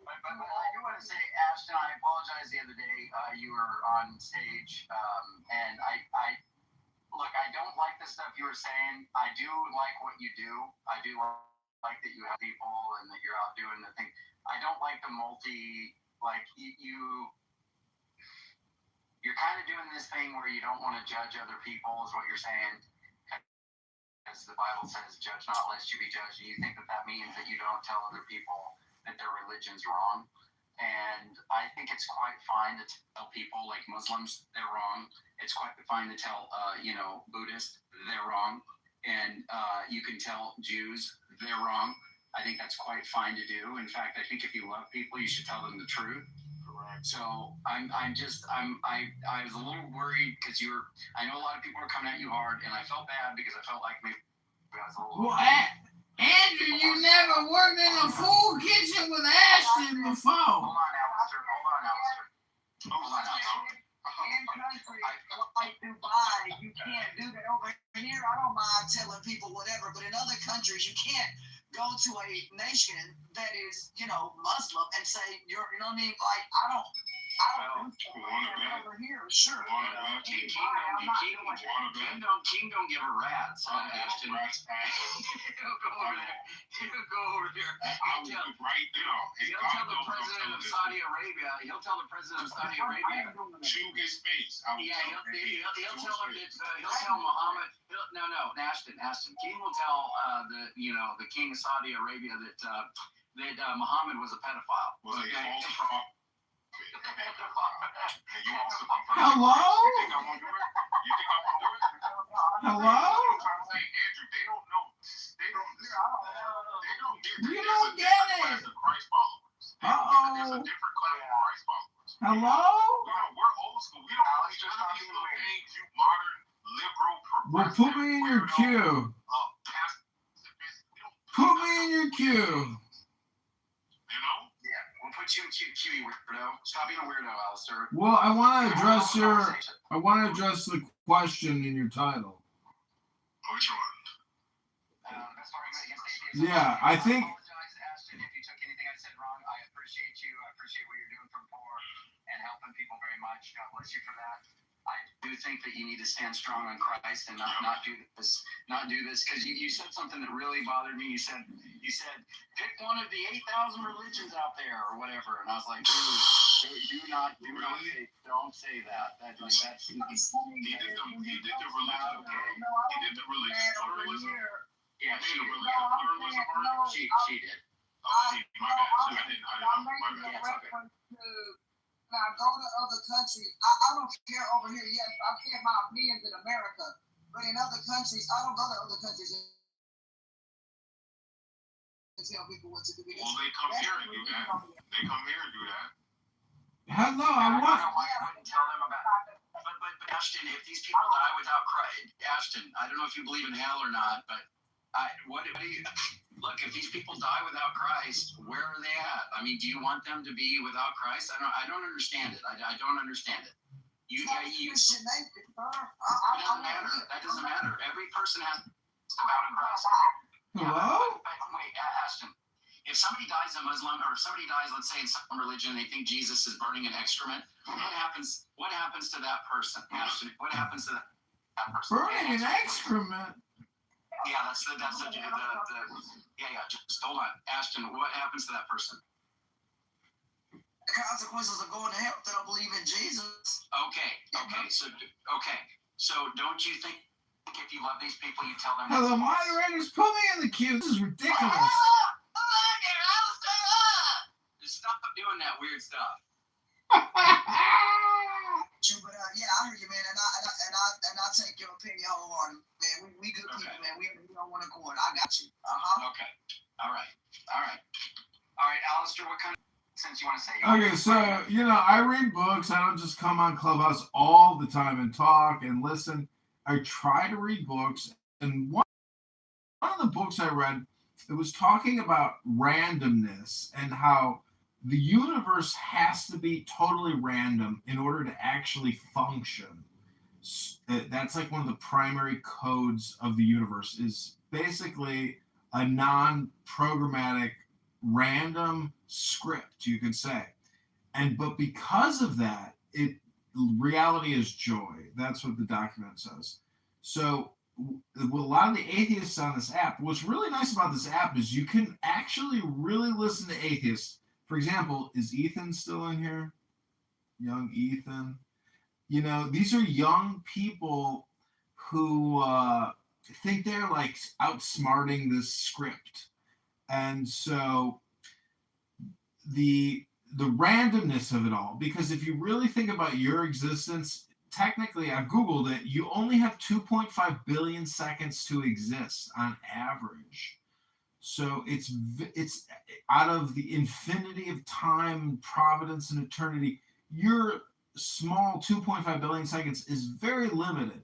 But I do want to say, Ashton, I apologize the other day. You were on stage, and I look, I don't like the stuff you were saying. I do like what you do. I do like that you have people and that you're out doing the thing. I don't like the you're kind of doing this thing where you don't want to judge other people, is what you're saying. As the Bible says, judge not lest you be judged. And you think that means that you don't tell other people that their religion's wrong. And I think it's quite fine to tell people like Muslims they're wrong. It's quite fine to tell Buddhists they're wrong, and you can tell Jews they're wrong. I think that's quite fine to do. In fact, I think if you love people, you should tell them the truth. Correct. So I was a little worried because I know a lot of people are coming at you hard, and I felt bad because I felt like maybe I was a little. Well, Andrew, you never worked in a full kitchen with Ashton before. Hold on, Alistair. In countries like Dubai, you can't do that. Over here, I don't mind telling people whatever, but in other countries, you can't go to a nation that is, Muslim and say you know what I mean? Like, I don't over here, sure. King don't give a rat's. Ashton. He'll go over there. I will right now. He'll tell the president of Saudi Arabia. To his face. He'll tell him that. He'll tell Muhammad. No, Ashton. King will tell the king of Saudi Arabia that Muhammad was a pedophile. Hello? Hello? You don't get it. Uh-oh. There's a different class of Christ followers. Hello? We're old school. We don't believe none of these little things you modern liberal Well, put me in your queue. Put me in your queue. Put you in queue, weirdo. Stop being a weirdo, Alistair. Well, I want to address the question in your title. Which one? Yeah, I think. I apologize, Ashton, if you took anything I said wrong. I appreciate you. I appreciate what you're doing for the poor and helping people very much. God bless you for that. I do think that you need to stand strong on Christ and not do this because you said something that really bothered me. You said pick one of the 8,000 religions out there or whatever, and I was like, dude, don't say that. That's he did the religion. He did the religion pluralism. Yeah, she did. She did. My bad. I didn't. My bad. Now go to other countries. I don't care over here. Yes, I care my opinions in America, but in other countries, I don't go to other countries and tell people what to do. Well, they come here and do that. Hello, I want. I wouldn't tell them about. But Ashton, if these people die without Christ, Ashton, I don't know if you believe in hell or not, but what do you? look, if these people die without Christ, where are they at? I mean, do you want them to be without Christ? I don't understand it. I don't understand it. It doesn't matter. That doesn't matter. Every person has to bow to Christ. Hello? Wait, Ashton. If somebody dies a Muslim, or if somebody dies, let's say in some religion, they think Jesus is burning an excrement. What happens to that person, Ashton? What happens to that person? Burning an excrement? Yeah, that's the just hold on, Ashton. What happens to that person? Consequences of going to hell if they don't believe in Jesus. Okay. So don't you think if you love these people, you tell them? Hello, moderators, put me in the queue. This is ridiculous. Just stop doing that weird stuff. But yeah, I hear you, man, and I take your opinion wholeheartedly, man. We good people, man. We don't want to go on. I got you. Okay. All right, Alistair. What kind of sense you want to say? Okay, so, I read books. I don't just come on Clubhouse all the time and talk and listen. I try to read books, and one of the books I read, it was talking about randomness and how the universe has to be totally random in order to actually function. That's like one of the primary codes of the universe, is basically a non-programmatic random script, you could say. But because of that, reality is joy. That's what the document says. So a lot of the atheists on this app, what's really nice about this app is you can actually really listen to atheists. For example, is Ethan still in here? Young Ethan. These are young people who think they're like outsmarting this script. And so the randomness of it all, because if you really think about your existence, technically, I've Googled it, you only have 2.5 billion seconds to exist on average. So it's out of the infinity of time, providence, and eternity, your small 2.5 billion seconds is very limited.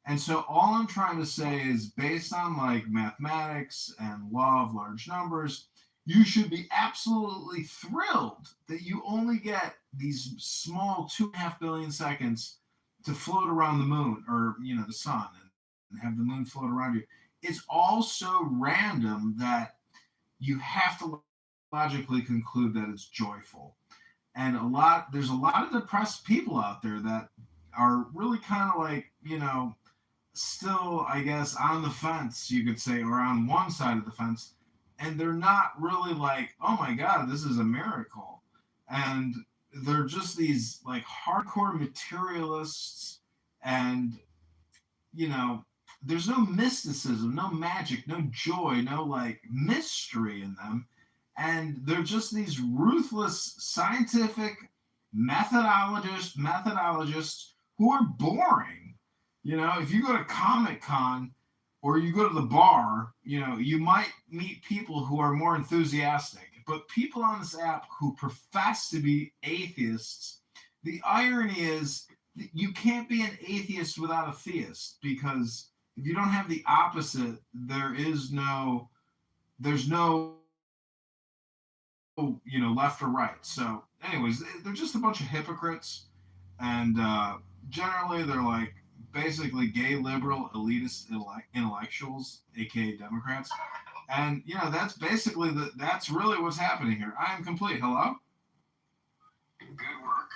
And so all I'm trying to say is, based on like mathematics and law of large numbers, you should be absolutely thrilled that you only get these small 2.5 billion seconds to float around the moon, or the sun, and have the moon float around you. It's all so random that you have to logically conclude that it's joyful. And there's a lot of depressed people out there that are really kind of like, still, I guess, on the fence, you could say, or on one side of the fence. And they're not really like, oh my God, this is a miracle. And they're just these like hardcore materialists, and, there's no mysticism, no magic, no joy, no like mystery in them. And they're just these ruthless scientific methodologists who are boring. If you go to Comic-Con or you go to the bar, you might meet people who are more enthusiastic. But people on this app who profess to be atheists, the irony is that you can't be an atheist without a theist, because if you don't have the opposite, there's no left or right. So anyways, they're just a bunch of hypocrites, and generally they're like basically gay liberal elitist intellectuals, aka Democrats. And that's basically that's really what's happening here. I am complete. Hello? Good work,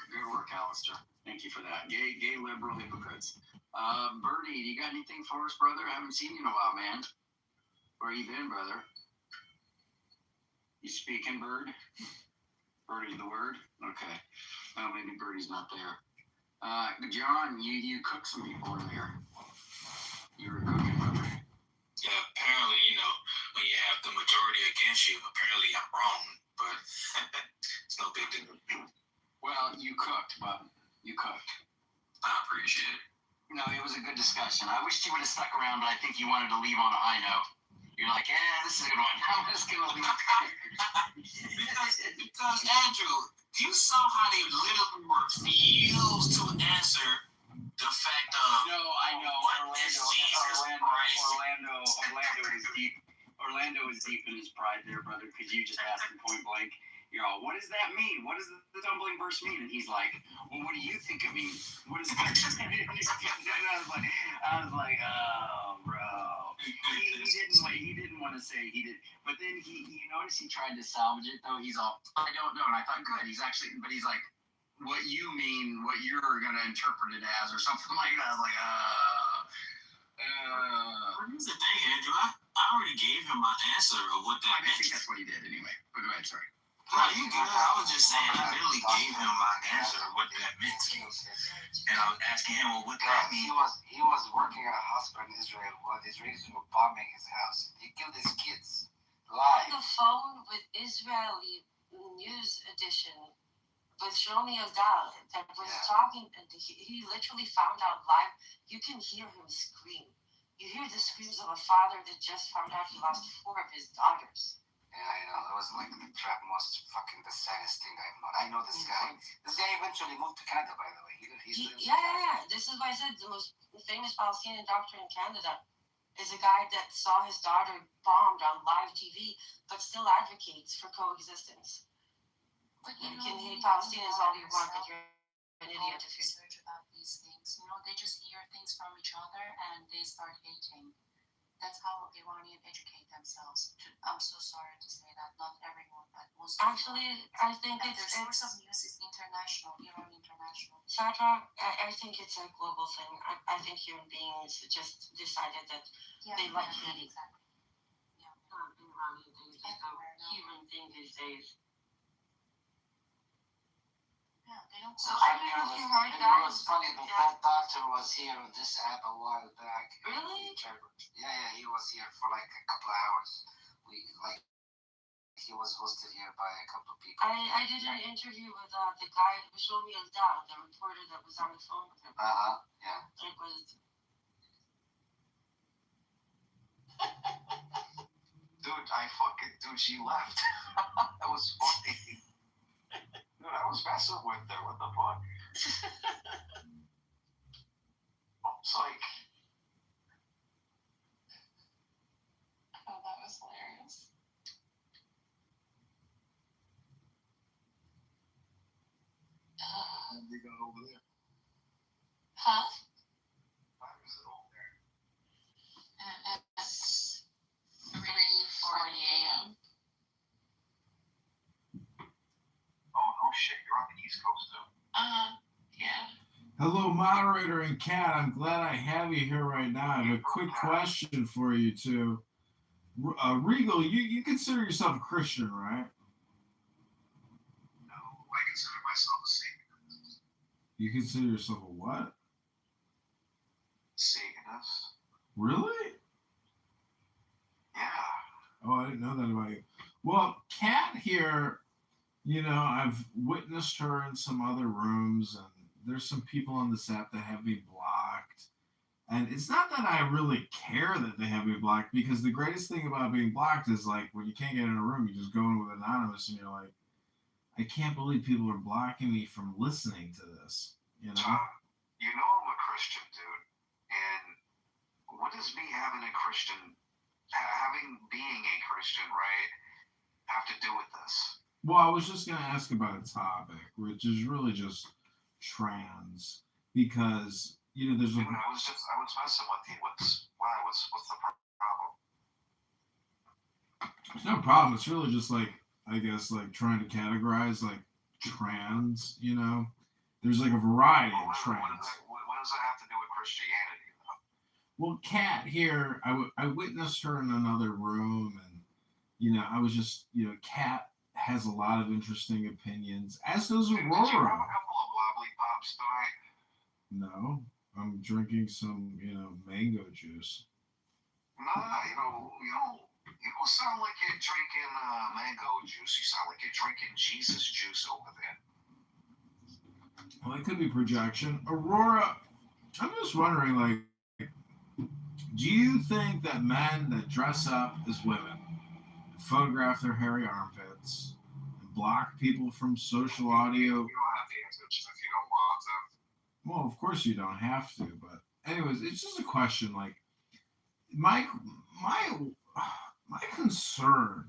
Alistair. Thank you for that. Gay liberal hypocrites. Bernie, you got anything for us, brother? I haven't seen you in a while, man. Where you been, brother? You speaking, Bird? Birdie the word? Okay. Well, maybe Birdie's not there. John, you cooked some people in there. You were cooking, brother. Yeah, apparently, when you have the majority against you, apparently I'm wrong, but it's no big deal. Well, you cooked, bud. You cooked. I appreciate it. No, it was a good discussion. I wish you would have stuck around, but I think you wanted to leave on a high note. You're like, this is a good one. I'm just going to leave. because, Andrew, you saw how they literally refused to answer the fact of... No, I know. Orlando is deep. Orlando is deep in his pride there, brother, because you just asked him point blank, what does that mean? What does the tumbling verse mean? And he's like, well, what do you think it means? What is it? And I was like, oh, bro. He didn't want to say he did. But then you notice he tried to salvage it, though. He's all, I don't know. And I thought, good. He's like, what you mean, what you're going to interpret it as, or something like that. I was like, Here's the thing, Andrew. I already gave him my answer of what that meant. I think that's what he did anyway. But go ahead, sorry. No, you good. I was just saying, I literally gave him my answer of what that meant. And I was asking him, well, what that means. He was working at a hospital in Israel while the Israelis were bombing his house. He killed his kids live. On the phone with Israeli news edition with Shlomi Eldar that was talking, and he literally found out live. You can hear him scream. You hear the screams of a father that just found out he lost 4 of his daughters. Yeah, I know. That was like the most fucking the saddest thing I've known. I know this guy. This guy eventually moved to Canada, by the way. Yeah. This is why I said the most famous Palestinian doctor in Canada is a guy that saw his daughter bombed on live TV, but still advocates for coexistence. But you can hate Palestinians all you want, but you're an idiot if you research about these things. They just hear things from each other and they start hating. That's how Iranians educate themselves. I'm so sorry to say that. Not everyone, but most. Actually, I think their source of news is international, Iran International. Sandra, I think it's a global thing. I think human beings just decided that they like hating. Exactly. Yeah. Not Iranian things, it's a human thing these days. Yeah, they don't. So I don't know if you heard that. It was funny, but that doctor was here on this app a while back. Really? Yeah, he was here for like a couple of hours. He was hosted here by a couple of people. I did an interview with the guy, Shlomi Eldar, the reporter that was on the phone with him. Yeah. It was. Dude, she left. That was funny. Dude, I was messing with her. What the fuck? Psych. Oh, that was hilarious. They got over there. Huh? Why was it over there? It's 3:40 a.m. Oh, no shit. You're on the East Coast, though. Yeah. Hello, moderator and Kat. I'm glad I have you here right now. I have a quick question for you, too. Regal, you consider yourself a Christian, right? No, I consider myself a Satanist. You consider yourself a what? Satanist. Really? Yeah. Oh, I didn't know that about you. Well, Kat here, I've witnessed her in some other rooms, and there's some people on this app that have me blocked. And it's not that I really care that they have me blocked, because the greatest thing about being blocked is like when you can't get in a room, you just go in with anonymous and you're like, I can't believe people are blocking me from listening to this, I'm a Christian, dude. And what does me having being a Christian, right, have to do with this? Well, I was just going to ask about a topic, which is really just trans, because, there's I was messing with you. What's the problem? There's no problem. It's really just I guess trying to categorize trans, There's a variety of trans. What does that have to do with Christianity, though? Well, Kat here, I witnessed her in another room, and, I was just, Kat has a lot of interesting opinions, as does Aurora. Did you have a couple of wobbly pops tonight? No, I'm drinking some, mango juice. Nah, you don't sound like you're drinking mango juice. You sound like you're drinking Jesus juice over there. Well, it could be projection. Aurora, I'm just wondering, do you think that men that dress up as women, photograph their hairy armpits, and block people from social audio? You don't have to answer if you don't want to. Well, of course you don't have to, but anyways, it's just a question. My My concern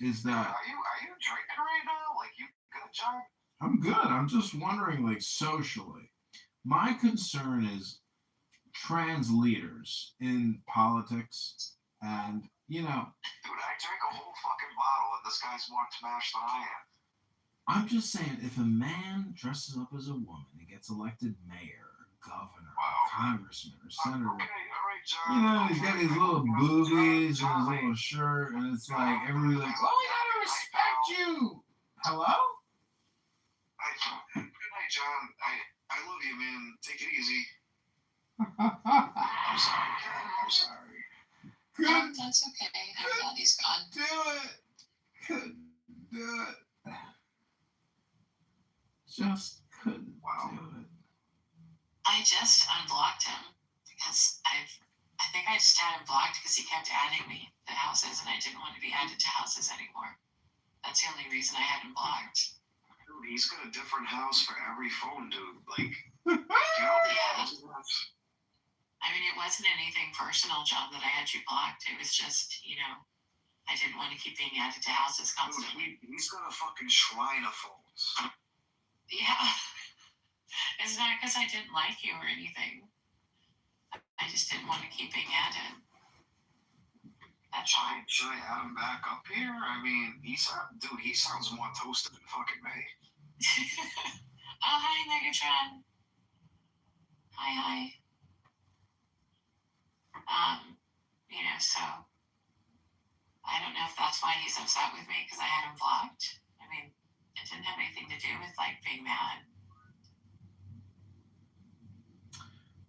is that Are you drinking right now? Like, you good, John? I'm good. I'm just wondering, like, socially. My concern is trans leaders in politics, and Dude, I drank a whole fucking bottle, and this guy's more smashed than I am. I'm just saying, if a man dresses up as a woman and gets elected mayor, governor, congressman, or senator, Okay, all right, John. he's got these little boobies and his little shirt, and it's like everybody's like, "Oh, we gotta respect you." Hello? Good night, John. I love you, man. Take it easy. I'm sorry, Ken. I'm sorry. That's okay. I'm glad he's gone. Do it. Couldn't do it. Just couldn't do it. I just unblocked him because I think I just had him blocked because he kept adding me to houses and I didn't want to be added to houses anymore. That's the only reason I had him blocked. Dude, he's got a different house for every phone, dude. Like, Yeah. I mean, it wasn't anything personal, John, that I had you blocked. It was just, I didn't want to keep being added to houses constantly. Dude, he's got a fucking shrine of phones. Yeah. It's not because I didn't like you or anything. I just didn't want to keep being added. That's all. Should I add him back up here? I mean, he sounds more toasted than fucking me. Oh, hi, Megatron. Hi. So I don't know if that's why he's upset with me because I had him blocked. I mean, it didn't have anything to do with like being mad.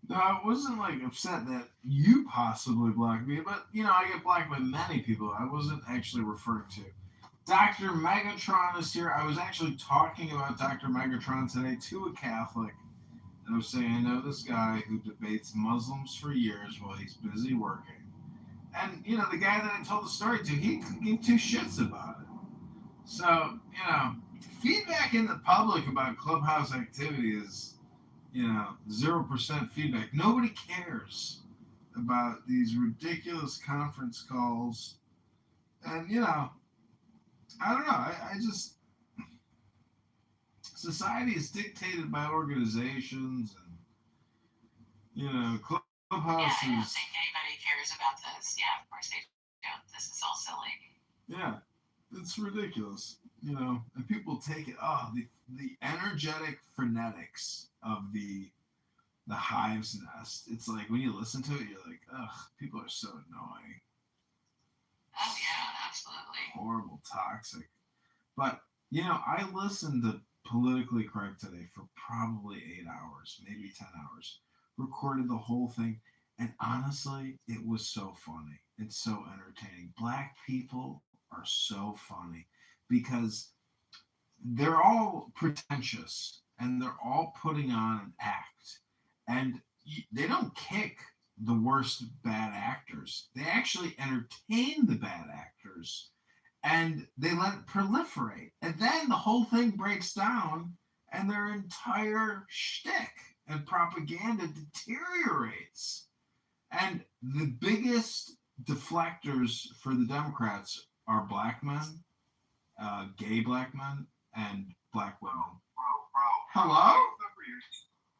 No, I wasn't like upset that you possibly blocked me, but I get blocked by many people. I wasn't actually referring to. Dr. Megatron is here. I was actually talking about Dr. Megatron today to a Catholic. And I was saying, I know this guy who debates Muslims for years while he's busy working. And, the guy that I told the story to, he couldn't give two shits about it. So, feedback in the public about Clubhouse activity is, 0% feedback. Nobody cares about these ridiculous conference calls. And, I don't know. I just... Society is dictated by organizations and, Clubhouse Yeah, I don't think anybody cares about this. Yeah, of course they don't. This is all silly. Yeah, it's ridiculous, and people take it, the energetic phonetics of the hive's nest. It's like, when you listen to it, you're like, ugh, people are so annoying. Oh, yeah, absolutely. Horrible, toxic. But, I listened to Politically Correct today for probably 8 hours, maybe 10 hours. Recorded the whole thing, and honestly, it was so funny. It's so entertaining. Black people are so funny because they're all pretentious and they're all putting on an act, and they don't kick the worst bad actors. They actually entertain the bad actors, and they let it proliferate. And then the whole thing breaks down, and their entire shtick and propaganda deteriorates. And the biggest deflectors for the Democrats are black men, gay black men, and black women. Bro. Hello?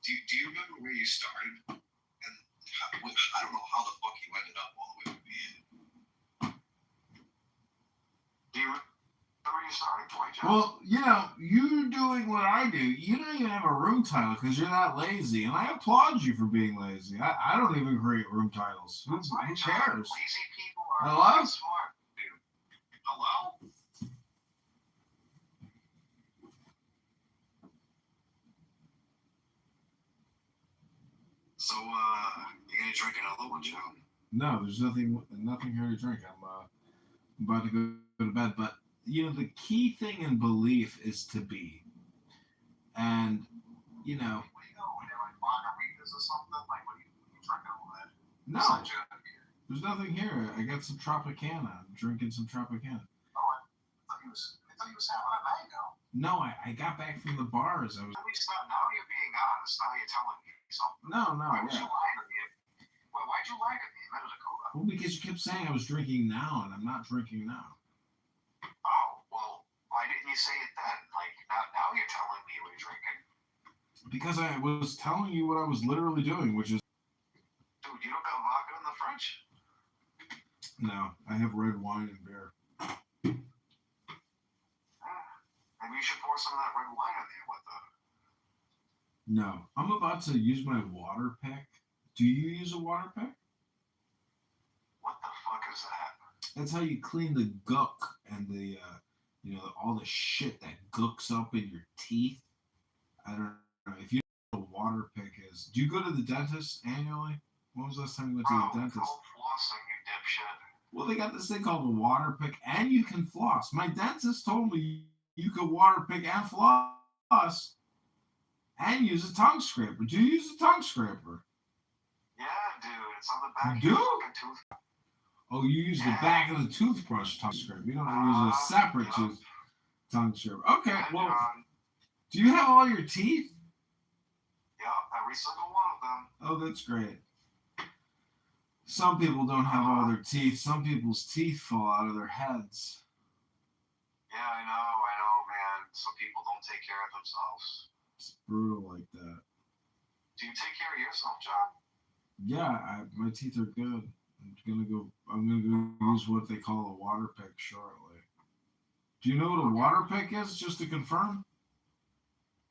Do you remember where you started? And I don't know how the fuck you ended up all the way with me. Do you remember where you started, boy, John? Well, you doing what I do, you don't even have a room title because you're that lazy. And I applaud you for being lazy. I don't even create room titles. Who cares? Lazy people are Hello? smart, dude. Hello? So, you gonna drink another one, Joe? No, there's nothing here to drink. I'm about to go to bed. But, the key thing in belief is to be. And, Where do you go? When they're like margaritas or something? Like, what are you drinking all that? No, there's nothing here. I got some Tropicana. I'm drinking some Tropicana. Oh, I thought he was having a mango. No, I got back from the bars. Now you're being honest. Now you're telling me something. No, Why was yeah. you lying to me? Why'd you lie to me a minute ago? Well, because you kept saying I was drinking now, and I'm not drinking now. Oh, well, why didn't you say it then? Like, now you're telling me you were drinking. Because I was telling you what I was literally doing, which is... Dude, you don't got vodka in the fridge? No, I have red wine and beer. Maybe you should pour some of that red wine in there with the... No, I'm about to use my water pick. Do you use a water pick? What the fuck is that? That's how you clean the gook and the, all the shit that gooks up in your teeth. I don't know. If you know what a water pick is, do you go to the dentist annually? When was the last time you went to the dentist? Flossing, you dipshit. Well, they got this thing called a water pick, and you can floss. My dentist told me you could water pick and floss and use a tongue scraper. Do you use a tongue scraper? Yeah, dude. It's on the back You of do? your fucking tooth. Oh, you use the back of the toothbrush tongue scraper. You don't use a separate tongue scraper. Okay, well, do you have all your teeth? Yeah, every single one of them. Oh, that's great. Some people don't have all their teeth. Some people's teeth fall out of their heads. Yeah, I know, man. Some people don't take care of themselves. It's brutal like that. Do you take care of yourself, John? Yeah, my teeth are good. I'm gonna go use what they call a water pick shortly. Do you know what a water pick is, just to confirm?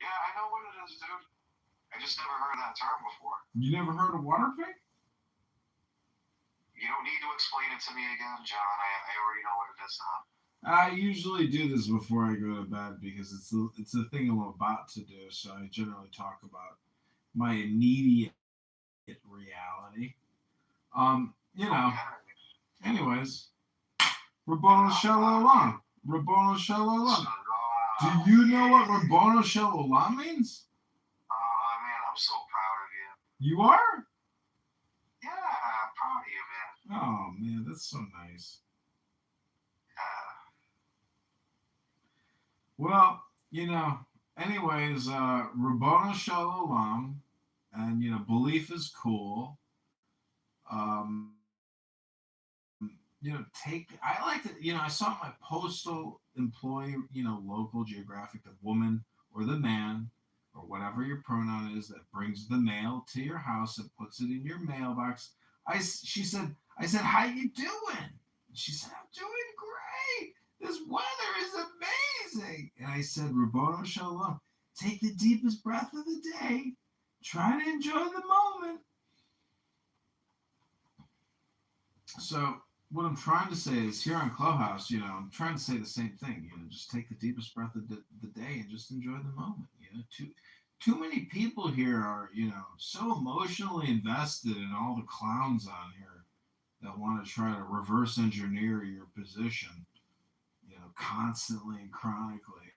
Yeah, I know what it is, dude. I just never heard that term before. You never heard of water pick? You don't need to explain it to me again, John. I already know what it is now. I usually do this before I go to bed because it's the thing I'm about to do. So I generally talk about my immediate reality. Anyways, Rabboni Shalom. Rabboni Shalom. Do you know what Rabboni Shalom means? Man, I'm so proud of you. You are? Yeah, I'm proud of you, man. Oh, man, that's so nice. Well, anyways, Rabboni Shalom, and, belief is cool. I like to, I saw my postal employee, local geographic, the woman or the man or whatever your pronoun is that brings the mail to your house and puts it in your mailbox. I said, how you doing? She said, I'm doing great. This weather is amazing. And I said, Rabboni Shalom, take the deepest breath of the day. Try to enjoy the moment. So what I'm trying to say is here on Clubhouse, I'm trying to say the same thing. Just take the deepest breath of the day and just enjoy the moment. Too many people here are, so emotionally invested in all the clowns on here that want to try to reverse engineer your position, constantly and chronically.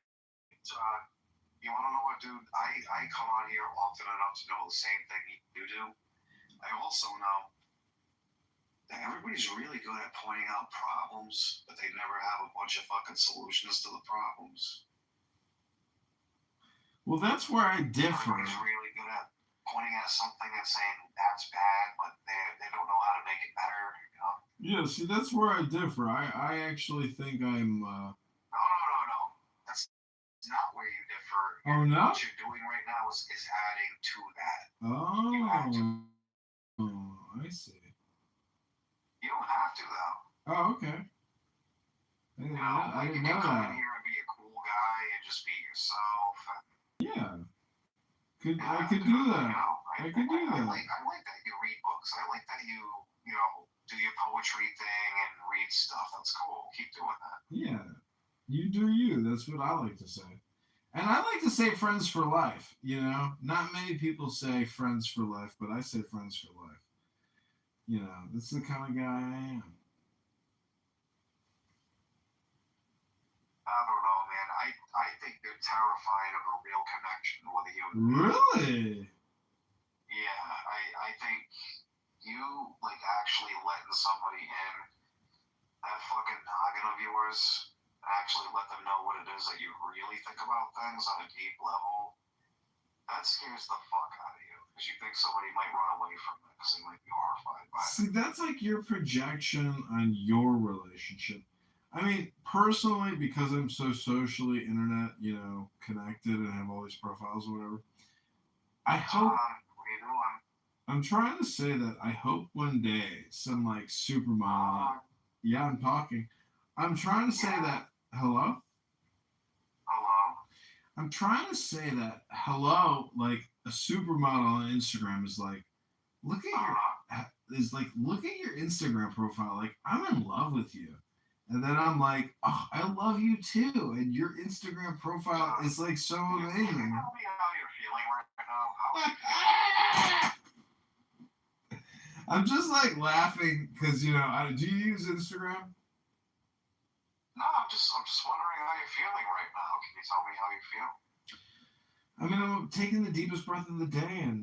You want to know what, dude? I come on here often enough to know the same thing you do. I also know that everybody's really good at pointing out problems, but they never have a bunch of fucking solutions to the problems. Well, that's where I differ. Everybody's really good at pointing at something and saying that's bad, but they don't know how to make it better, Yeah, see, that's where I differ. I actually think I'm... No. That's not where you differ. Oh, no? What you're doing right now is adding to that. Oh, You have to. I see. You don't have to, though. Oh, okay. I didn't know you come that. in here and be a cool guy and just be yourself. Yeah. I could do that. I could do that. I like that you read books. I like that you do your poetry thing and read stuff. That's cool. Keep doing that. Yeah. You do you. That's what I like to say. And I like to say friends for life, Not many people say friends for life, but I say friends for life. That's the kind of guy I am. I don't know, man. I think you're terrified of a real connection with a human being. Really? Yeah, I think you, actually letting somebody in that fucking noggin of yours and actually let them know what it is that you really think about things on a deep level, that scares the fuck out of you. because you think somebody might run away from it because they might be horrified by it. See, that's like your projection on your relationship. I mean, personally, because I'm so socially internet, connected and have all these profiles or whatever, I hope. What are you doing? I'm trying to say that I hope one day some like supermodel. Yeah, I'm talking. I'm trying to say that. Hello? Hello? I'm trying to say that hello, like a supermodel on Instagram is like, look at your Instagram profile. Like, I'm in love with you. And then I'm like, oh, I love you too. And your Instagram profile is like so amazing. Can you tell me how you're feeling right now? How are you feeling? I'm just like laughing because do you use Instagram? No, I'm just wondering how you're feeling right now. Can you tell me how you feel? I mean, I'm taking the deepest breath of the day and,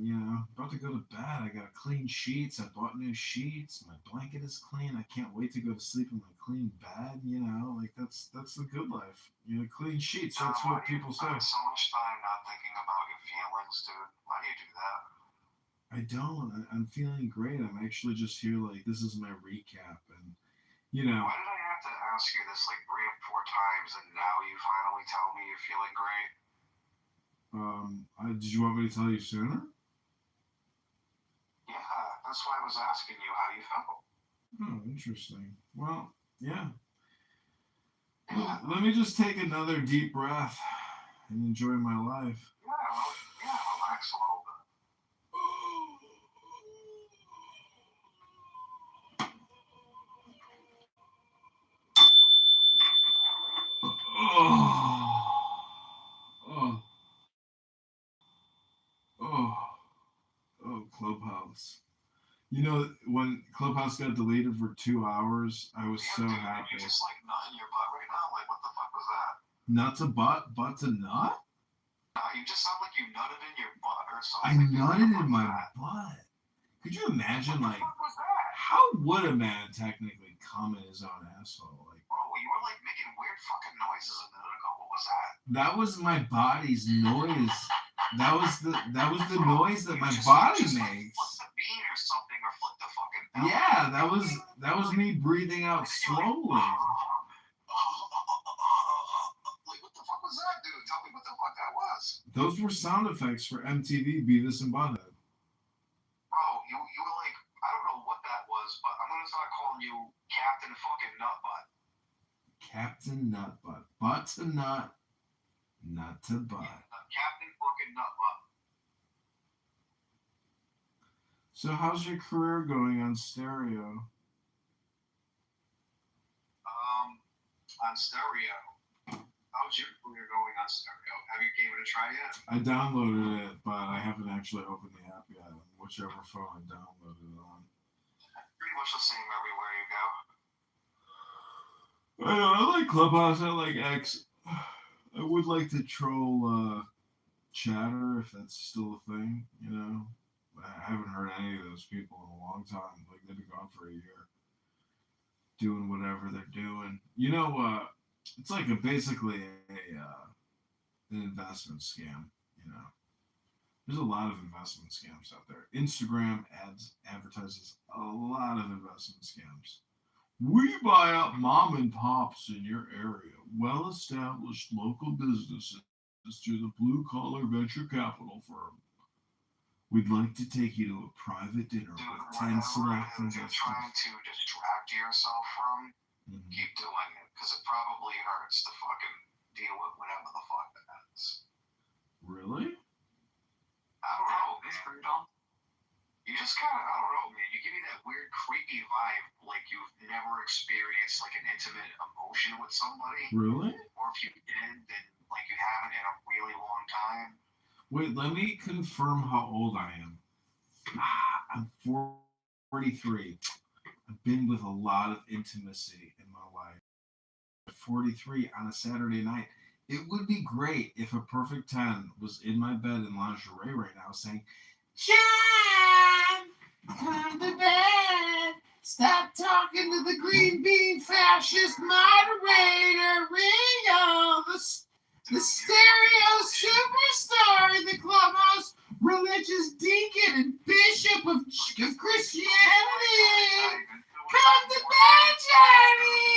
about to go to bed. I got clean sheets. I bought new sheets. My blanket is clean. I can't wait to go to sleep in my clean bed, like that's the good life. Clean sheets. That's what people say. You spend so much time not thinking about your feelings, dude. Why do you do that? I don't. I'm feeling great. I'm actually just here like, this is my recap. And, Why did I have to ask you this like 3 or 4 times and now you finally tell me you're feeling great? Did you want me to tell you sooner? Yeah, that's why I was asking you how you felt. Oh, interesting. Well, yeah. Let me just take another deep breath and enjoy my life. Yeah, relax a little bit. Clubhouse. When Clubhouse got deleted for 2 hours, I was so happy. You just like nut in your butt right now? Like, what the fuck was that? Nut to butt? Butt to nut? No, you just sound like you nutted in your butt or I something. nutted in my butt. Could you imagine, like, what the fuck was that? How would a man technically come in his own asshole? Like, bro, you were like making weird fucking noises a minute ago. What was that? That was my body's noise. That was the noise that my body makes. Flip the bean or something, or flip the fucking bell. Yeah, that was me breathing out slowly. Like, what the fuck was that, dude? Tell me what the fuck that was. Those were sound effects for MTV Beavis and Butthead. Bro, you were like, I don't know what that was, but I'm gonna start calling you Captain fucking Nutbutt. Captain Nutbutt. Butt to nut, nut to butt. Yeah, Captain fucking Nutbutt. So how's your career going on stereo? On stereo. How's your career going on stereo? Have you gave it a try yet? I downloaded it, but I haven't actually opened the app yet. Whichever phone I downloaded it on. Pretty much the same everywhere you go. I like Clubhouse. I like X. I would like to troll Chatter if that's still a thing. I haven't heard any of those people in a long time. Like, they've been gone for a year, doing whatever they're doing. It's like basically an investment scam. There's a lot of investment scams out there. Instagram advertises a lot of investment scams. We buy up mom and pops in your area, well-established local businesses through the blue-collar venture capital firm. We'd like to take you to a private dinner with 10 select investors. You're trying to distract yourself from, keep doing it, because it probably hurts to fucking deal with whatever the fuck that is. Really? I don't know, man. You just kind of, I don't know, man. You give me that weird, creepy vibe, like you've never experienced like an intimate emotion with somebody. Really? Or if you did, then like you haven't in a really long time. Wait, let me confirm how old I am. I'm 43. I've been with a lot of intimacy in my life. 43 on a Saturday night. It would be great if a perfect 10 was in my bed in lingerie right now saying, John, come to bed. Stop talking to the green bean fascist moderator, Ringo, the stereo superstar in the Clubhouse religious deacon and bishop of Christianity. Come to bed, Johnny.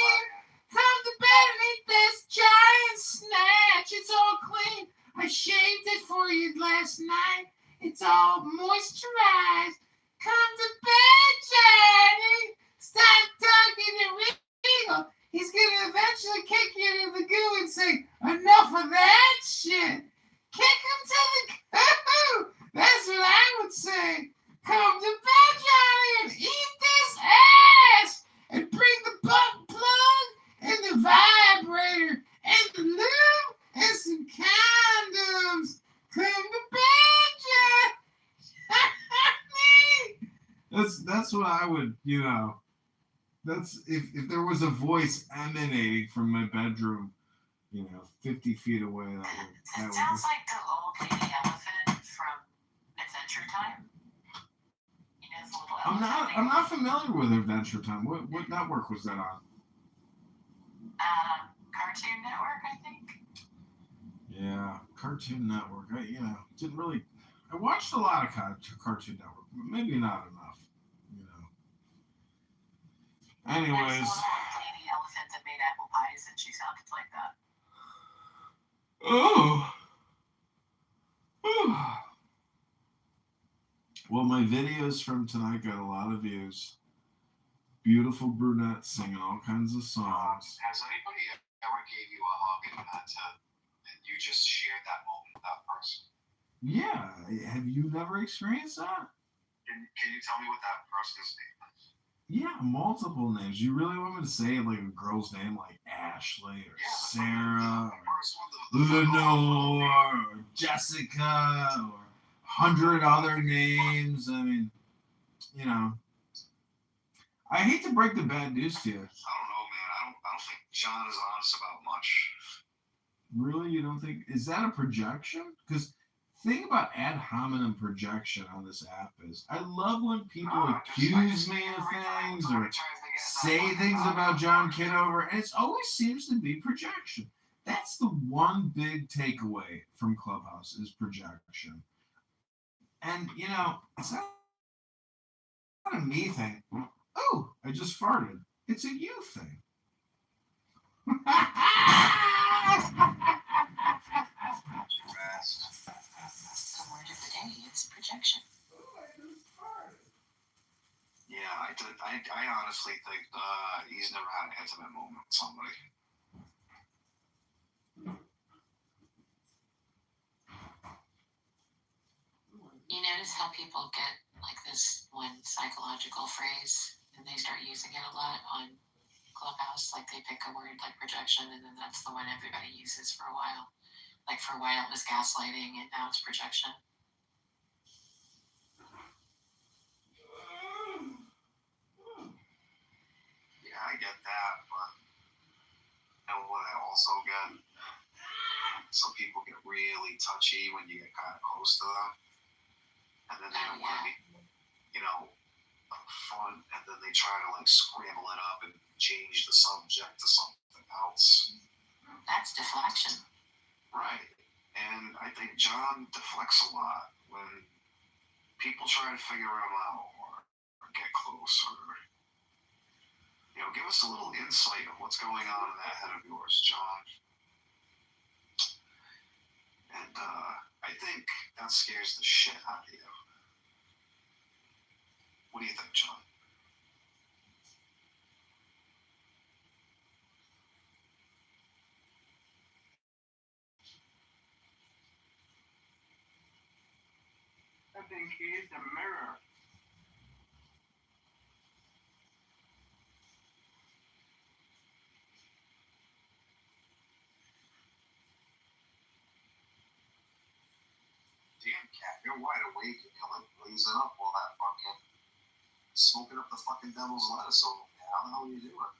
Come to bed and eat this giant snatch. It's all clean. I shaved it for you last night. It's all moisturized. Come to bed, Johnny. Stop talking to Regal. He's gonna eventually kick you into the goo and say, enough of that shit. Kick him to the goo. That's what I would say. Come to bed, Johnny, and eat this ass. And bring the butt plug and the vibrator and the lube and some condoms. Come to bed, Johnny. That's what I would, That's if there was a voice emanating from my bedroom, 50 feet away. That sounds like the old lady elephant from Adventure Time. The little elephant. I'm not familiar with Adventure Time. What network was that on? Cartoon Network, I think. Yeah, Cartoon Network. Didn't really. I watched a lot of Cartoon Network, but maybe not enough. Anyways. There's one lady elephant that made apple pies, and she sounded like that. Oh. Well, my videos from tonight got a lot of views. Beautiful brunette singing all kinds of songs. Has anybody ever gave you a hug and you just shared that moment with that person? Yeah. Have you never experienced that? Can you tell me what that person's name is? Yeah, multiple names. You really want me to say like a girl's name like Ashley or Sarah or Lenore or Jessica or 100 other names? I mean, I hate to break the bad news to you. I don't know, man. I don't think John is honest about much. Really? You don't think? Is that a projection? Because thing about ad hominem projection on this app is I love when people accuse me of things or say things about John Kitover, and it always seems to be projection. That's the one big takeaway from Clubhouse is projection. And, it's not a me thing. Oh, I just farted. It's a you thing. The word of the day is projection. Yeah, I honestly think he's never had an intimate moment with somebody. You notice how people get like this one psychological phrase and they start using it a lot on Clubhouse, like they pick a word like projection and then that's the one everybody uses for a while. Like for a while it was gaslighting and now it's projection. Yeah, I get that, but what I also get? Some people get really touchy when you get kind of close to them. And then they don't want to be, upfront, and then they try to scramble it up and change the subject to something else. That's deflection. Right. And I think John deflects a lot when people try to figure him out or get close or, give us a little insight of what's going on in that head of yours, John. And I think that scares the shit out of you. What do you think, John? I think he's the mirror. Damn, Cat, you're wide awake and you're blazing up all that fucking smoking up the fucking devil's lettuce over there. How the hell are you doing?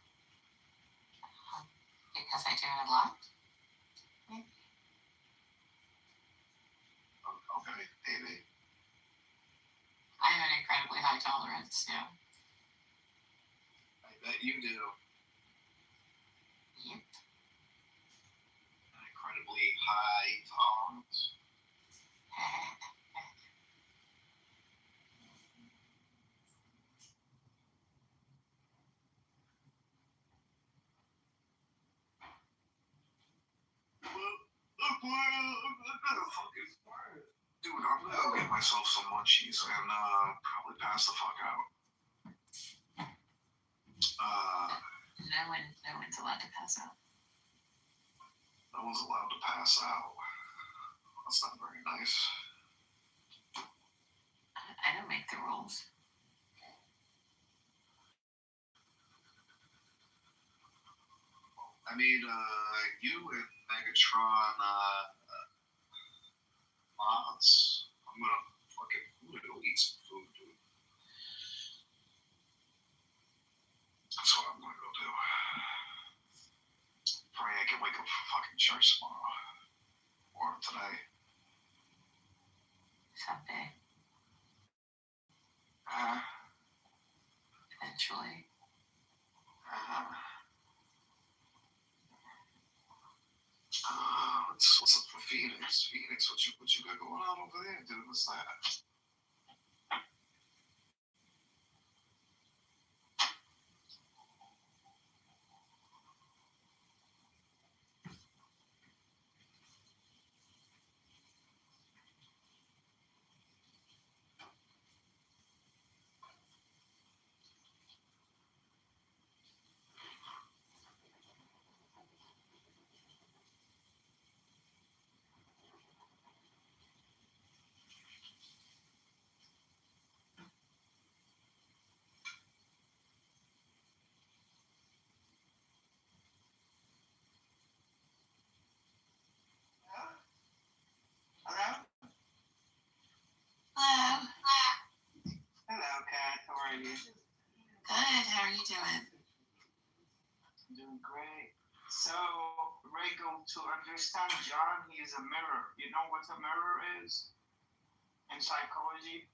Because I do it a lot. Maybe. Okay, maybe. I have an incredibly high tolerance, yeah. I bet you do. Yep. An incredibly high tolerance. Dude, I'm gonna go get myself some munchies and probably pass the fuck out. No one's allowed to pass out. No one's allowed to pass out. That's not very nice. I don't make the rules. I mean, you and Megatron, mods. I'm gonna go eat some food, dude. That's what I'm gonna go do. Pray I can wake up for fucking church tomorrow. Or today. Someday. Eventually. What's up for Phoenix? Phoenix, what you got going on over there, dude? What's that? Hello. Hello, Kat. How are you? Good. How are you doing? Doing great. So, Regal, to understand John, he is a mirror. You know what a mirror is in psychology?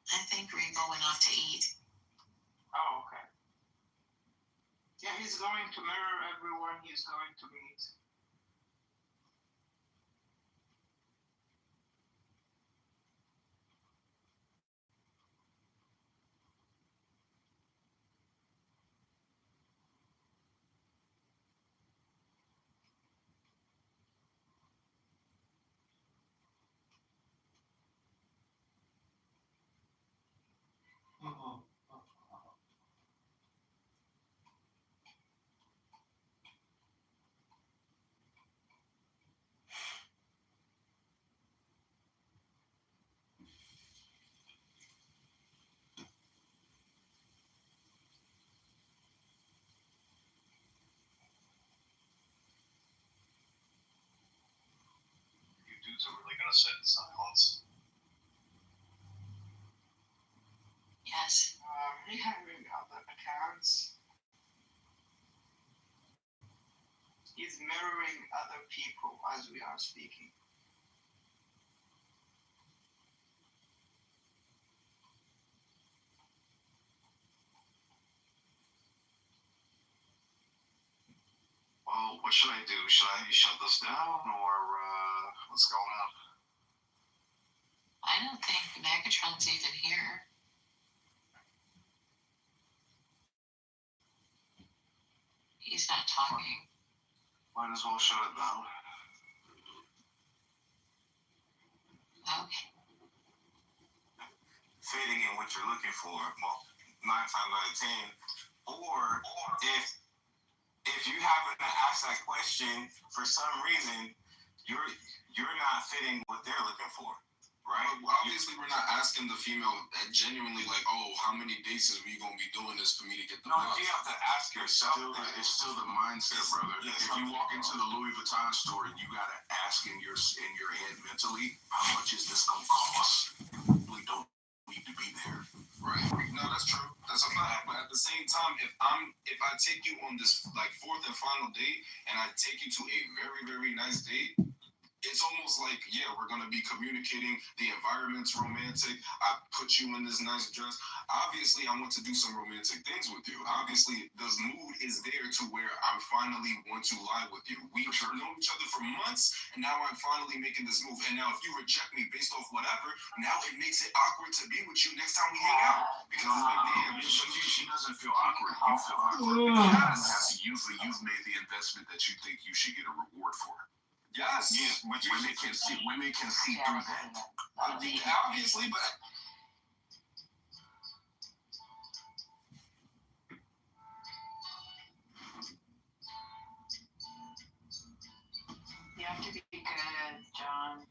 I think Regal went off to eat. Oh, okay. Yeah, he's going to mirror everyone he's going to meet. You dudes are really gonna sit in silence. Yes. Rehiring other accounts. He's mirroring other people as we are speaking. Well, what should I do? Should I shut this down or what's going on? I don't think Megatron's even here. He's not talking. Might as well shut it down. Okay. Fitting in what you're looking for, well, 9 times out of 10, or if you happen to ask that question for some reason, you're not fitting what they're looking for, right? Well, obviously, we're not asking the female genuinely like, oh, how many dates is we gonna be doing this for me to get the No, you have to ask yourself. It's still the mindset, brother. If you walk into the Louis Vuitton store, you gotta ask in your head mentally, how much is this gonna cost? We don't need to be there, right? No, that's true. That's a fact. But at the same time, if I take you on this like 4th and final date, and I take you to a very, very nice date, it's almost like, yeah, we're going to be communicating. The environment's romantic. I put you in this nice dress. Obviously, I want to do some romantic things with you. Obviously, the mood is there to where I finally want to lie with you. We've known each other for months, and now I'm finally making this move. And now if you reject me based off whatever, now it makes it awkward to be with you next time we hang out. Because it's like, damn, she doesn't feel awkward. You feel awkward. Because you've made the investment that you think you should get a reward for. Yes. Women can see through that. Obviously, but You have to be good, John.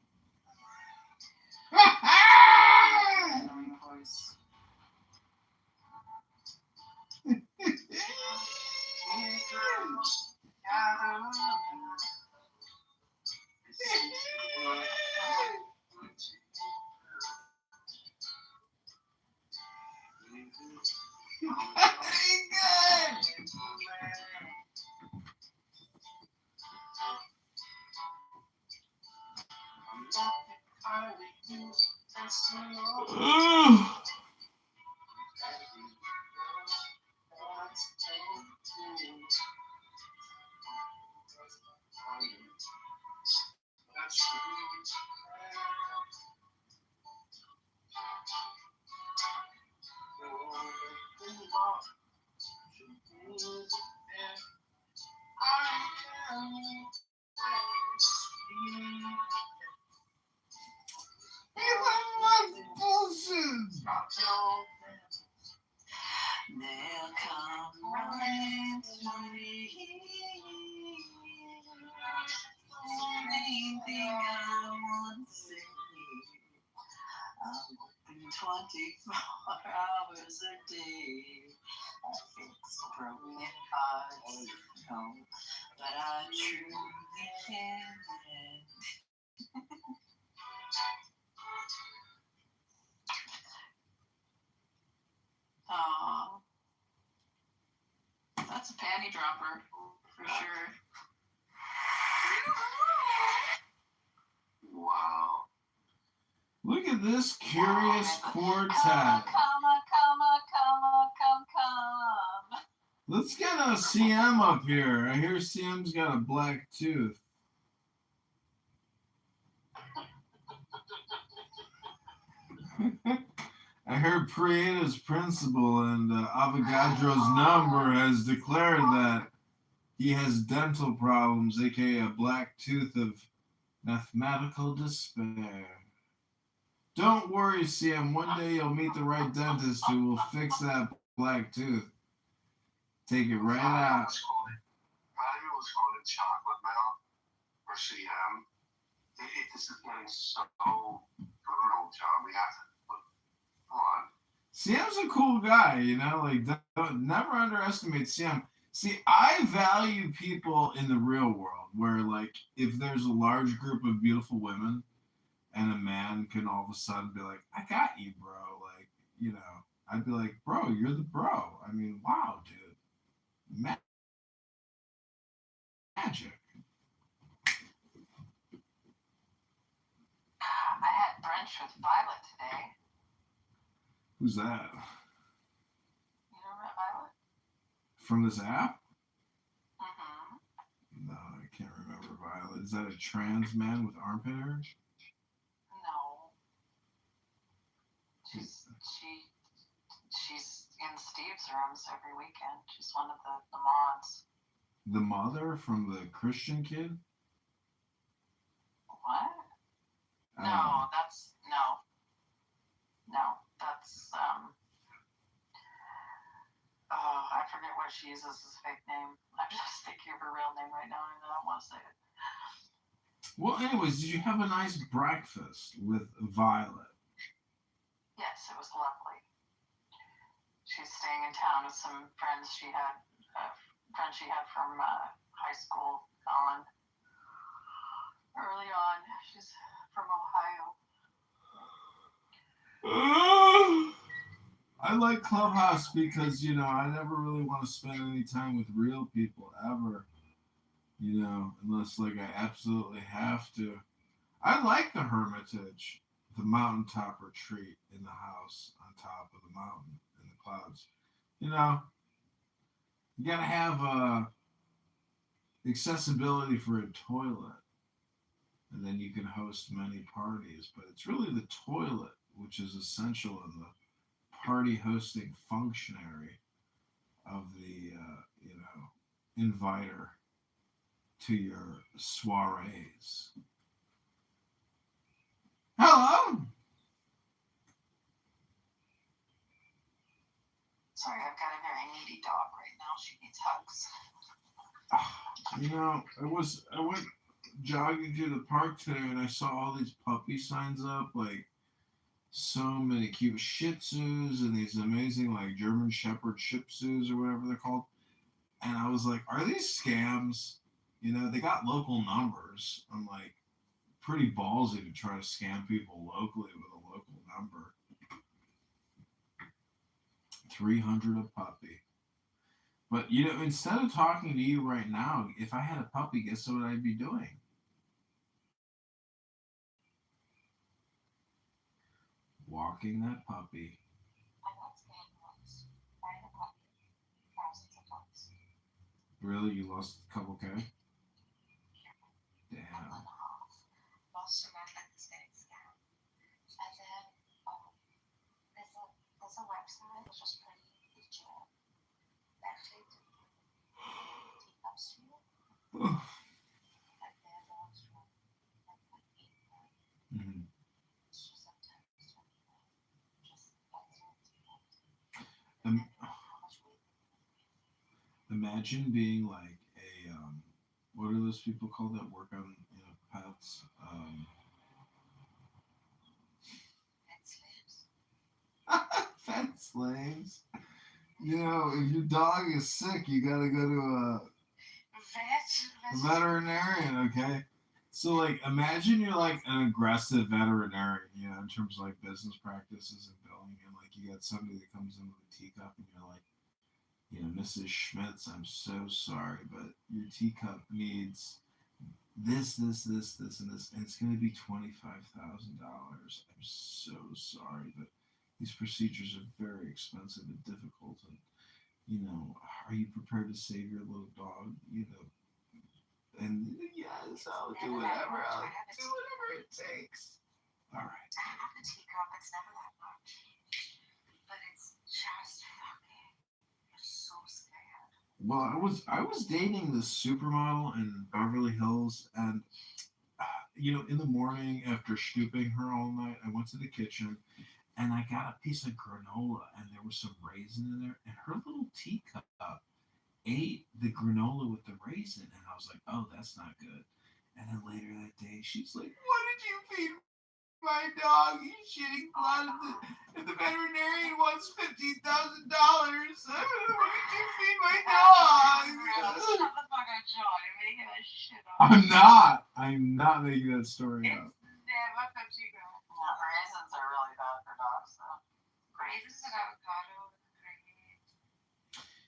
They'll come running to me. Only thing I want to say, I'm open 24 hours a day. I fix broken hearts, no, but I truly can't. Oh, that's a panty dropper for sure. wow. Look at this curious quartet. Come. Let's get a CM up here. I hear CM's got a black tooth. I heard Prieda's principal and Avogadro's number has declared that he has dental problems, aka a black tooth of mathematical despair. Don't worry, CM. One day you'll meet the right dentist who will fix that black tooth. Take it right out. Maybe was called a chocolate milk or CM. This is getting so brutal, John. We have to come on. CM's a cool guy, you know. Like, don't never underestimate CM. See, I value people in the real world where, like, if there's a large group of beautiful women and a man can all of a sudden be like, I got you, bro. Like, you know, I'd be like, bro, you're the bro. I mean, wow, dude. Magic. I had brunch with Violet today. Who's that? You remember Violet? From this app? Mm-hmm. No, I can't remember Violet. Is that a trans man with armpit hair? No. She's in Steve's rooms every weekend. She's one of the mods. The mother from the Christian kid? What? No, that's I forget what she uses as a fake name. I'm just thinking of her real name right now and I don't want to say it. Well, anyways, did you have a nice breakfast with Violet? Yes, it was lovely. She's staying in town with some friends she had from high school, Colin. Early on, she's from Ohio. I like Clubhouse because, you know, I never really want to spend any time with real people ever, you know, unless, like, I absolutely have to. I like the Hermitage, the mountaintop retreat in the house on top of the mountain in the clouds. You know, you got to have accessibility for a toilet, and then you can host many parties. But it's really the toilet which is essential in the party hosting functionary of the, inviter. to your soirees. Hello. Sorry, I've got a very needy dog right now. She needs hugs. You know, I went jogging through the park today and I saw all these puppy signs up, like so many cute Shih Tzus and these amazing like German Shepherd Shih Tzus or whatever they're called. And I was like, are these scams? You know, they got local numbers. I'm like, pretty ballsy to try to scam people locally with a local number. 300 a puppy. But, you know, instead of talking to you right now, if I had a puppy, guess what I'd be doing? Walking that puppy. Really? You lost a couple K? Damn. Lost your mind like this getting scammed. And then there's a website which is pretty legit. Actually, teacups to you. And their dogs from like 8 Mm-hmm. Sometimes 29. Just Imagine being like a what are those people called that work on pets? Pet slaves. You know, if your dog is sick, you gotta go to a veterinarian. Okay. So like, imagine you're like an aggressive veterinarian, you know, in terms of like business practices and billing, and like you got somebody that comes in with a teacup, and you're like, you know, Mrs. Schmitz, I'm so sorry, but your teacup needs this, and this, and it's going to be $25,000. I'm so sorry, but these procedures are very expensive and difficult, and you know, are you prepared to save your little dog? You know, and yes, I'll do whatever. I'll do whatever it takes. All right. I have a teacup. It's never that much, but it's just fucking. You're so scared. Well, I was dating this supermodel in Beverly Hills, and you know, in the morning after snooping her all night, I went to the kitchen and I got a piece of granola, and there was some raisin in there, and her little teacup ate the granola with the raisin, and I was like, oh, that's not good. And then later that day, she's like, what did you feed my dog? He's shitting blood, and the veterinarian wants $15,000. What did you feed my dog? Shut the fuck up, Joe. You're making that shit up. I'm not making that story up. Never comes you go. Yeah, raisins are really bad for dogs, though. Raisins and avocado.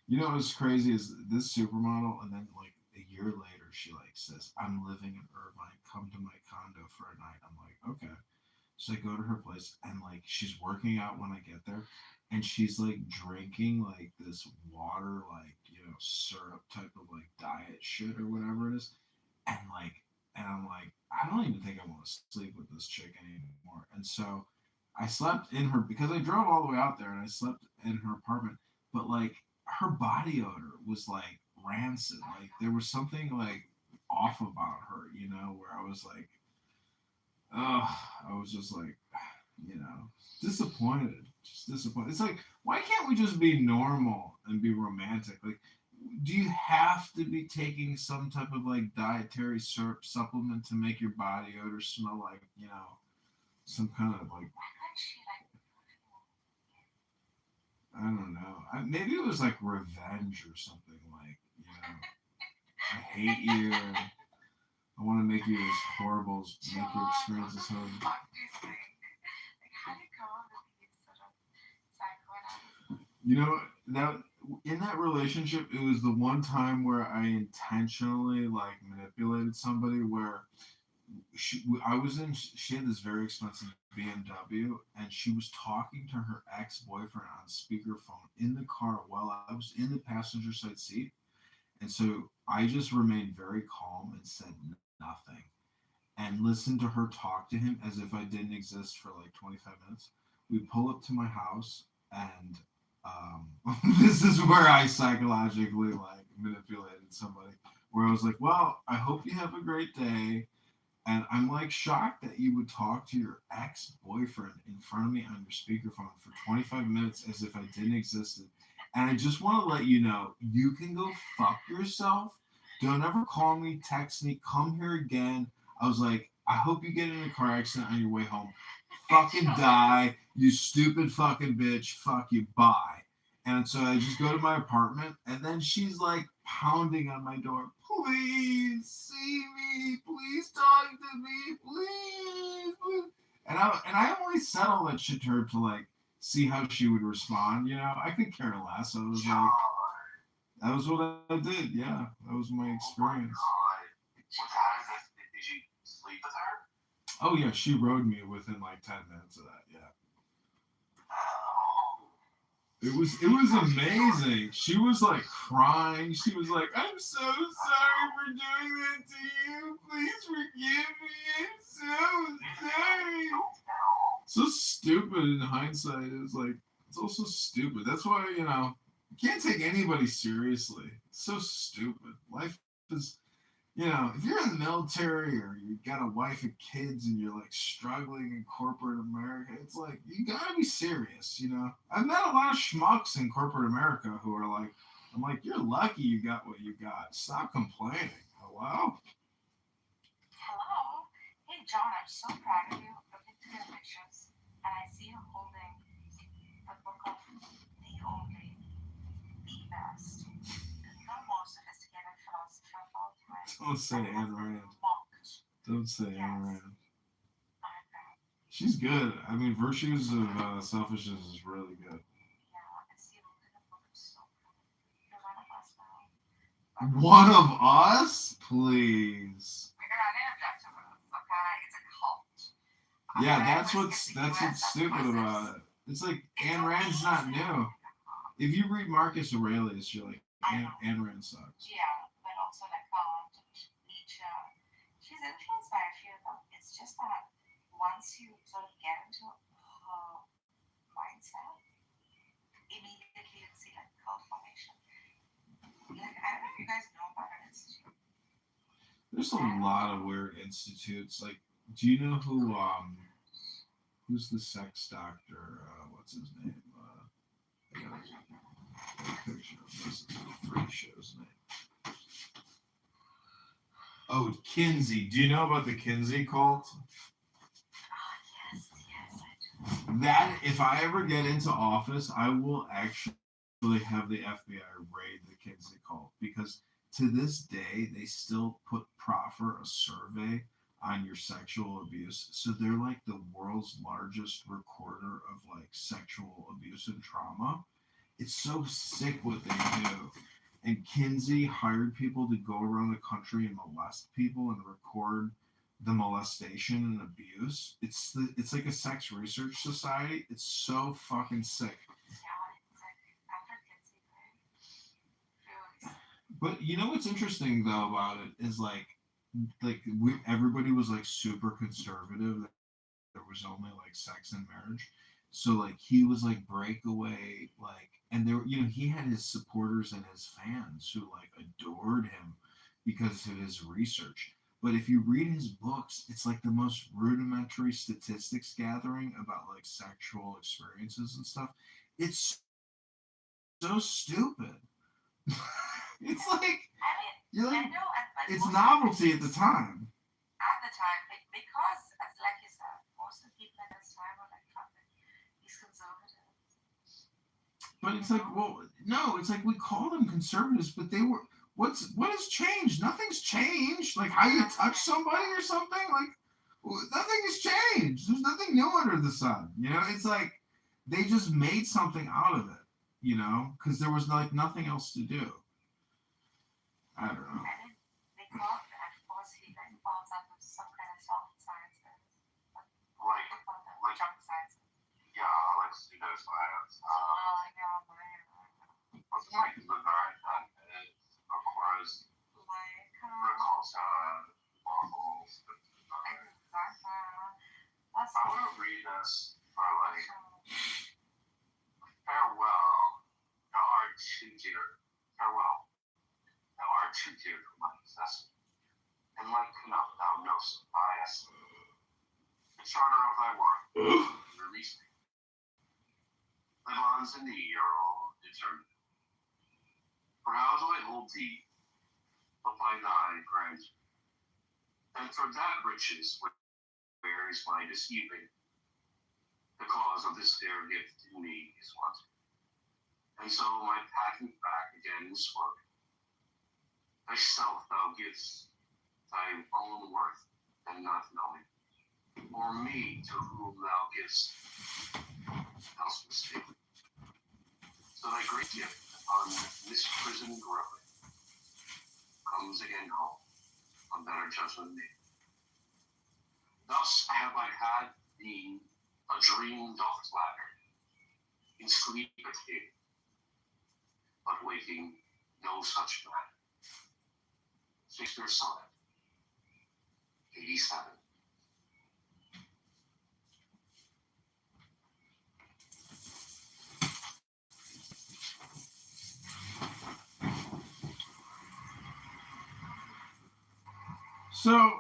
You know what's crazy is this supermodel, and then like a year later, she like says, "I'm living in Irvine. Come to my condo for a night." I'm like, okay. So I go to her place, and like she's working out when I get there, and she's like drinking like this water, like syrup type of like diet shit or whatever it is, and I'm like, I don't even think I want to sleep with this chick anymore. And so I slept in her because I drove all the way out there, and I slept in her apartment, but like her body odor was like rancid. Like there was something like off about her, you know, where I was like, I was just like, disappointed. Just disappointed. It's like, why can't we just be normal and be romantic? Like, do you have to be taking some type of like dietary syrup supplement to make your body odor smell like, some kind of like, I don't know. Maybe it was like revenge or something. Like, I hate you. And I want to make you as horrible, make your experience as horrible. You know, that in that relationship, it was the one time where I intentionally like manipulated somebody. Where she had this very expensive BMW, and she was talking to her ex-boyfriend on speakerphone in the car while I was in the passenger side seat. And so I just remained very calm and said nothing and listened to her talk to him as if I didn't exist for like 25 minutes. We pull up to my house, and this is where I psychologically like manipulated somebody, where I was like, well, I hope you have a great day. And I'm like shocked that you would talk to your ex-boyfriend in front of me on your speakerphone for 25 minutes as if I didn't exist. And I just want to let you know, you can go fuck yourself. Don't ever call me, text me, come here again. I was like, I hope you get in a car accident on your way home. Fucking die, you stupid fucking bitch. Fuck you, bye. And so I just go to my apartment, and then she's like pounding on my door. Please see me. Please talk to me. Please. And I only said all that shit to her to like see how she would respond. You know, I could care less. I was like, that was what I did. Yeah, that was my experience. Did you sleep with her? Oh yeah, she rode me within like 10 minutes of that. Yeah. It was amazing. She was like crying. She was like, I'm so sorry for doing that to you. Please forgive me. I'm so sorry. So stupid in hindsight. It was like, it's also stupid. That's why, you know, you can't take anybody seriously. It's so stupid. Life is, you know, if you're in the military or you got a wife and kids and you're like struggling in corporate America, it's like, you gotta be serious, you know? I've met a lot of schmucks in corporate America who are like, I'm like, you're lucky you got what you got. Stop complaining. Hello? Hello. Hey, John, I'm so proud of you. Looking through your pictures, and I see you holding the book of the only, the best, the most sophisticated philosopher of all time. Don't say Ayn Rand. Don't say Ayn Rand. She's good. I mean, Virtues of Selfishness is really good. One of us? Please. Yeah, that's what's stupid about it. It's like Ayn Rand's not new. If you read Marcus Aurelius, you're like, Ayn Rand sucks. Yeah, but also like Nietzsche. She's influenced by a few of them. It's just that once you sort of get into her mindset, immediately you see like cult formation. Like, I don't know if you guys know about an institute. There's a lot of weird institutes. Like, do you know who's the sex doctor? What's his name? I got a picture of this. It's a freak show's name. Oh, Kinsey. Do you know about the Kinsey cult? Yes, I do. That, if I ever get into office, I will actually have the FBI raid the Kinsey cult, because to this day they still proffer a survey on your sexual abuse. So they're like the world's largest recorder of like sexual abuse and trauma. It's so sick what they do. And Kinsey hired people to go around the country and molest people and record the molestation and abuse. It's like a sex research society. It's so fucking sick. But you know what's interesting though about it is like everybody was like super conservative. There was only like sex and marriage. So like he was like breakaway, like, and there, you know, he had his supporters and his fans who like adored him because of his research. But if you read his books, it's like the most rudimentary statistics gathering about like sexual experiences and stuff. It's so stupid. It's like, you're like, it's novelty at the time. At the time, because, as like you said, most of the people at this time were like these conservatives. But it's like, well, no, it's like we call them conservatives, but they were. What has changed? Nothing's changed. Like how you touch somebody or something. Like nothing has changed. There's nothing new under the sun. You know, it's like they just made something out of it. You know, because there was like nothing else to do. I don't know. They call it, of course, he like falls under some kind of soft sciences. Like junk sciences. Yeah, like pseudoscience. What's like the marathon is, of course, recalls waffles. I want to read this for like farewell, the art teacher. Farewell, the art too dear for my possession, and like enough thou knowst I estimate. The charter of thy worth, release me. Thy bonds in thee are all determined. For how do I hold thee but by thy grandeur? And for that riches where is my deceiving, the cause of this fair gift in me is wanting. And so my packing back again is spoken. Thyself thou givest thy own worth, and not knowing, or me to whom thou givest, else mistaken. So thy great gift upon this prison growing comes again home on better judgment made. Thus have I had thee a dream doth flatter, in sleep at day, but waking no such matter. Shakespeare Sonnet 87. So,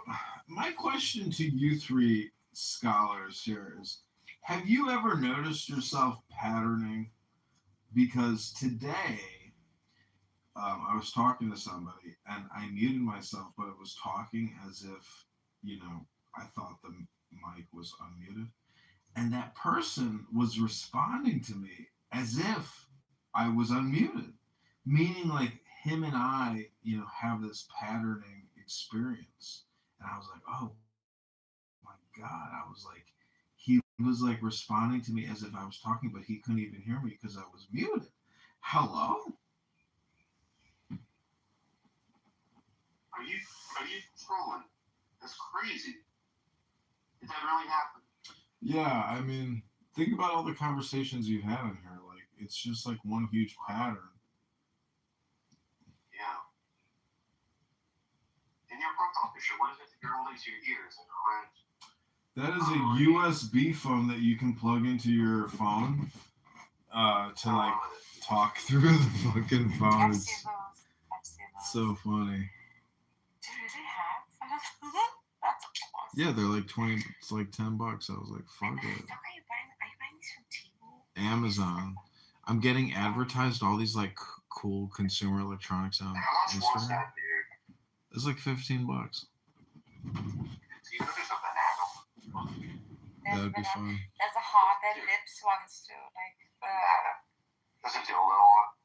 my question to you three scholars here is, have you ever noticed yourself patterning? Because today, I was talking to somebody and I muted myself, but it was talking as if, I thought the mic was unmuted. And that person was responding to me as if I was unmuted, meaning like him and I, have this patterning experience. And I was like, oh my God. I was like, he was like responding to me as if I was talking, but he couldn't even hear me because I was muted. Hello? Are you trolling? That's crazy. Did that really happen? Yeah, I mean, think about all the conversations you've had in here. Like, it's just like one huge pattern. Yeah. In your profile picture, what is it that you're holding to your ears and red? That is a USB phone that you can plug into your phone to like talk through the fucking phone. It's so funny. Do you really have? That's awesome. Yeah, they're like 20. It's like $10. I was like, fuck it. Are you buying this from Temu? Amazon. I'm getting advertised all these like cool consumer electronics on Instagram. It's like $15. That would be fun. There's a harder lips ones too, like Does it dildo on?